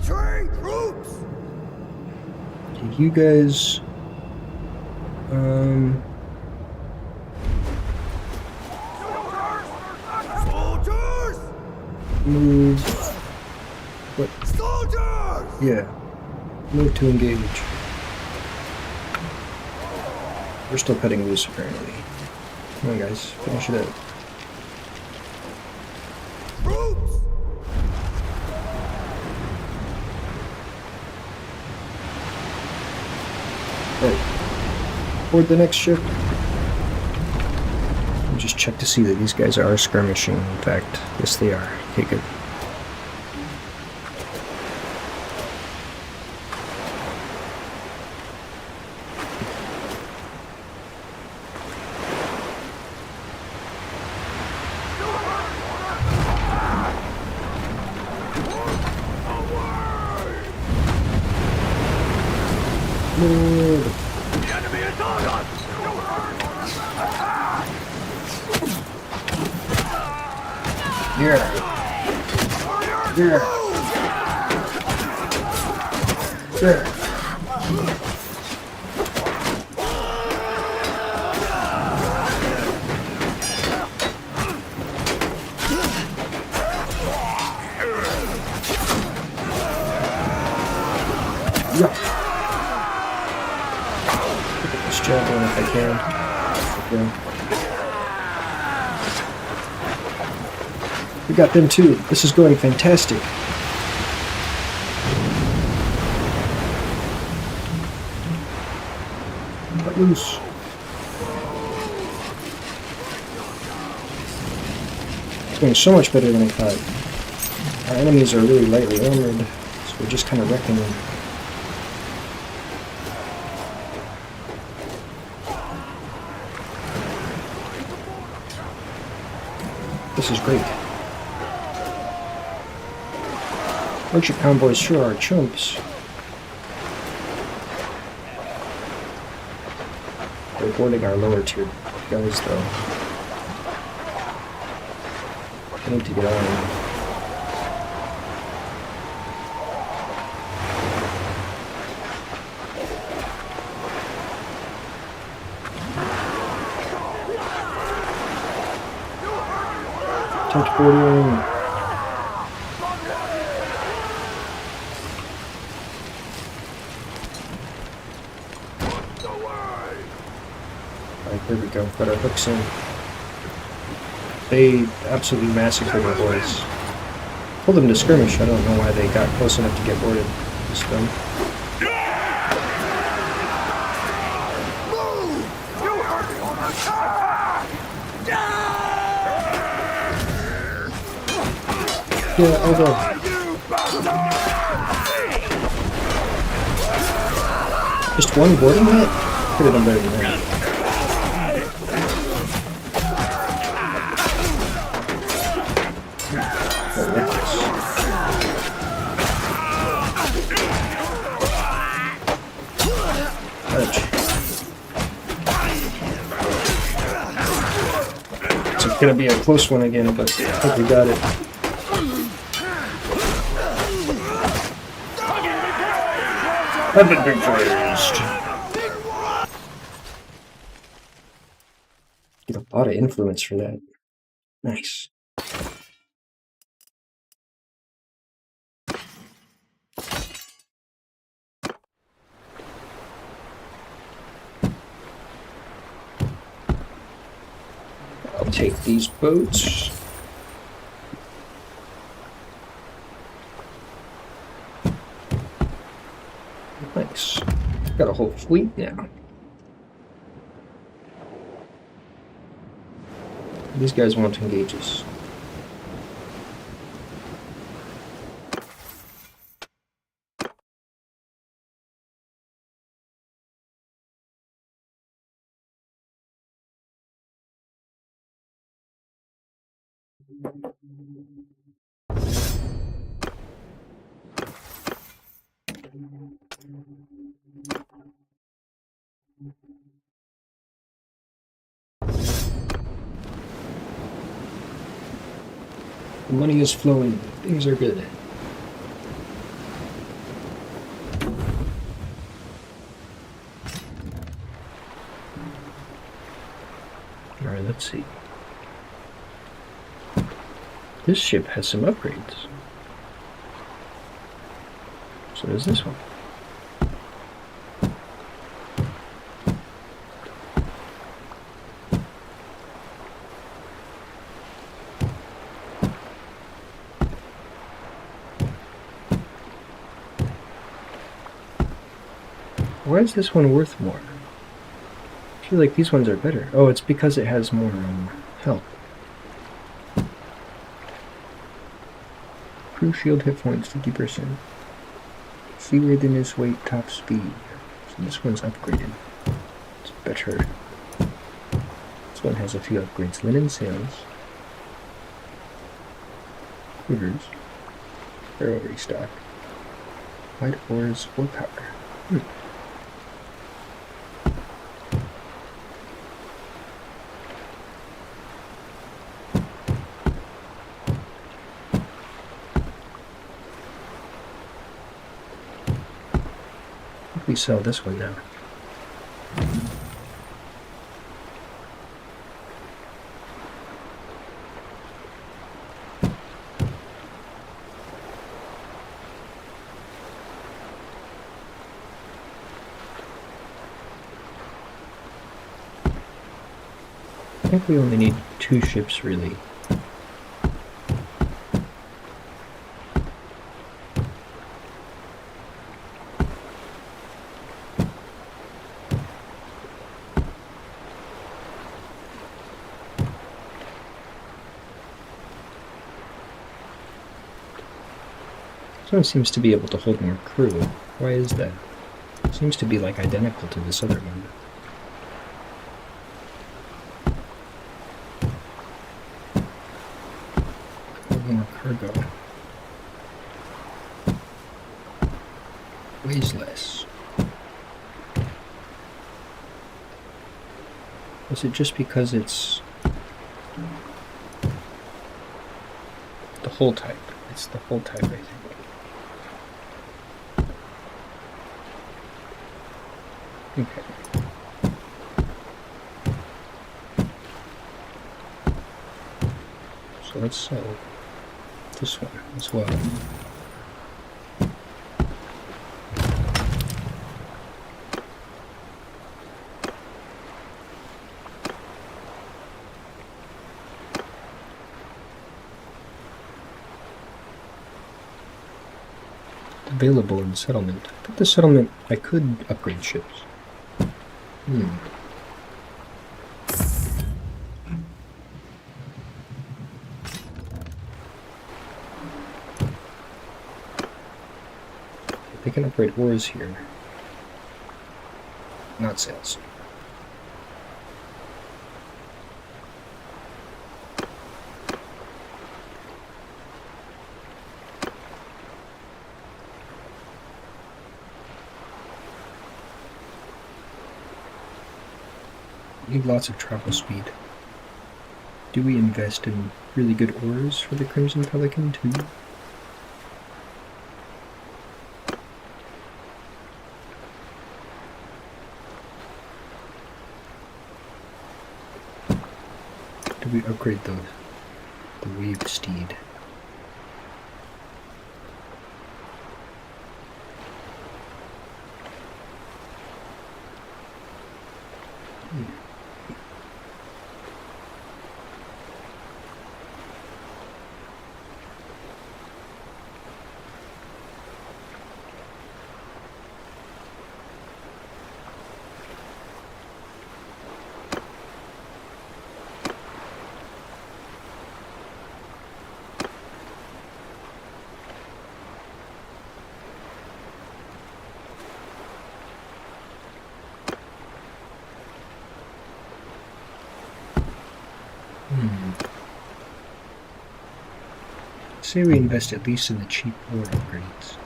Infantry troops! Okay, you guys... Soldiers! Move... What? Soldiers! Yeah. Move to engage. We're still cutting loose, apparently. Come on, guys. Finish it up. Troops! Right. Board the next ship. I'll just check to see that these guys are skirmishing. In fact, yes, they are. Okay, good. Lord. The enemy is on us! Yeah. Yeah. Yeah. Yeah. Get this javelin if I can. Okay. We got them too. This is going fantastic. Cut loose. It's going so much better than I thought. Our enemies are really lightly armored, so we're just kind of wrecking them. This is great. Archer convoys sure are chumps. They're boarding our lower tier guys, though. I need to get on. 40. Alright, there we go. Got our hooks in. They absolutely massacred our boys. Pulled them to skirmish. I don't know why they got close enough to get boarded. Just them. Yeah, I'll go. Just one boarding hit? Could have done better than that. It's gonna be a close one again, but I think we got it. I've been victorious. Get a lot of influence for that. Nice. I'll take these boats. Nice. Got a whole fleet now. These guys want to engage us. The money is flowing. Things are good. Let's see. This ship has some upgrades. So does this one. Why is this one worth more? I feel like these ones are better. Oh, it's because it has more health. Crew shield hit points 50%. Seaworthiness, weight, top speed. So this one's upgraded. It's better. This one has a few upgrades. Linen sails. Hooters. Barrel restock. White ores, 4 power. We sell this one now. I think we only need 2 ships really. This one seems to be able to hold more crew. Why is that? It seems to be like identical to this other one. Hold more cargo. Weighs less. Is it just because it's the hull type? It's the hull type, I think. Okay. So let's sell this one as well. Available in settlement. I think the settlement, I could upgrade ships. They can upgrade ores here. Not sails. Need lots of travel speed. Do we invest in really good ores for the Crimson Pelican too? Do we upgrade the wave steed? Say we invest at least in the cheap ore upgrades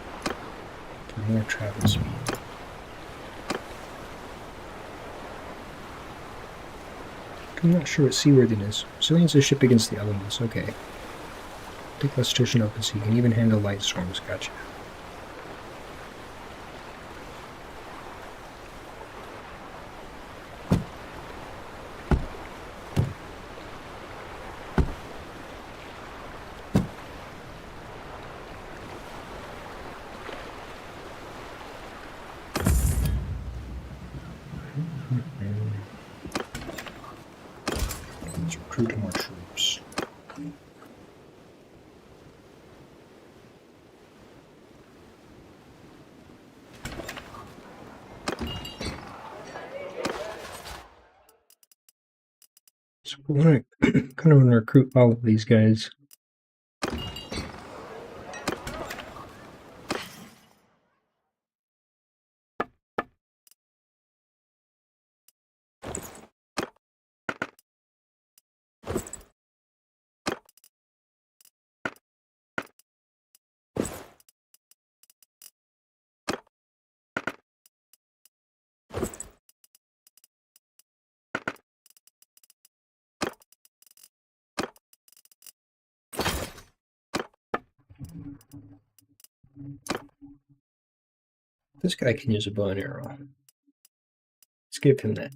for more travel speed. I'm not sure what seaworthiness. Resilience is ship against the elements, okay. Take less station up at sea, can even handle light storms, gotcha. recruit more troops. So we want to kind of recruit all of these guys. This guy can use a bow and arrow. Let's give him that.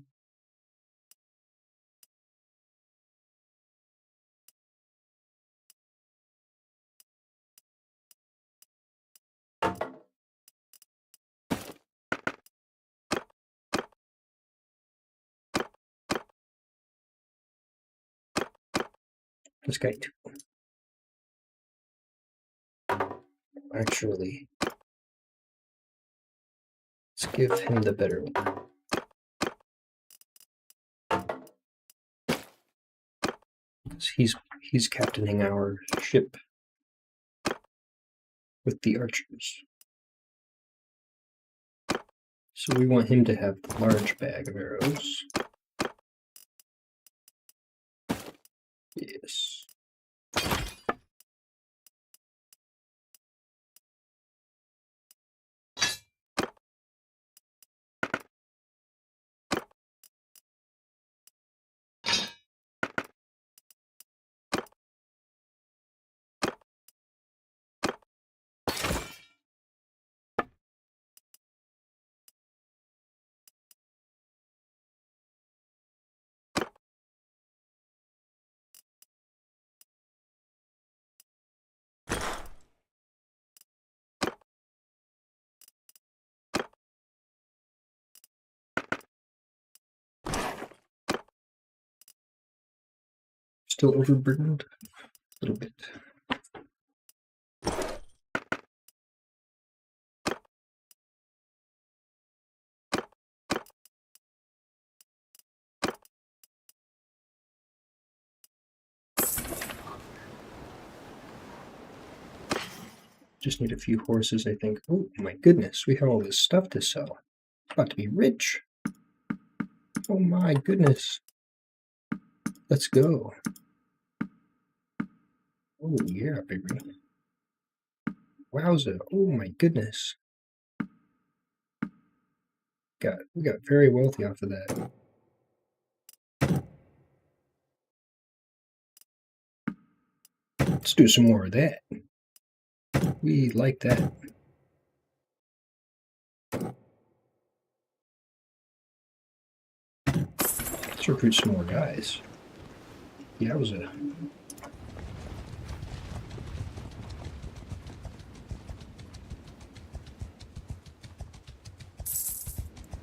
This guy too. Actually, let's give him the better one. He's captaining our ship with the archers. So we want him to have the large bag of arrows. Yes. Still overburdened? A little bit. Just need a few horses, I think. Oh my goodness, we have all this stuff to sell. About to be rich. Oh my goodness. Let's go. Oh yeah, baby. Wowza. Oh my goodness. We got very wealthy off of that. Let's do some more of that. We like that. Let's recruit some more guys. Yowza.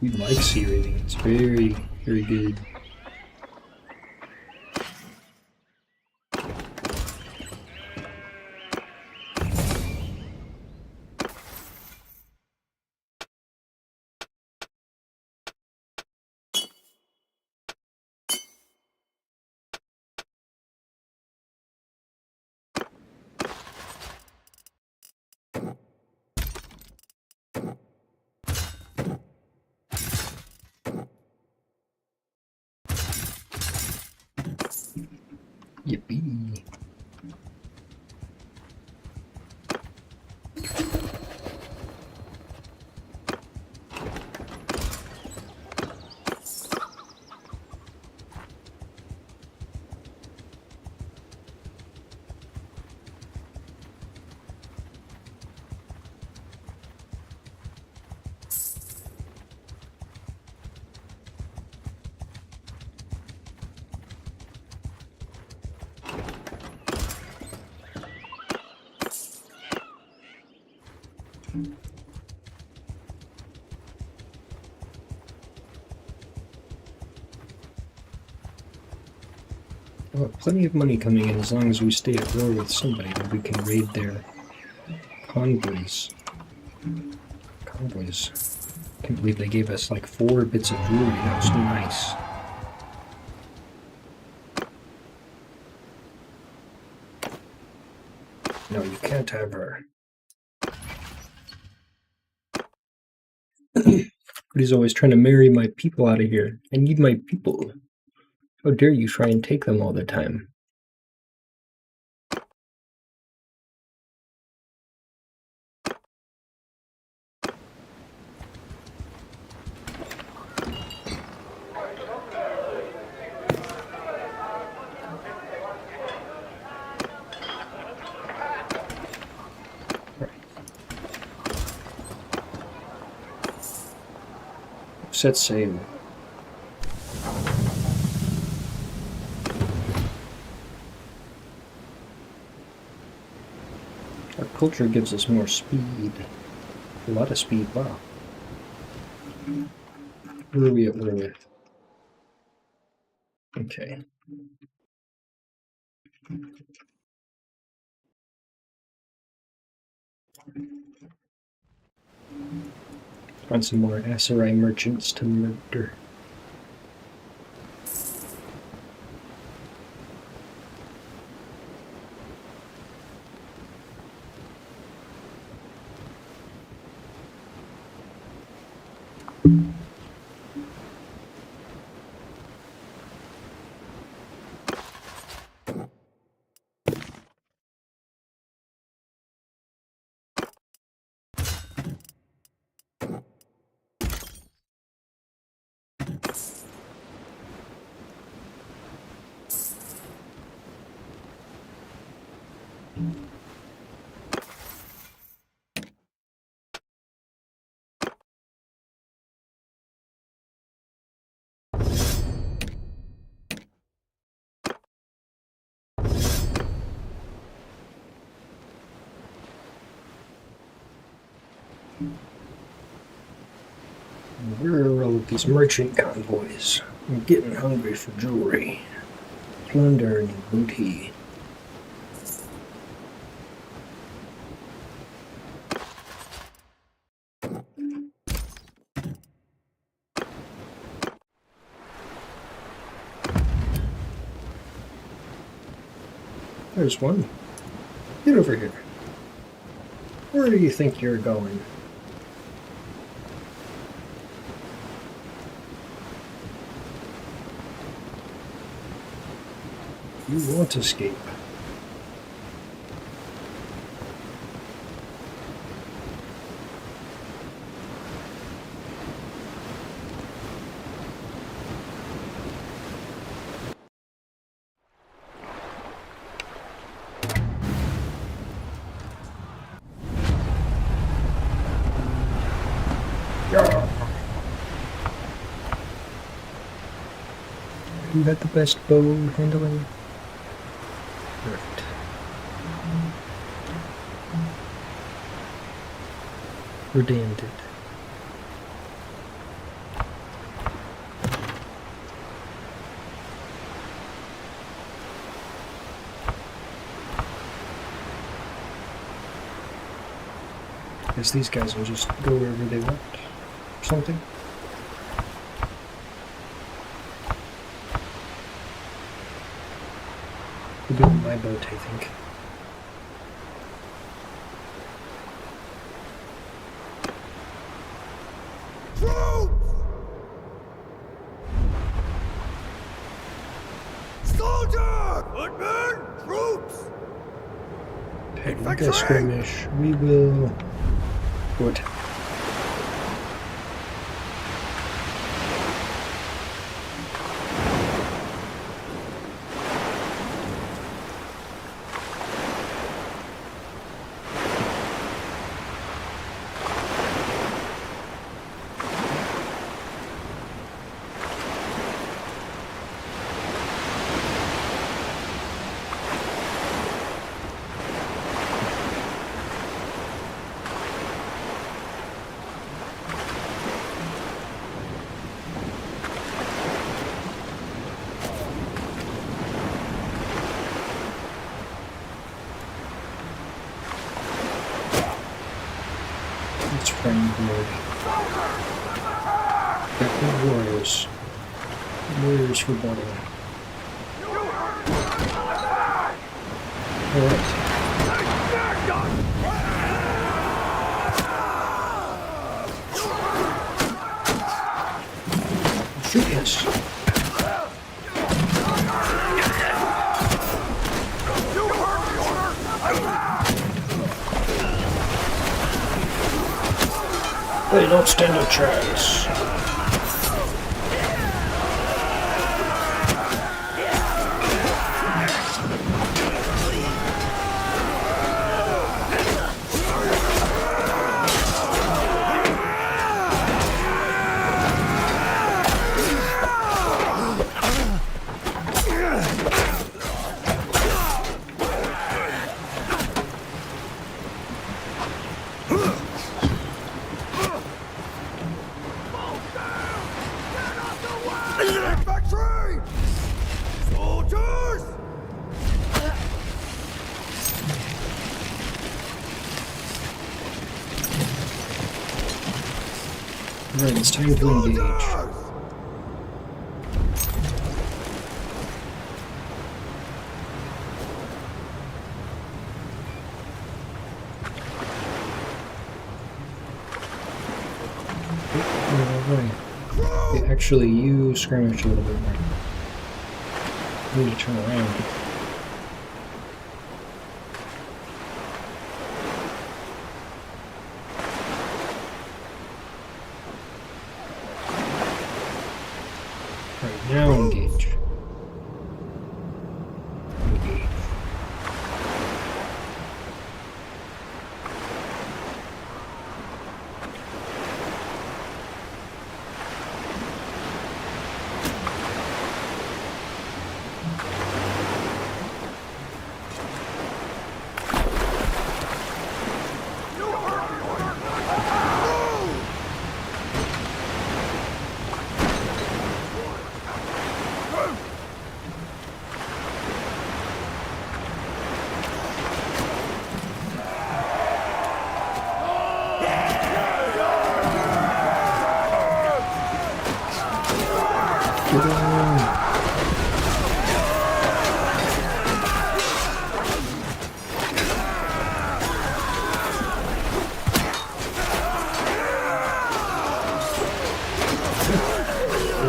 We like sea raiding. It's very, very good. Yippee. We'll have plenty of money coming in as long as we stay at war with somebody and we can raid their convoys. Can't believe they gave us like 4 bits of jewelry. That was nice. No, you can't have her. But he's always trying to marry my people out of here. I need my people. How dare you try and take them all the time? Set sail. Our culture gives us more speed. A lot of speed, wow. Where are we at? Okay. Find some more Aserai merchants to murder. Where are all of these merchant convoys? I'm getting hungry for jewelry. Plunder and booty. There's one. Get over here. Where do you think you're going? You won't escape. Who had the best bow handling? Right. Rodan did. Guess these guys will just go wherever they want. Or something. We'll do it in my boat, I think. Soldier! Footmen! Troops! Petty skirmish. We will go attack. Lord. Backward warriors. Warriors for battle. Alright. Shoot this. They don't stand a chance. Alright, it's time to engage. Okay, actually, you skirmish a little bit more. I need to turn around. Right, now engage. Engage.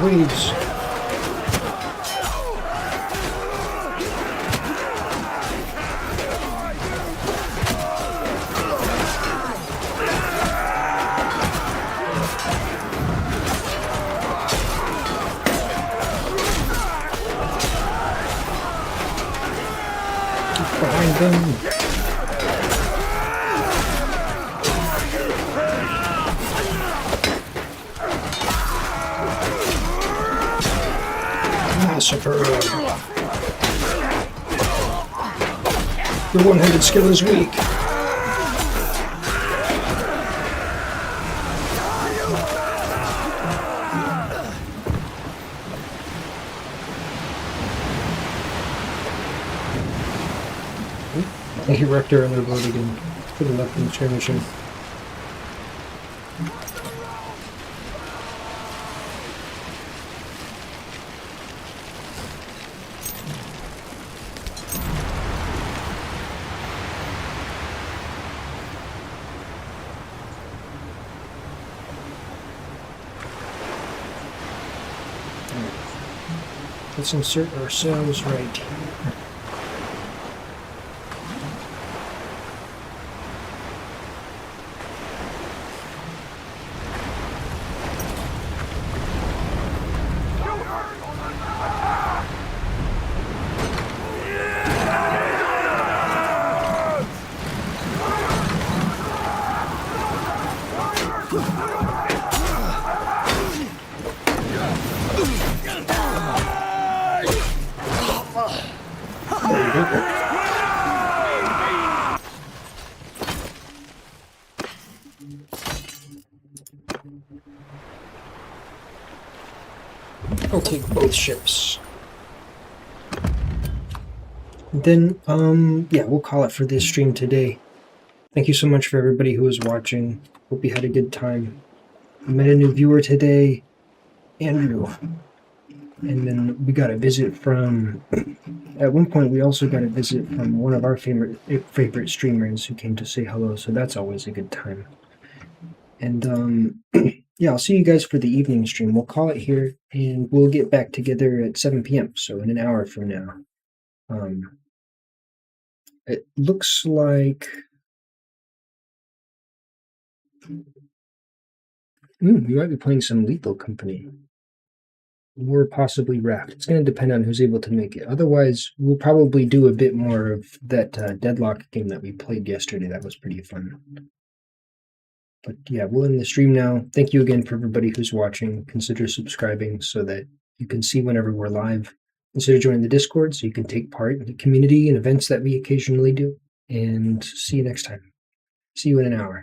Waves. Get behind them. Massacre. Your one-handed skill is weak. I wrecked her on their boat again. Could have left them skirmishing. Let's insert ourselves right here. I'll take both ships. Then, yeah, we'll call it for this stream today. Thank you so much for everybody who was watching. Hope you had a good time. We met a new viewer today, Andrew. And then we got a visit from, at one point we also got a visit from one of our favorite streamers who came to say hello, so that's always a good time. And yeah, I'll see you guys for the evening stream. We'll call it here, and we'll get back together at 7 p.m., so in an hour from now. It looks like... we might be playing some Lethal Company. Or possibly Raft. It's going to depend on who's able to make it. Otherwise, we'll probably do a bit more of that Deadlock game that we played yesterday. That was pretty fun. But yeah, we'll end the stream now. Thank you again for everybody who's watching. Consider subscribing so that you can see whenever we're live. Consider joining the Discord so you can take part in the community and events that we occasionally do. And see you next time. See you in an hour.